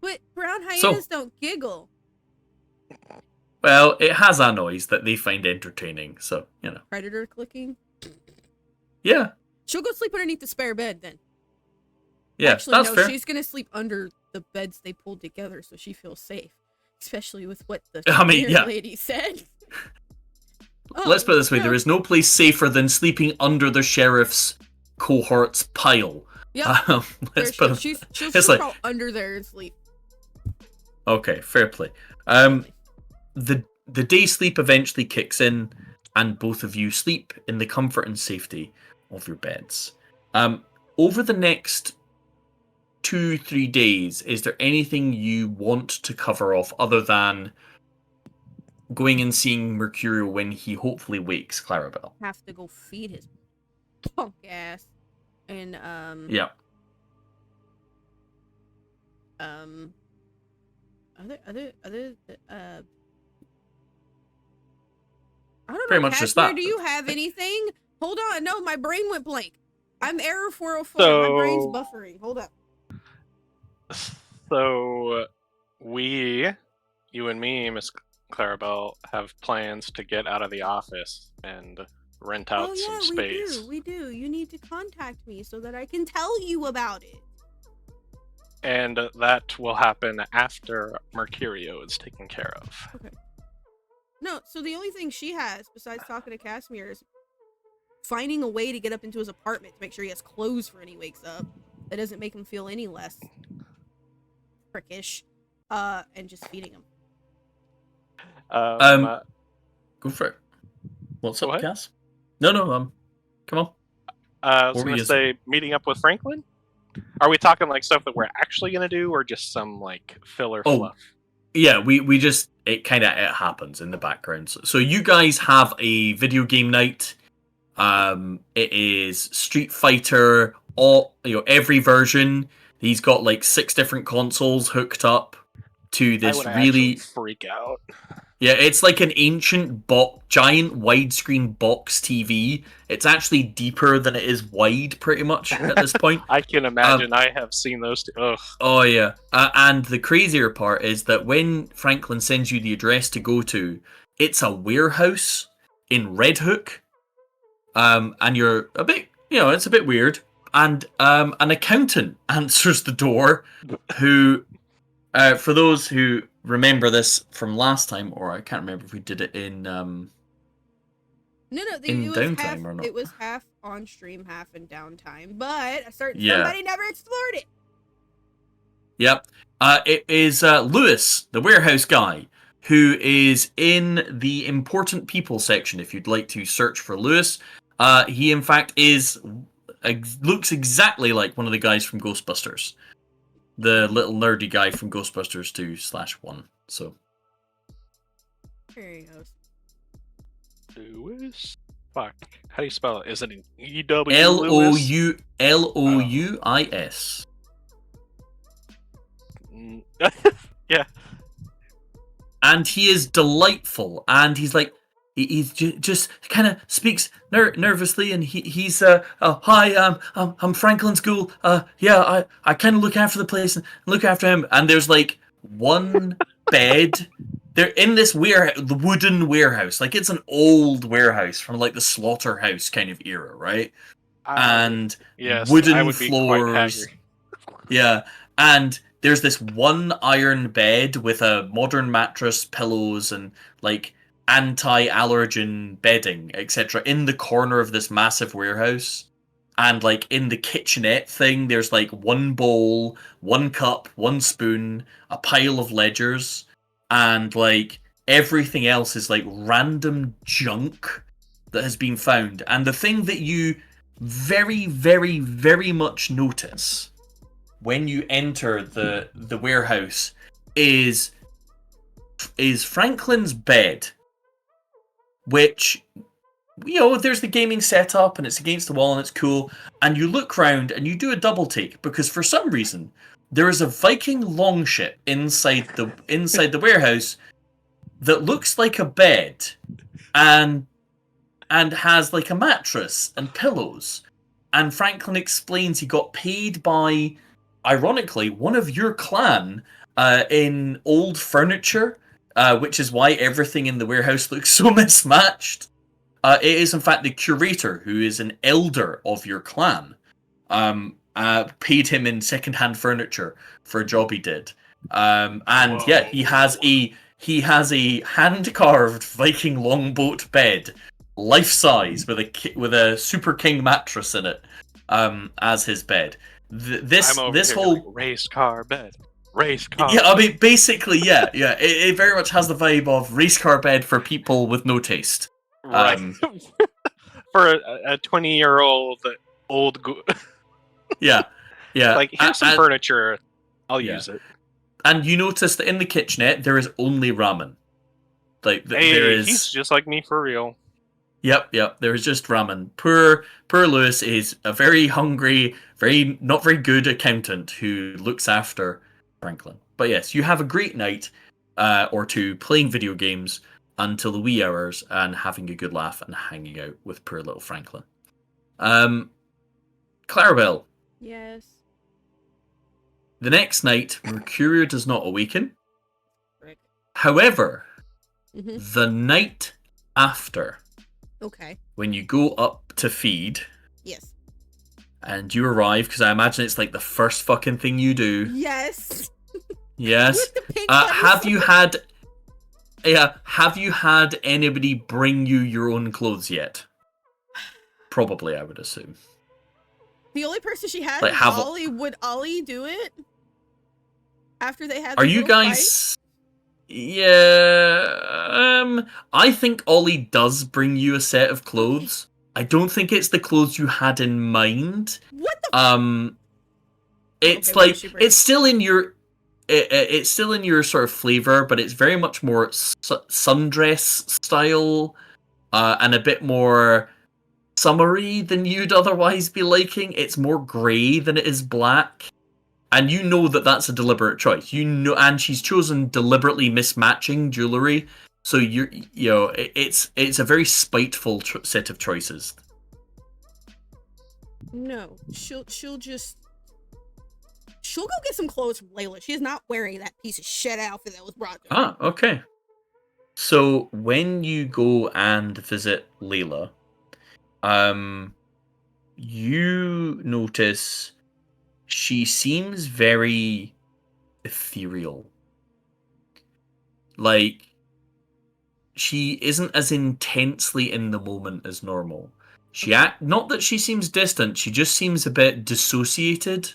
But brown hyenas don't giggle. Well, it has a noise that they find entertaining, so, Predator clicking? Yeah. She'll go sleep underneath the spare bed, then. Yeah, actually, that's fair. She's gonna sleep under the beds they pulled together so she feels safe. Especially with what the lady said. Let's put it this way, there is no place safer than sleeping under the sheriff's cohort's pile. Yeah. She'll crawl under there and sleep. Okay, fair play. The day sleep eventually kicks in, and both of you sleep in the comfort and safety of your beds. Over the next 2-3 days, is there anything you want to cover off other than going and seeing Mercurio when he hopefully wakes Clarabelle? Have to go feed his punk ass. And, Yeah. other, I don't Pretty know, much just Casimir, that. do you have anything? Hold on, no, my brain went blank. I'm error 404, my brain's buffering. Hold up. So, you and me, Miss Clarabelle, have plans to get out of the office and rent out some space. We do. You need to contact me so that I can tell you about it. And that will happen after Mercurio is taken care of. Okay. No, so the only thing she has, besides talking to Casimir, is finding a way to get up into his apartment to make sure he has clothes for when he wakes up. That doesn't make him feel any less prickish. And just feeding him. Go for it. What's up, What? Cass? No, come on. I was What were going you to say, meeting up with Franklin? Are we talking like stuff that we're actually going to do, or just some like filler fluff? Yeah, we just, it kind of it happens in the background. So you guys have a video game night. It is Street Fighter, every version. He's got like 6 different consoles hooked up to this I would really actually freak out. Yeah, it's like an ancient giant widescreen box TV. It's actually deeper than it is wide, pretty much, at this point. I can imagine. I have seen those two. Ugh. Oh, yeah. And the crazier part is that when Franklin sends you the address to go to, it's a warehouse in Red Hook. And you're a bit, it's a bit weird. And an accountant answers the door who, for those who remember this from last time, or I can't remember if we did it in No, in downtime or not. It was half on stream, half in downtime, but somebody never explored it. Yep. It is Lewis, the warehouse guy, who is in the important people section. If you'd like to search for Lewis, he in fact looks exactly like one of the guys from Ghostbusters. The little nerdy guy from Ghostbusters 2/1. So. There he goes. Lewis? Fuck. How do you spell it? Is it an E-W? Louis? Yeah. And he is delightful. And he's like, he's just kind of speaks nervously, and he's hi, I'm Franklin's ghoul. Yeah, I kind of look after the place and look after him. And there's like one bed. They're in this the wooden warehouse. Like it's an old warehouse from like the slaughterhouse kind of era, right? And yes, wooden floors. Yeah, and there's this one iron bed with a modern mattress, pillows, and like anti-allergen bedding, etc. in the corner of this massive warehouse. And like in the kitchenette thing, there's like one bowl, one cup, one spoon, a pile of ledgers, and like everything else is like random junk that has been found. And the thing that you very, very, very much notice when you enter the warehouse is Franklin's bed, which, there's the gaming setup and it's against the wall and it's cool, and you look round and you do a double take because for some reason there is a Viking longship inside the warehouse that looks like a bed and has like a mattress and pillows. And Franklin explains he got paid by, ironically, one of your clan in old furniture, which is why everything in the warehouse looks so mismatched. It is, in fact, the curator, who is an elder of your clan, paid him in second-hand furniture for a job he did. And whoa. Yeah, he has a hand-carved Viking longboat bed, life-size, with a Super King mattress in it, as his bed. This whole race car bed. Race car. Yeah, I mean, basically, yeah. It very much has the vibe of race car bed for people with no taste. Right. For a 20-year-old old. Yeah. Yeah. Like, here's some furniture. I'll use it. And you notice that in the kitchenette there is only ramen. Like Hey, there is. he's just like me for real. Yep. There is just ramen. Poor Lewis is a very hungry, not very good accountant who looks after Franklin. But yes, you have a great night or two playing video games until the wee hours and having a good laugh and hanging out with poor little Franklin. Clarabelle. Yes. The next night, Mercurio does not awaken. Frick. However, Mm-hmm. the night after, Okay. when you go up to feed, Yes. and you arrive, because I imagine it's like the first fucking thing you do. Yes. Yes. With the pink Have you had anybody bring you your own clothes yet? Probably, I would assume. The only person she had Like, was Ollie. Would Ollie do it? After they had. Are you guys? Yeah. I think Ollie does bring you a set of clothes. I don't think it's the clothes you had in mind. What the? It's Okay, like it's still in your. It's still in your sort of flavor, but it's very much more sundress style, and a bit more summery than you'd otherwise be liking. It's more grey than it is black, and you know that that's a deliberate choice. You know, and she's chosen deliberately mismatching jewelry, so it's a very spiteful set of choices. No, she'll go get some clothes from Layla. She is not wearing that piece of shit outfit that was brought to her. Ah, okay. So when you go and visit Layla, you notice she seems very ethereal. Like, she isn't as intensely in the moment as normal. Not that she seems distant, she just seems a bit dissociated,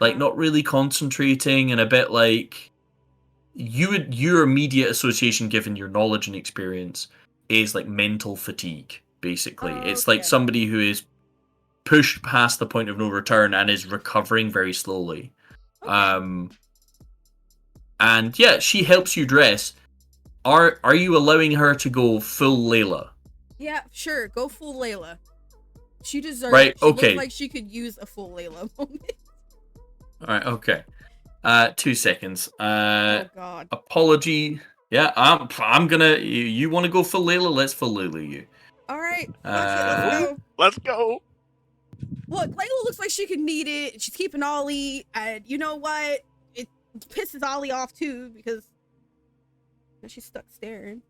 like not really concentrating, and a bit like your immediate association, given your knowledge and experience, is like mental fatigue, basically. It's like somebody who is pushed past the point of no return and is recovering very slowly. And yeah, she helps you dress. Are you allowing her to go full Layla? Yeah, sure. Go full Layla. She deserves right, it. She okay. looks like she could use a full Layla moment. Alright, okay. 2 seconds. Oh god. Apology. Yeah, I'm gonna. You want to go full Layla? Let's full Layla you. Alright, let's go. Let's go. Look, Layla looks like she could need it. She's keeping Ollie, and you know what? It pisses Ollie off too because she's stuck staring.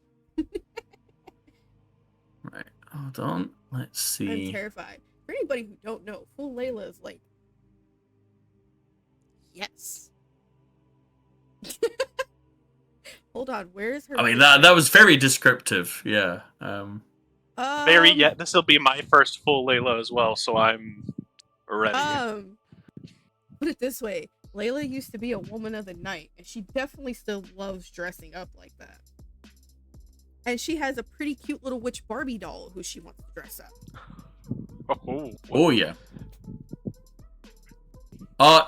Right, hold on. Let's see. I'm terrified. For anybody who don't know, full Layla is like, yes. Hold on, where's her? I mean, that was very descriptive. Yeah. This will be my first full Layla as well, so I'm ready. Put it this way. Layla used to be a woman of the night, and she definitely still loves dressing up like that. And she has a pretty cute little witch Barbie doll who she wants to dress up. Oh yeah.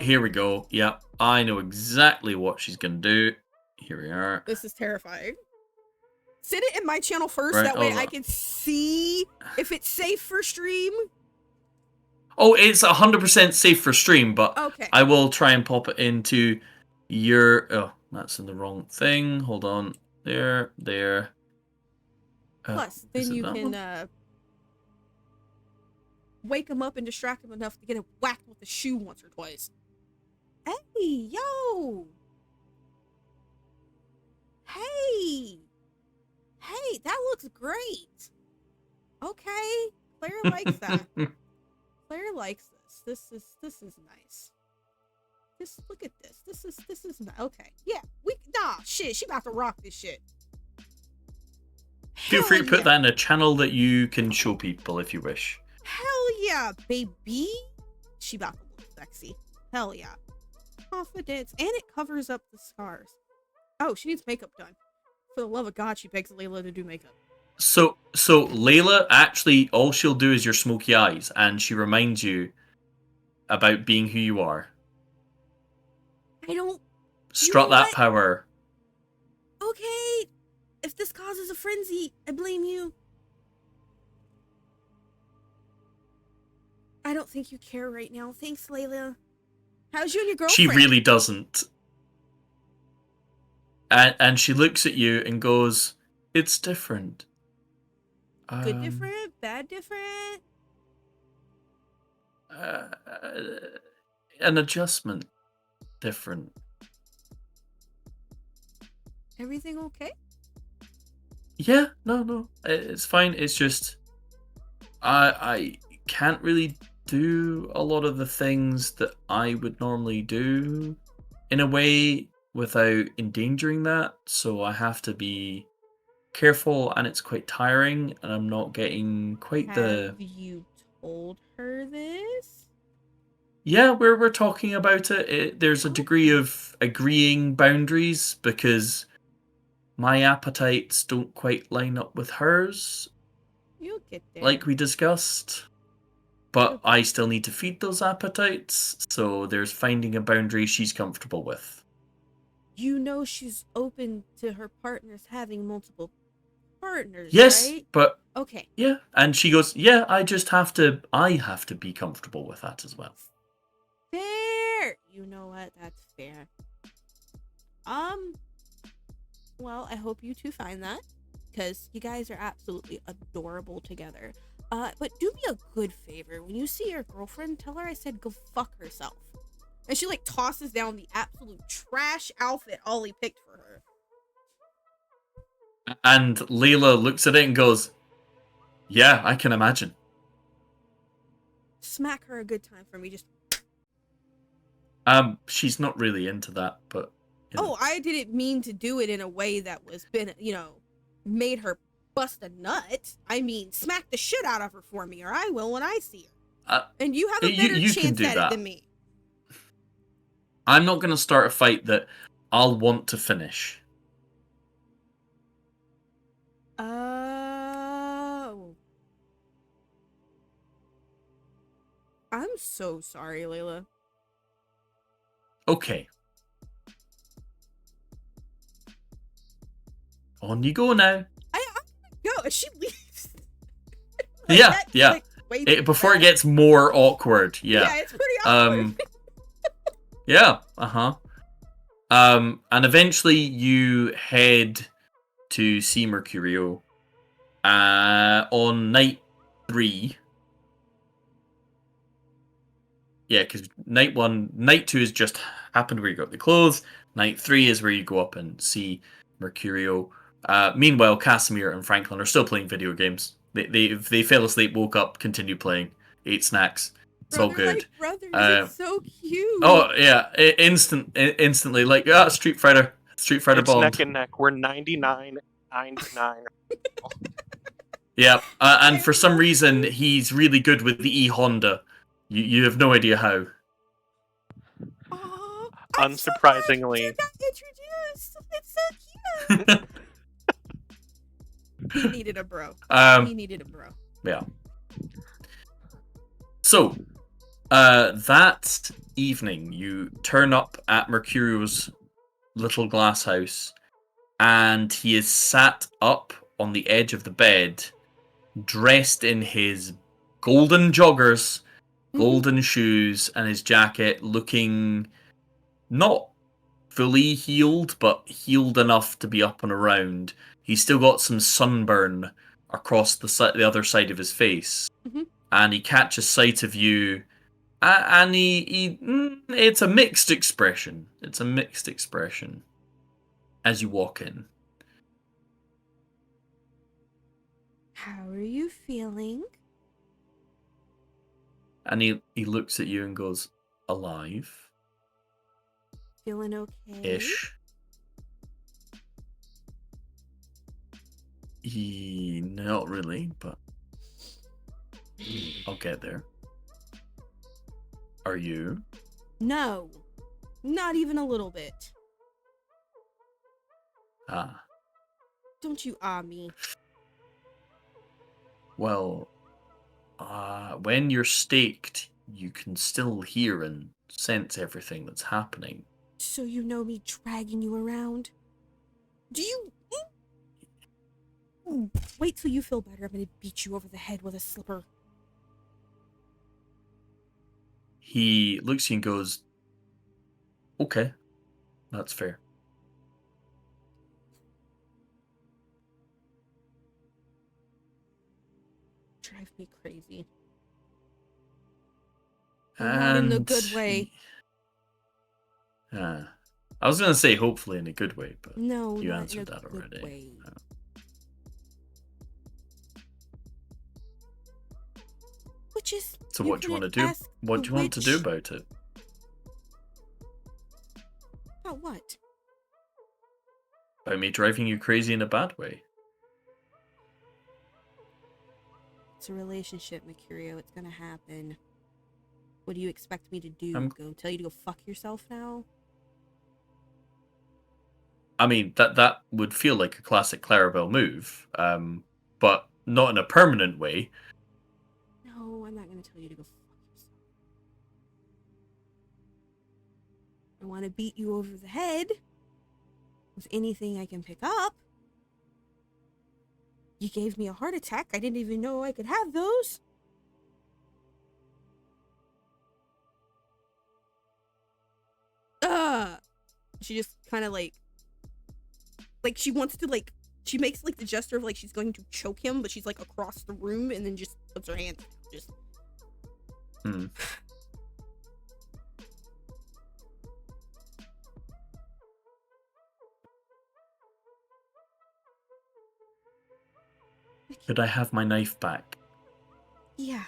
Here we go. Yeah, I know exactly what she's gonna do. Here we are. This is terrifying. Send it in my channel first, Right, that way I can see if it's safe for stream. Oh, it's 100% safe for stream, but okay. I will try and pop it into your... Oh, that's in the wrong thing. Hold on. There. Plus, then you can wake him up and distract him enough to get him whacked with the shoe once or twice. Hey, yo! Hey, that looks great. Okay, Claire likes that. Claire likes this. This is nice. Look at this. This is nice. Okay, yeah. Shit. She about to rock this shit. Feel free to put that in a channel that you can show people if you wish. Hell yeah, baby. She about to look sexy. Hell yeah. Confidence, and it covers up the scars. Oh, she needs makeup done. For the love of God, she begs Layla to do makeup. So Layla, actually, all she'll do is your smoky eyes, and she reminds you about being who you are. I don't. Strut know that what? power. Okay. If this causes a frenzy, I blame you. I don't think you care right now. Thanks, Layla. How's you and your girlfriend? She really doesn't. And she looks at you and goes, "It's different." Good different? Bad different? An adjustment different. Everything okay? Yeah, no, it's fine. It's just I can't really do a lot of the things that I would normally do in a way without endangering that. So I have to be careful, and it's quite tiring, and I'm not getting quite the. Have you told her this? Yeah, we're talking about it. There's a degree of agreeing boundaries because my appetites don't quite line up with hers, You'll get there. like we discussed. But I still need to feed those appetites, so there's finding a boundary she's comfortable with. You know she's open to her partners having multiple partners, Yes, right? but Okay. yeah, and she goes, "Yeah, I have to be comfortable with that as well." Fair. You know what? That's fair. Well, I hope you two find that, because you guys are absolutely adorable together. But do me a good favor. When you see your girlfriend, tell her I said go fuck herself. And she, like, tosses down the absolute trash outfit Ollie picked for her. And Layla looks at it and goes, "Yeah, I can imagine." Smack her a good time for me, just... She's not really into that, but... You know. Oh, I didn't mean to do it in a way that was made her bust a nut. I mean, smack the shit out of her for me, or I will when I see her. And you have a better you can chance do at that. it than me. I'm not going to start a fight that I'll want to finish. Oh. I'm so sorry, Layla. Okay. On you go now. I'm gonna go. She leaves. Yeah. Before it gets more awkward. Yeah. Yeah, it's pretty awkward. Yeah. And eventually you head to see Mercurio. On night 3. Yeah, because night 2 is just happened where you got the clothes. Night 3 is where you go up and see Mercurio. Meanwhile, Casimir and Franklin are still playing video games. They fell asleep, woke up, continued playing, ate snacks. It's all good. Like brothers, it's so cute. Oh yeah, instantly like Street Fighter It's Bond. neck and neck. We're 99. Yeah, and for some reason he's really good with the E-Honda. You have no idea how. Oh, unsurprisingly. got introduced. It's so cute. He needed a bro. Yeah. So, that evening, you turn up at Mercurio's little glass house, and he is sat up on the edge of the bed, dressed in his golden joggers, golden shoes, and his jacket, looking not fully healed, but healed enough to be up and around. He's still got some sunburn across the other side of his face, and he catches sight of you, and it's a mixed expression. It's a mixed expression as you walk in. How are you feeling? And he looks at you and goes, "Alive? Feeling okay? Ish." Not really, but I'll get there. Are you? No, not even a little bit. Ah. Don't you me. Well, when you're staked, you can still hear and sense everything that's happening. So you know me dragging you around? Do you... Wait till you feel better. I'm gonna beat you over the head with a slipper. He looks at you and goes, okay, that's fair. Drive me crazy. Not in the good way. I was going to say hopefully in a good way, but no, you not answered in a that good already. way. Which is... So what do you want to do? What do you want to do about it? About what? About me driving you crazy in a bad way? It's a relationship, Mercurio. It's gonna happen. What do you expect me to do? Tell you to go fuck yourself now? I mean, that would feel like a classic Clarabelle move, but not in a permanent way. No, I'm not gonna tell you to go fuck yourself. I want to beat you over the head with anything I can pick up. You gave me a heart attack. I didn't even know I could have those. She just kind of like she wants to she makes like the gesture of like she's going to choke him, but she's like across the room and then just puts her hands down, just. Could I have my knife back? Yeah.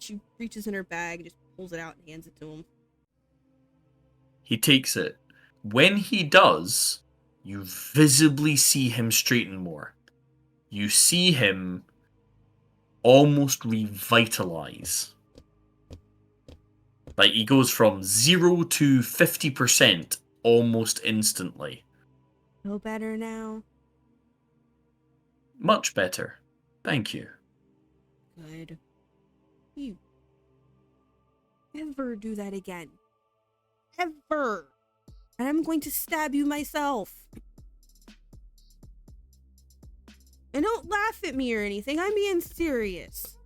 She reaches in her bag, just pulls it out and hands it to him. He takes it. When he does, you visibly see him straighten more. You see him almost revitalize. Like, he goes from 0 to 50% almost instantly. Feel better now? Much better. Thank you. Good. You ever do that again? Ever. And I'm going to stab you myself. And don't laugh at me or anything. I'm being serious.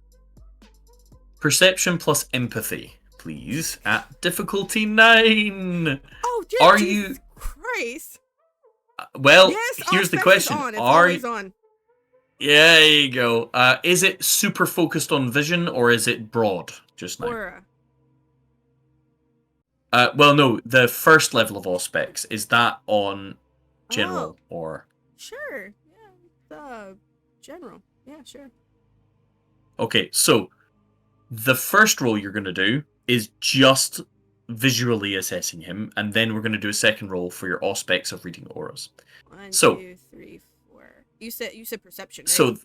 Perception plus empathy, please, at difficulty 9. Oh, Jesus Christ. Well, yes, here's the question. On. It's always on. Yeah, there you go. Is it super focused on vision or is it broad just now? Aura. Well, no, the first level of Auspex, is that on general or? Sure. Yeah, general. Yeah, sure. Okay, so the first roll you're going to do is just visually assessing him, and then we're going to do a second roll for your Auspex of reading auras. 1, 2, 3, 4. You said perception, right? So,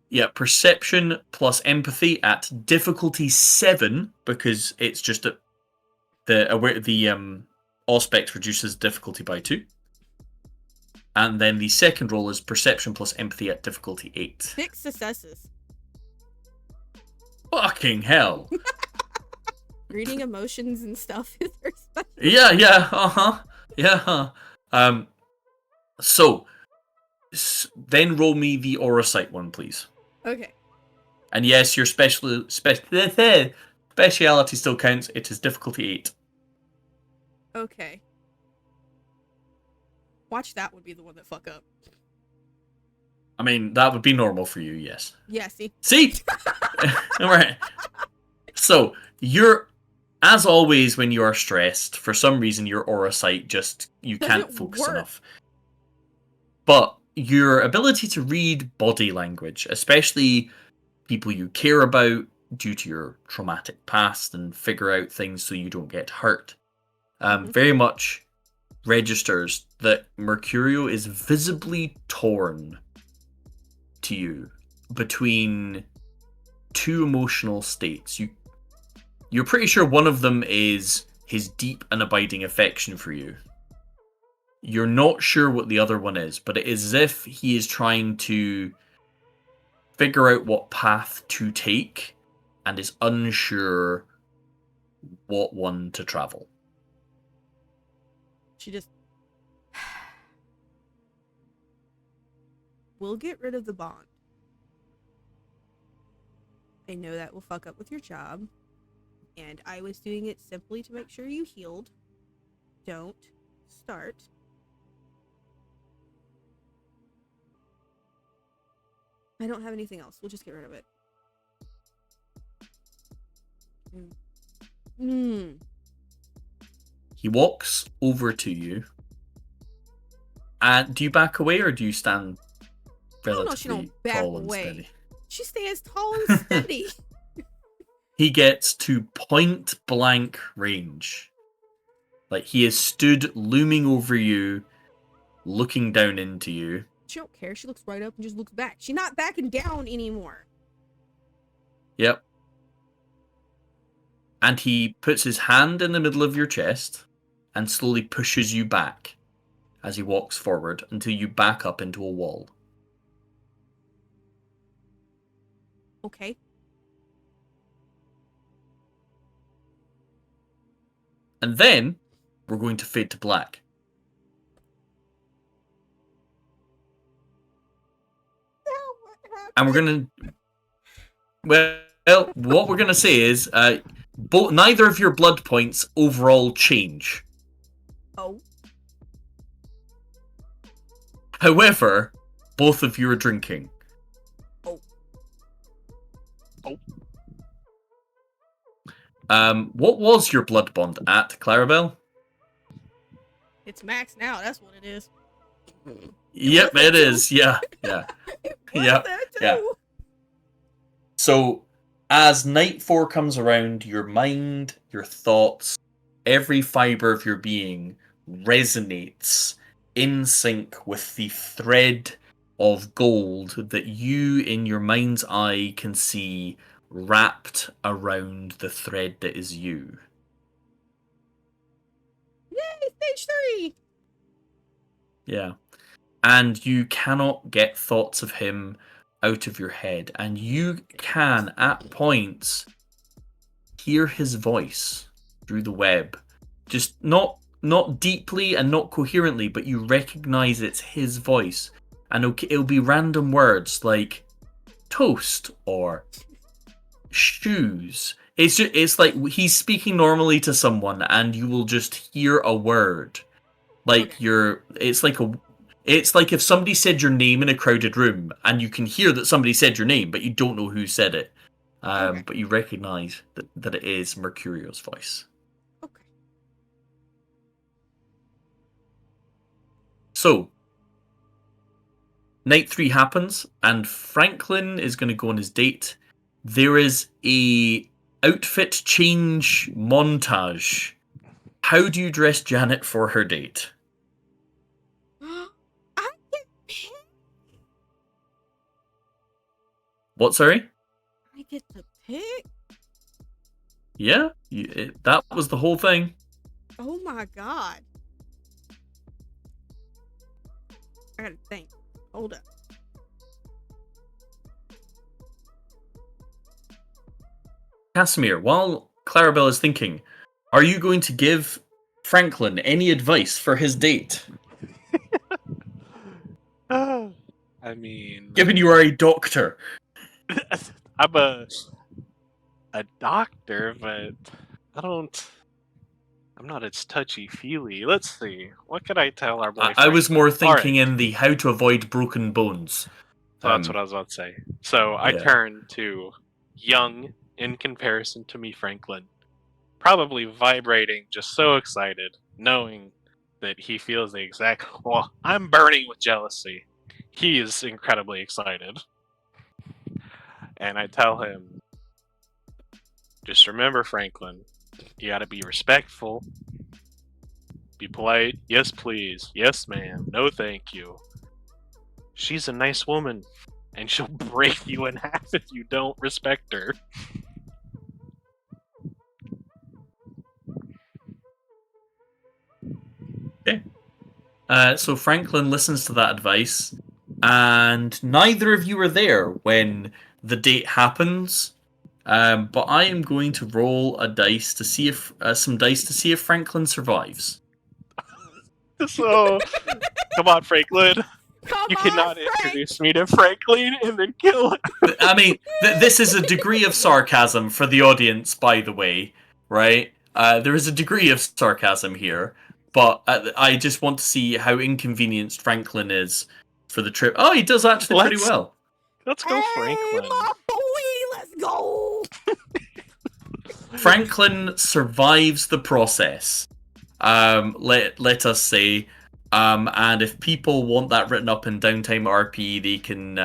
yeah, perception plus empathy at difficulty 7, because it's just the Auspex reduces difficulty by 2. And then the second roll is perception plus empathy at difficulty 8. 6 successes. Fucking hell. Reading emotions and stuff is their special. Yeah. So, then roll me the aura sight one, please. Okay. And yes, your speciality still counts. It is difficulty 8. Okay. Watch that would be the one that fuck up. I mean, that would be normal for you, yes. Yeah, see? Alright. So, as always when you are stressed, for some reason your aura sight you can't focus enough. But your ability to read body language, especially people you care about due to your traumatic past, and figure out things so you don't get hurt, very much registers that Mercurio is visibly torn to you between two emotional states. You're pretty sure one of them is his deep and abiding affection for you. You're not sure what the other one is, but it is as if he is trying to figure out what path to take and is unsure what one to travel. She just... We'll get rid of the bond. I know that will fuck up with your job. And I was doing it simply to make sure you healed. Don't start. I don't have anything else. We'll just get rid of it. He walks over to you. And do you back away or do you stand relatively No, she don't back tall and away. steady? She stands tall and steady. He gets to point blank range. Like he is stood looming over you, looking down into you. She don't care. She looks right up and just looks back. She's not backing down anymore. Yep. And he puts his hand in the middle of your chest and slowly pushes you back as he walks forward until you back up into a wall. Okay. And then we're going to fade to black. And we're going to... Well, what we're going to say is neither of your blood points overall change. Oh. However, both of you are drinking. Oh. What was your blood bond at, Clarabelle? It's max now. That's what it is. Yep, it is. Yeah. It Yeah, there too. yeah. So, as night 4 comes around, your mind, your thoughts, every fiber of your being resonates in sync with the thread of gold that you, in your mind's eye, can see wrapped around the thread that is you. Yay, stage 3! Yeah. And you cannot get thoughts of him out of your head. And you can, at points, hear his voice through the web. Just not deeply and not coherently, but you recognize it's his voice. And it'll be random words like toast or shoes. It's like he's speaking normally to someone and you will just hear a word. Like it's like if somebody said your name in a crowded room and you can hear that somebody said your name, but you don't know who said it. But you recognize that it is Mercurio's voice. Okay. So, night 3 happens, and Franklin is going to go on his date. There is a outfit change montage. How do you dress Janet for her date? I get picked. What, sorry? I get to pick? Yeah, that was the whole thing. Oh my god. I gotta think. Hold up. Casimir, while Clarabelle is thinking, are you going to give Franklin any advice for his date? I mean, Given you are a doctor. I'm a doctor, but I'm not as touchy-feely. Let's see. What could I tell our boy I was Franklin? more thinking Alright, in the how to avoid broken bones. so that's what I was about to say. So I yeah. turn to young, in comparison to me, Franklin, probably vibrating, just so excited, knowing that he feels the exact... Well, I'm burning with jealousy. He is incredibly excited. And I tell him, just remember, Franklin, you gotta be respectful, be polite, yes please, yes ma'am, no thank you. She's a nice woman, and she'll break you in half if you don't respect her. Okay. So Franklin listens to that advice, and neither of you are there when the date happens. But I am going to roll a dice to see if some dice to see if Franklin survives. So, come on, Franklin. Come You on, cannot Frank! introduce me to Franklin and then kill him. I mean, this is a degree of sarcasm for the audience, by the way, right? There is a degree of sarcasm here, but I just want to see how inconvenienced Franklin is for the trip. Oh, he does actually pretty well. Let's go, Hey, Franklin. my boy, let's go! Franklin survives the process. Let us say, and if people want that written up in Downtime RP, they can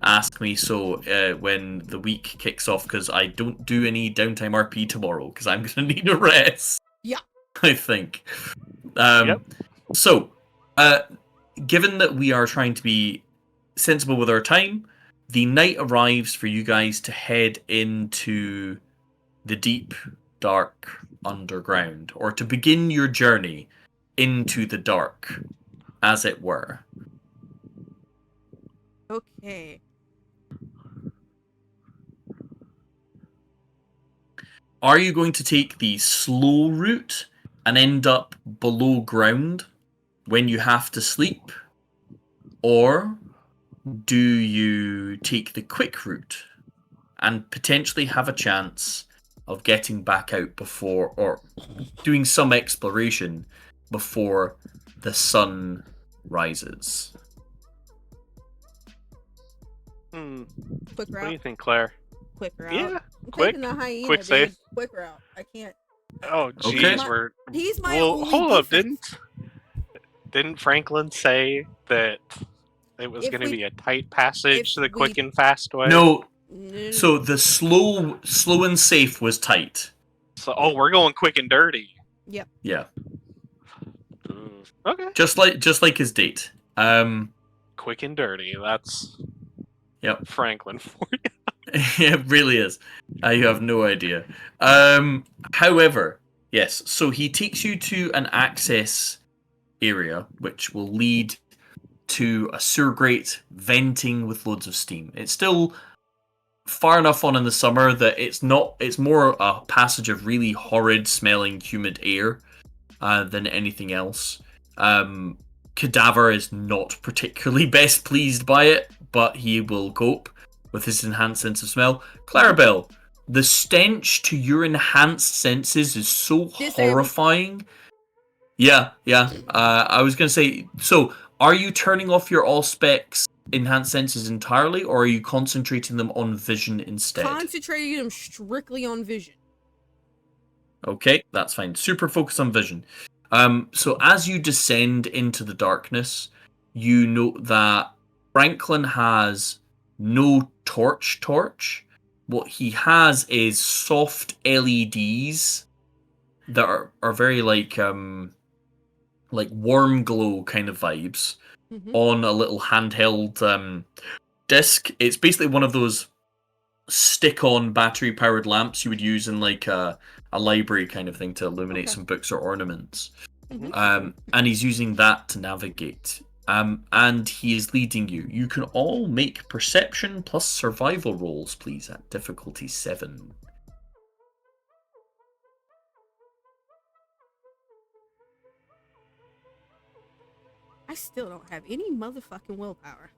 ask me so when the week kicks off, because I don't do any Downtime RP tomorrow because I'm gonna need a rest. Yeah, I think. Yep. So, given that we are trying to be sensible with our time, the night arrives for you guys to head into the deep, dark underground, or to begin your journey into the dark, as it were. okay. Are you going to take the slow route and end up below ground when you have to sleep? Or do you take the quick route and potentially have a chance of getting back out before, or doing some exploration before the sun rises? Quick What do you route. think, Claire? Quick route. Yeah, I'm quick, taking the hyena, quick dude. save. Quick route. I can't. Oh, jeez, Okay. we're. He's my Well, only hold up, defense. didn't Franklin say that it was If going to we- be a tight passage if to the we- quick and fast way? No, No. so the slow and safe was tight. So, we're going quick and dirty. Yep. Yeah, Okay. just like his date. Quick and dirty. That's. Yep. Franklin for you. It really is. You have no idea. However, yes, so he takes you to an access area, which will lead to a sewer grate venting with loads of steam. It's still far enough on in the summer that it's more a passage of really horrid smelling humid air than anything else. Cadaver is not particularly best pleased by it, but he will cope with his enhanced sense of smell. Clarabelle, the stench to your enhanced senses is so horrifying. Yeah. I was going to say, so are you turning off your all specs enhanced senses entirely, or are you concentrating them on vision instead? Concentrating them strictly on vision. Okay, that's fine. Super focus on vision. So as you descend into the darkness, you note that Franklin has no torch. What he has is soft LEDs that are very like warm glow kind of vibes on a little handheld disc. It's basically one of those stick-on battery-powered lamps you would use in like a library kind of thing to illuminate some books or ornaments. And he's using that to navigate. And he is leading you. You can all make perception plus survival rolls, please, at difficulty 7. I still don't have any motherfucking willpower.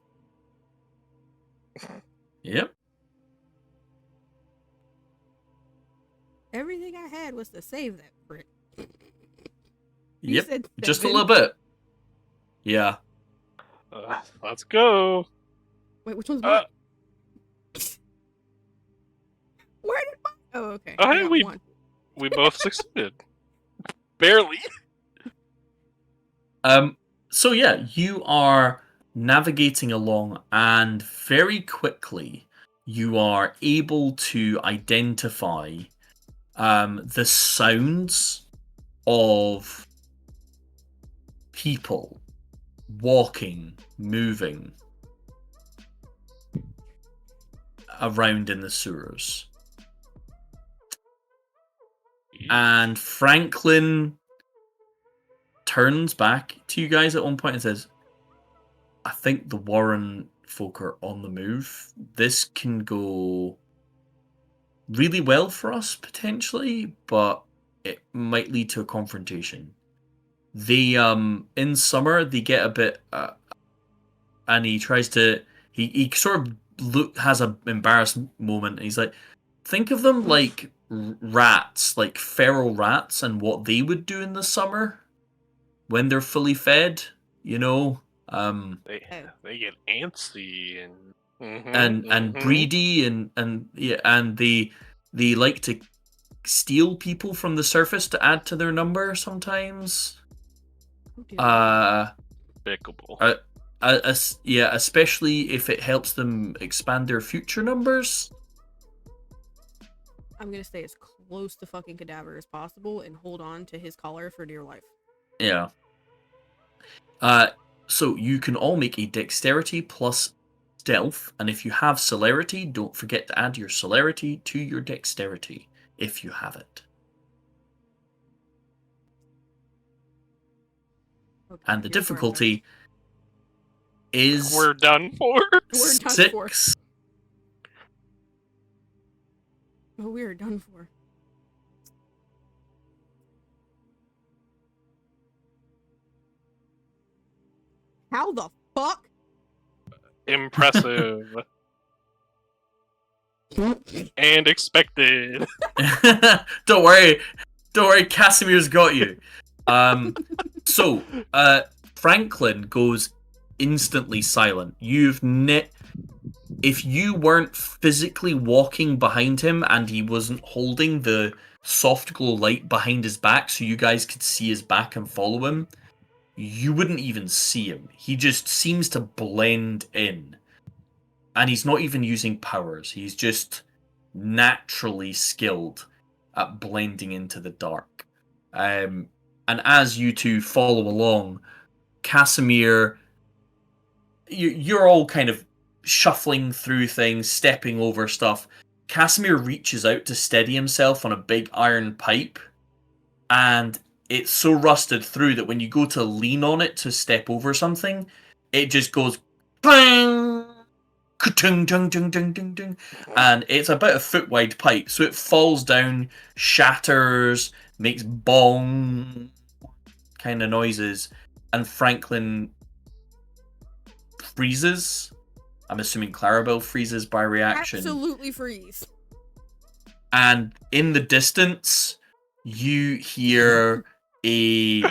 Yep. Everything I had was to save that prick. Yep. said Just a 7. little bit. Yeah. Let's go. Wait, which one's mine? Where did mine? Oh, okay. Oh, I hey, got we- one. We both succeeded. Barely. So yeah, you are navigating along, and very quickly you are able to identify the sounds of people walking, moving around in the sewers. And Franklin turns back to you guys at one point and says, I think the Warren folk are on the move. This can go really well for us, potentially, but it might lead to a confrontation. they in summer they get a bit and he tries to he sort of has an embarrassed moment and he's like, think of them like rats, like feral rats, and what they would do in the summer when they're fully fed, you know. They get antsy and and breedy and yeah, and they like to steal people from the surface to add to their number sometimes. Despicable. Yeah, especially if it helps them expand their future numbers. I'm gonna stay as close to fucking Cadaver as possible and hold on to his collar for dear life. Yeah. So you can all make a dexterity plus stealth, and if you have celerity, don't forget to add your celerity to your dexterity if you have it. Okay, And the here's where I'm difficulty is We're done for. We're done 6. for. Oh, we are done for. How the fuck? Impressive. And expected. Don't worry, Casimir's got you. So Franklin goes instantly silent. If you weren't physically walking behind him and he wasn't holding the soft glow light behind his back so you guys could see his back and follow him, you wouldn't even see him. He just seems to blend in. And he's not even using powers. He's just naturally skilled at blending into the dark. And as you two follow along, Casimir, you're all kind of shuffling through things, stepping over stuff. Casimir reaches out to steady himself on a big iron pipe, and it's so rusted through that when you go to lean on it to step over something, it just goes bang, and it's about a foot wide pipe, so it falls down, shatters, makes bong kind of noises, and Franklin freezes. I'm assuming Clarabelle freezes by reaction. Absolutely freeze. And in the distance, you hear a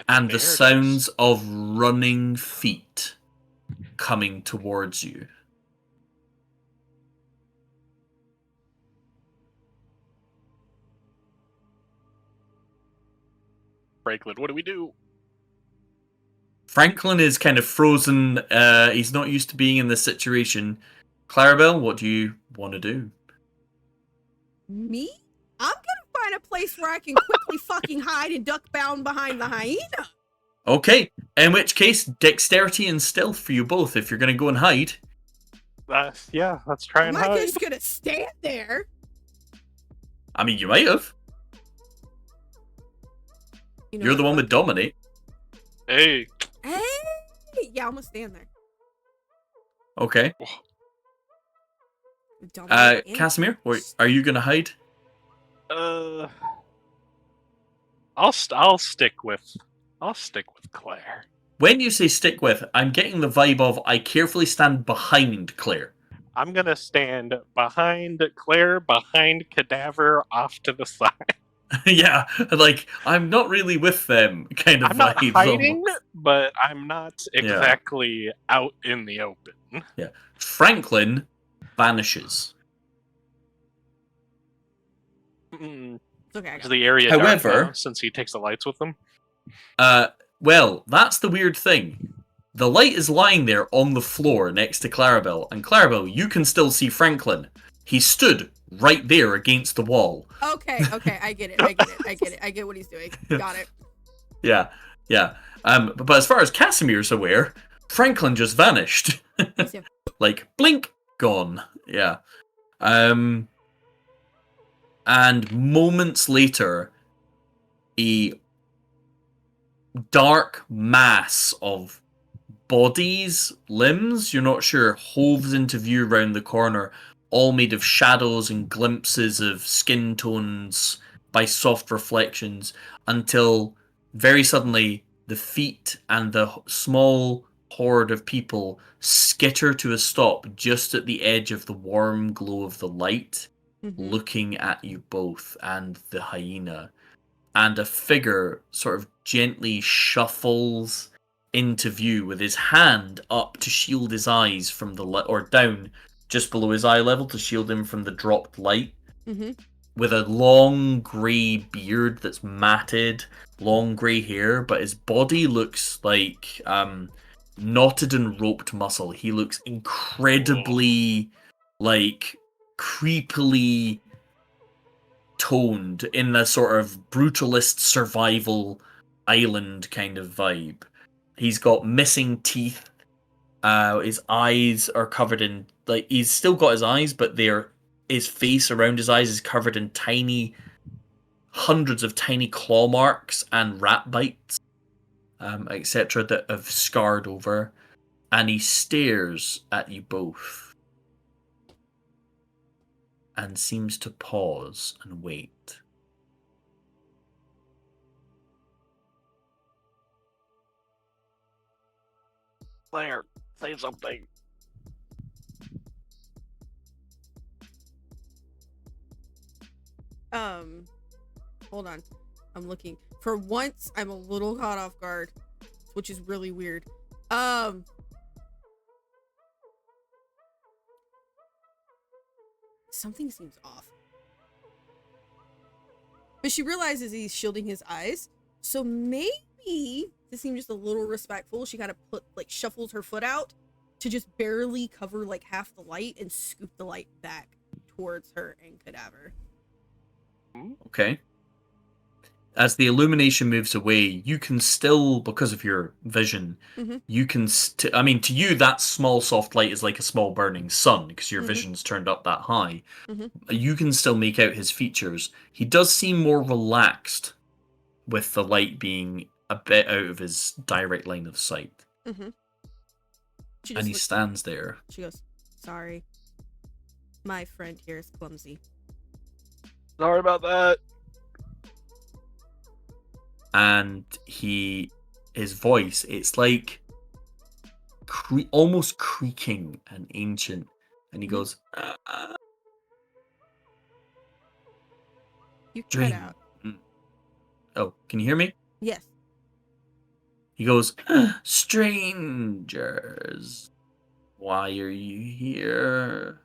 and the sounds of running feet coming towards you. Franklin, what do we do? Franklin is kind of frozen. He's not used to being in this situation. Clarabelle, what do you want to do? Me? I'm gonna find a place where I can quickly fucking hide and duck bound behind the hyena. Okay, in which case, dexterity and stealth for you both if you're going to go and hide. Yeah, let's try and hide. I'm not just gonna stand there. I mean, you might have. You're the one with dominate. Hey. Yeah, I'm gonna stand there. Okay. Casimir, are you gonna hide? I'll stick with Claire. When you say stick with, I'm getting the vibe of I carefully stand behind Claire. I'm gonna stand behind Claire, behind Cadaver, off to the side. Yeah, like I'm not really with them kind of I'm not vibe. hiding, but I'm not exactly out in the open. Yeah. Franklin vanishes. It's okay. Is the area dark now, since he takes the lights with him? Well, that's the weird thing. The light is lying there on the floor next to Clarabelle, and Clarabelle, you can still see Franklin. He stood right there against the wall. Okay, I get it. I get what he's doing. Got it. Yeah. But as far as Casimir's aware, Franklin just vanished. Like, blink, gone. Yeah. And moments later, a dark mass of bodies, limbs, you're not sure, hoves into view round the corner, all made of shadows and glimpses of skin tones by soft reflections, until very suddenly the feet and the small horde of people skitter to a stop just at the edge of the warm glow of the light, looking at you both and the hyena. And a figure sort of gently shuffles into view with his hand up to shield his eyes from the light, or down just below his eye level to shield him from the dropped light. With a long grey beard that's matted, long grey hair, but his body looks like knotted and roped muscle. He looks incredibly, like, creepily toned in the sort of brutalist survival island kind of vibe. He's got missing teeth. His eyes are covered in, like, he's still got his eyes, but his face around his eyes is covered in hundreds of tiny claw marks and rat bites, etc., that have scarred over. And he stares at you both and seems to pause and wait. Claire, say something. Hold on. I'm looking. For once, I'm a little caught off guard, which is really weird. Something seems off. But she realizes he's shielding his eyes, so maybe to seem just a little respectful, she kind of shuffles her foot out to just barely cover like half the light and scoop the light back towards her and Cadaver. Okay. As the illumination moves away, you can still, because of your vision, you can... to you, that small soft light is like a small burning sun, because your vision's turned up that high. You can still make out his features. He does seem more relaxed, with the light being a bit out of his direct line of sight. And he stands there. She goes, "Sorry. My friend here is clumsy." Sorry about that. And his voice, it's like almost creaking and ancient. And he goes, You cut out. Oh, can you hear me? Yes. He goes, "Strangers, why are you here?"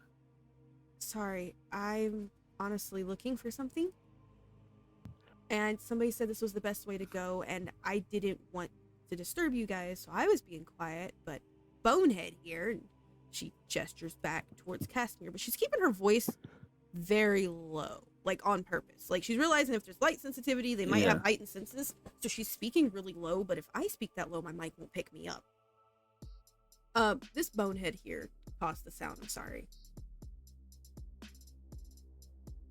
Sorry, I'm honestly looking for something. And somebody said this was the best way to go, and I didn't want to disturb you guys, so I was being quiet, but Bonehead here, and she gestures back towards Casimir, but she's keeping her voice very low, like on purpose. Like, she's realizing if there's light sensitivity, they might have heightened senses, so she's speaking really low, but if I speak that low, my mic won't pick me up. This Bonehead here caused the sound, I'm sorry.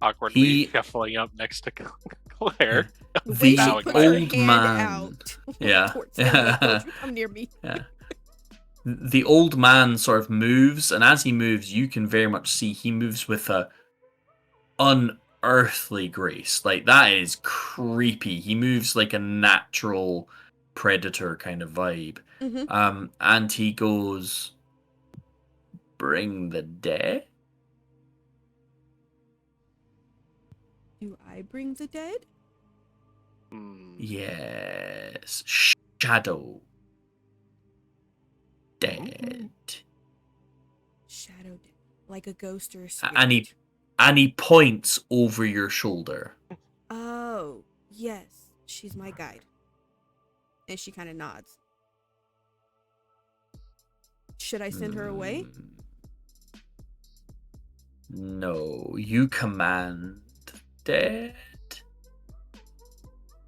Awkwardly shuffling up next to Claire. The old man. Out Yeah. Don't you come near me. Yeah. The old man sort of moves, and as he moves, you can very much see he moves with a unearthly grace. Like, that is creepy. He moves like a natural predator kind of vibe. And he goes, "Bring the dead?" Do I bring the dead? Yes. Shadow. Dead. Shadow dead. Like a ghost or a spirit. And he points over your shoulder. Oh, yes. She's my guide. And she kind of nods. Should I send her away? No, you command dead.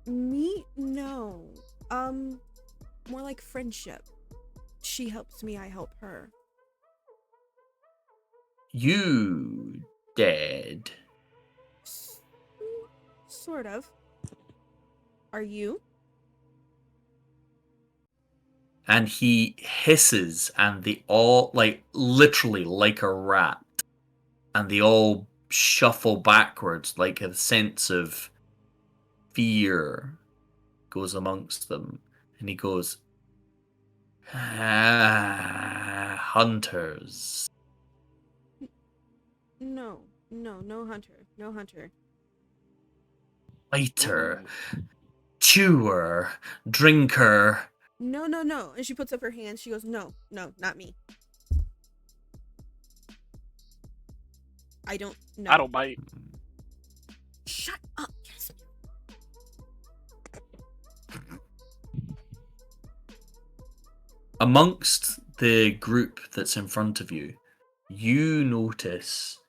Me? No. More like friendship. She helps me, I help her. You dead. Sort of. Are you? And he hisses, and they all, like, literally like a rat, and they all shuffle backwards, like a sense of fear goes amongst them. And he goes, hunters. No, no hunter, no hunter. Fighter, chewer, drinker. No. And she puts up her hands. She goes, no, not me. I don't know. I don't bite. Shut up, yes. Amongst the group that's in front of you, you notice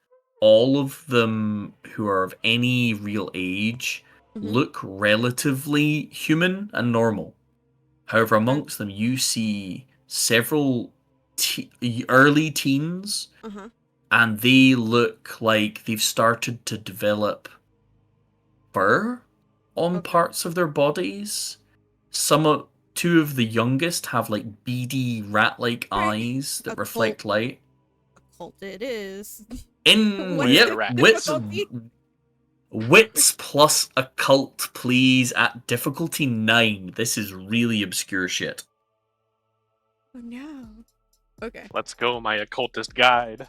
all of them who are of any real age look relatively human and normal. However, amongst them, you see several early teens, and they look like they've started to develop fur on parts of their bodies. Two of the youngest have like beady rat-like eyes that reflect light. Occult it is. Wits plus occult, please, at difficulty 9. This is really obscure shit. Oh no. Okay. Let's go, my occultist guide.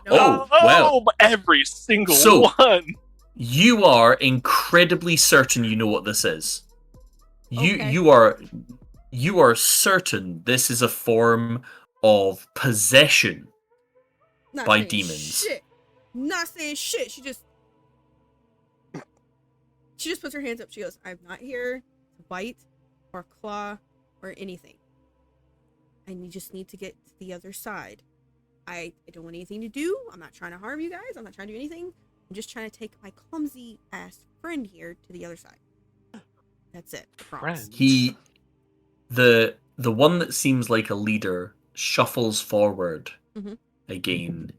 Well. Every single one. You are incredibly certain you know what this is. You are certain this is a form of possession by demons. Shit. Not saying shit. She just puts her hands up. She goes, I'm not here to bite or claw or anything. I just need to get to the other side. I don't want anything to do. I'm not trying to harm you guys. I'm not trying to do anything. I'm just trying to take my clumsy ass friend here to the other side. That's it. Promise. The one that seems like a leader shuffles forward again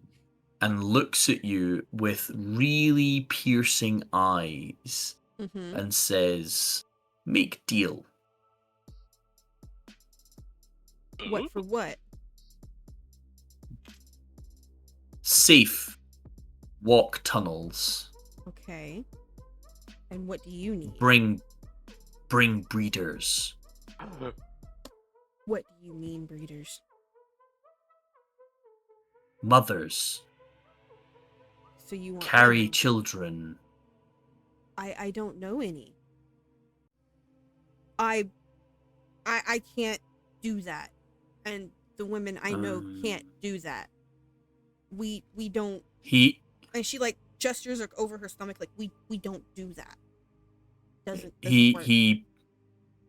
and looks at you with really piercing eyes and says, "Make deal." What for what? Safe walk tunnels. Okay. And what do you need? Bring breeders. What do you mean, breeders? Mothers. So you want carry children. I don't know any. I can't do that. And the women I know can't do that. We don't. And she like gestures over her stomach like we don't do that. Doesn't work.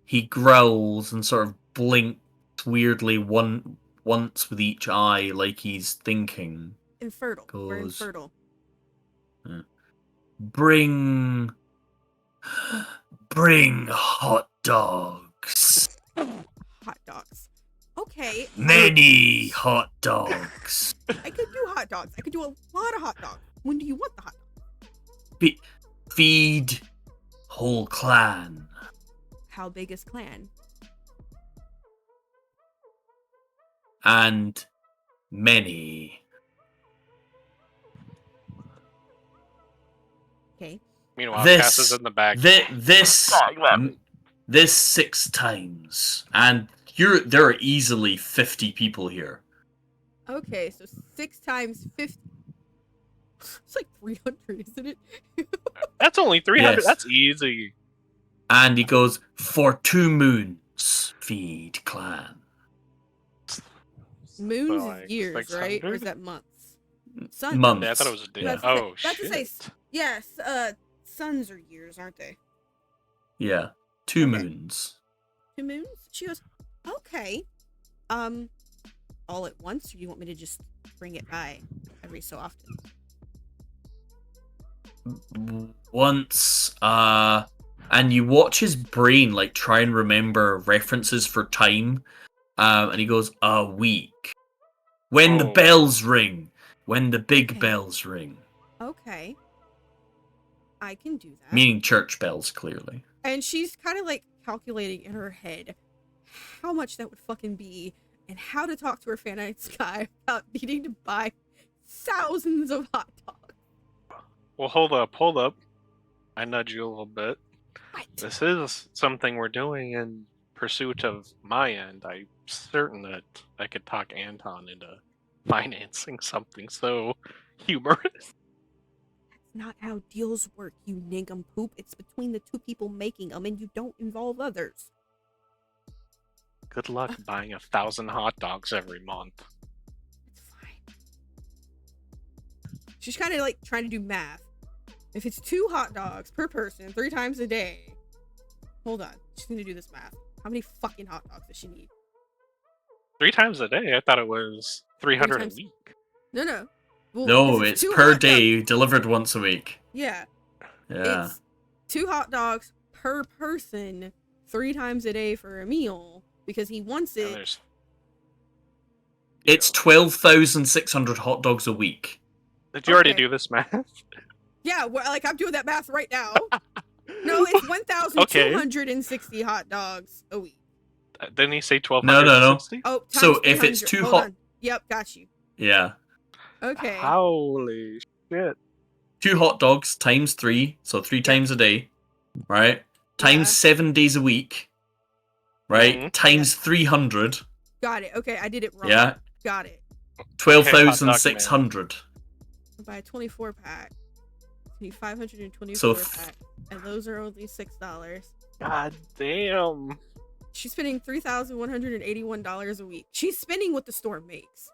He growls and sort of blinks weirdly once with each eye like he's thinking. Infertile. We're infertile. Bring hot dogs. Hot dogs. Okay. Many hot dogs. I could do hot dogs. I could do a lot of hot dogs. When do you want the hot dogs? Feed whole clan. How big is clan? And many. Okay. Meanwhile, Cass is in the back. This 6 times, and there are easily 50 people here. Okay, so 6 times 50. It's like 300, isn't it? That's only 300. Yes. That's easy. And he goes, for 2 moons, feed clan. Moons like is years, 600? right? Or is that months? Months. Yeah, I thought it was a day. That's to say, yes, suns are years, aren't they? Yeah, 2 moons. 2 moons? She goes, okay. All at once, or do you want me to just bring it by every so often? Once, and you watch his brain like try and remember references for time, and he goes, a week. When the bells ring. When the big bells ring. Okay. I can do that. Meaning church bells, clearly. And she's kind of like calculating in her head how much that would fucking be and how to talk to her fanatics guy about needing to buy thousands of hot dogs. Well, hold up. I nudge you a little bit. What? This is something we're doing in pursuit of my end. I'm certain that I could talk Anton into financing something so humorous. That's not how deals work, you nincompoop. It's between the two people making them, and you don't involve others. Good luck buying 1,000 hot dogs every month. It's fine. She's kind of like trying to do math. If it's 2 hot dogs per person 3 times a day. Hold on. She's going to do this math. How many fucking hot dogs does she need? 3 times a day? I thought it was 300 a week. No. Well, No, it's per day, delivered once a week. Yeah. Yeah. It's 2 hot dogs per person 3 times a day for a meal because he wants And it. there's It's 12,600 hot dogs a week. Did you already Okay. do this math? Yeah, well, like I'm doing that math right now. No, it's 1,260 hot dogs a week. Didn't he say No. 1,260? Oh, So times if it's 300. 2 Hold hot... on. Yep, got you. Yeah. Okay. Holy shit. 2 hot dogs times 3, so 3 times a day, right? Times Yeah. 7 days a week, right? Mhm. Times 300, Got it. Okay, I did it wrong. yeah? Got it. 12,600. Buy a 24 pack. Need 524 So pack. And those are only $6. God damn. She's spending $3,181 a week. She's spending what the store makes.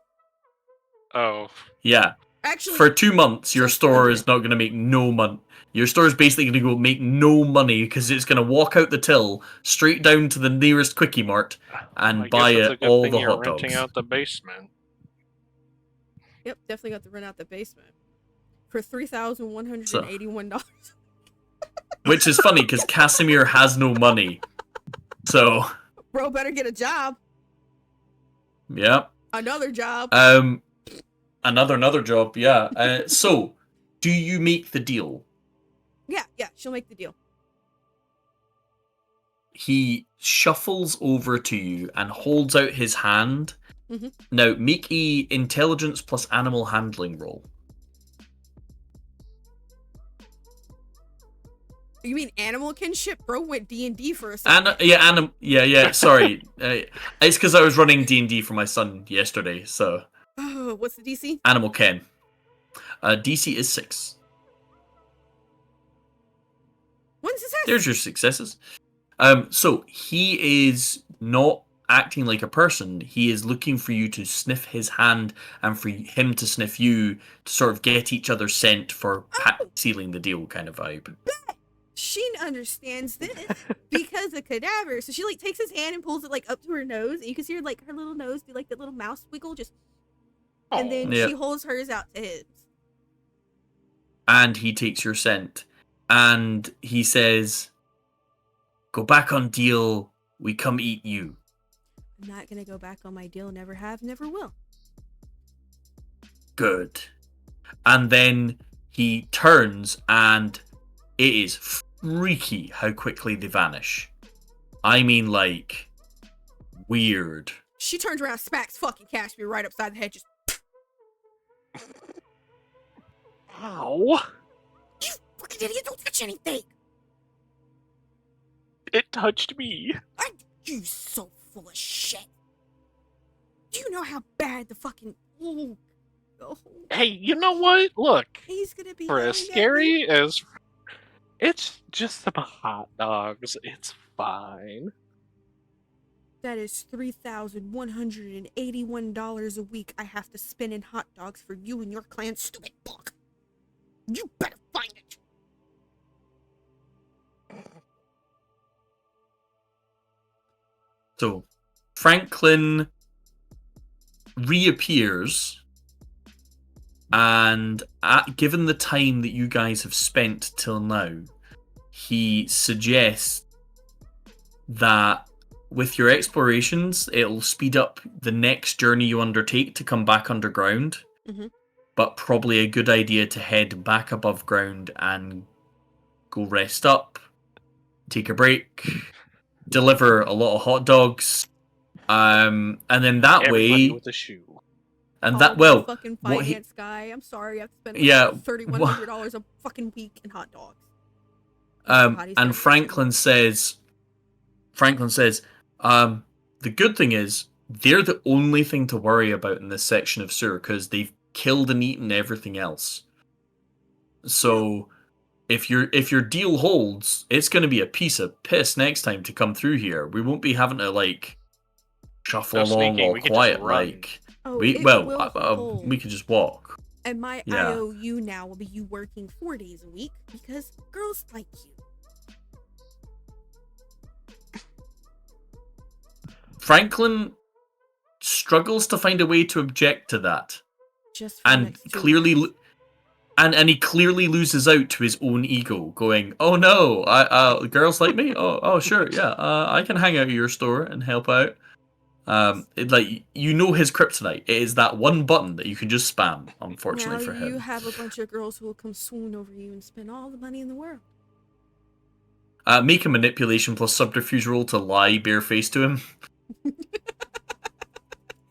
Oh. Yeah. Actually, For 2 months, your just store under. is not going to make no money. Your store is basically going to go make no money because it's going to walk out the till, straight down to the nearest Quickie Mart, and I buy guess it's it a good all thing the you're hot renting dogs. out the basement. Yep, definitely got to rent out the basement for $3,181. Which is funny because Casimir has no money. So, Bro, better get a job. yeah. Another job. Another job, yeah. So, do you make the deal? Yeah, she'll make the deal. He shuffles over to you and holds out his hand. Mhm. Now, make a intelligence plus animal handling roll. You mean animal kinship? Bro went D&D for a second. Yeah. Sorry, it's because I was running D&D for my son yesterday. So, Oh, what's the DC? animal ken. DC is 6. When's this happen? There's your successes. So he is not acting like a person. He is looking for you to sniff his hand and for him to sniff you to sort of get each other's scent for sealing the deal kind of vibe. She understands this because of cadaver. So she like takes his hand and pulls it like up to her nose, and you can see her like her little nose do like that little mouse wiggle, just and then Yeah. she holds hers out to his. And he takes your scent. And he says, "Go back on deal, we come eat you." I'm not gonna go back on my deal. Never have, never will. Good. And then he turns and it is freaky how quickly they vanish. I mean, like, weird. She turns around, smacks fucking Cashmere right upside the head, just Ow. you fucking idiot! Don't touch anything. It touched me. You so full of shit. Do you know how bad the fucking oh, Hey, you know what? Look, he's gonna be for yelling as at me. scary as... It's just some hot dogs. It's fine. That is $3,181 a week I have to spend in hot dogs for you and your clan, stupid fuck. You better find it. So, Franklin reappears, and given the time that you guys have spent till now, he suggests that with your explorations, it'll speed up the next journey you undertake to come back underground, Mhm. but probably a good idea to head back above ground and go rest up, take a break, deliver a lot of hot dogs, And then that Everybody way, with a shoe. and Call that my well, fucking what he finance guy. I'm sorry, I have to spend yeah, $3,100 a fucking week in hot dogs. Mr. Hottie's gonna and Franklin says, the good thing is they're the only thing to worry about in this section of sewer because they've killed and eaten everything else. So if your deal holds, it's going to be a piece of piss next time to come through here. We won't be having to like shuffle No along sneaking, all we can just quiet. run. Like Oh, we it will hold. we can just walk. And my Yeah. IOU now will be you working 4 days a week because girls like you. Franklin struggles to find a way to object to that, Just for the and next 2 clearly. months. And he clearly loses out to his own ego, going, "Oh no, girls like me. Oh sure, yeah. I can hang out at your store and help out." Like his kryptonite. It is that one button that you can just spam. Unfortunately Now for you him, have a bunch of girls who will come swoon over you and spend all the money in the world. make a manipulation plus subterfuge roll to lie barefaced to him,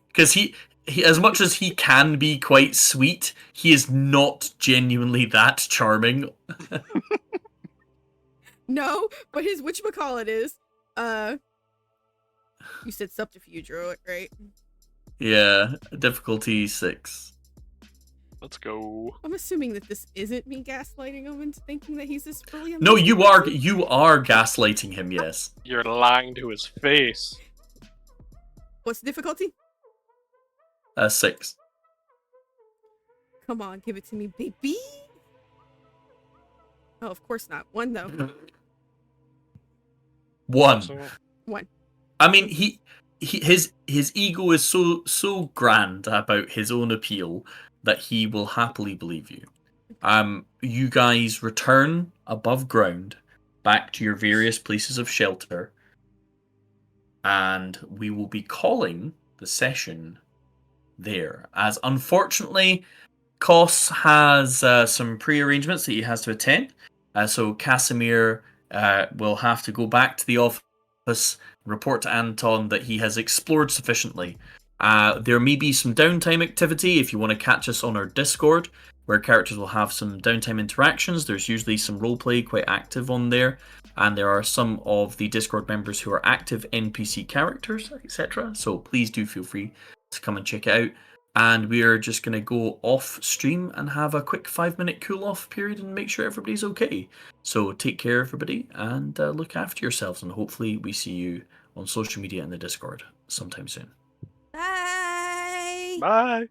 because he as much as he can be quite sweet, he is not genuinely that charming. No, but his whatchamacallit is, you said subterfuge, right? Yeah, difficulty 6. Let's go. I'm assuming that this isn't me gaslighting him into thinking that he's this really No, amazing you person. are gaslighting him. Yes. You're lying to his face. What's the difficulty? 6. Come on, give it to me, baby. Oh, of course not. 1 though. 1. So, 1. I mean, his ego is so grand about his own appeal that he will happily believe you. You guys return above ground back to your various places of shelter, and we will be calling the session there. As unfortunately, Kos has some pre-arrangements that he has to attend, so Casimir will have to go back to the office, report to Anton that he has explored sufficiently. There may be some downtime activity if you want to catch us on our Discord, where characters will have some downtime interactions. There's usually some roleplay quite active on there, and there are some of the Discord members who are active NPC characters, etc. So please do feel free to come and check it out. And we are just going to go off stream and have a quick 5-minute cool off period and make sure everybody's okay. So take care, everybody, and look after yourselves. And hopefully we see you on social media and the Discord sometime soon. Bye. bye.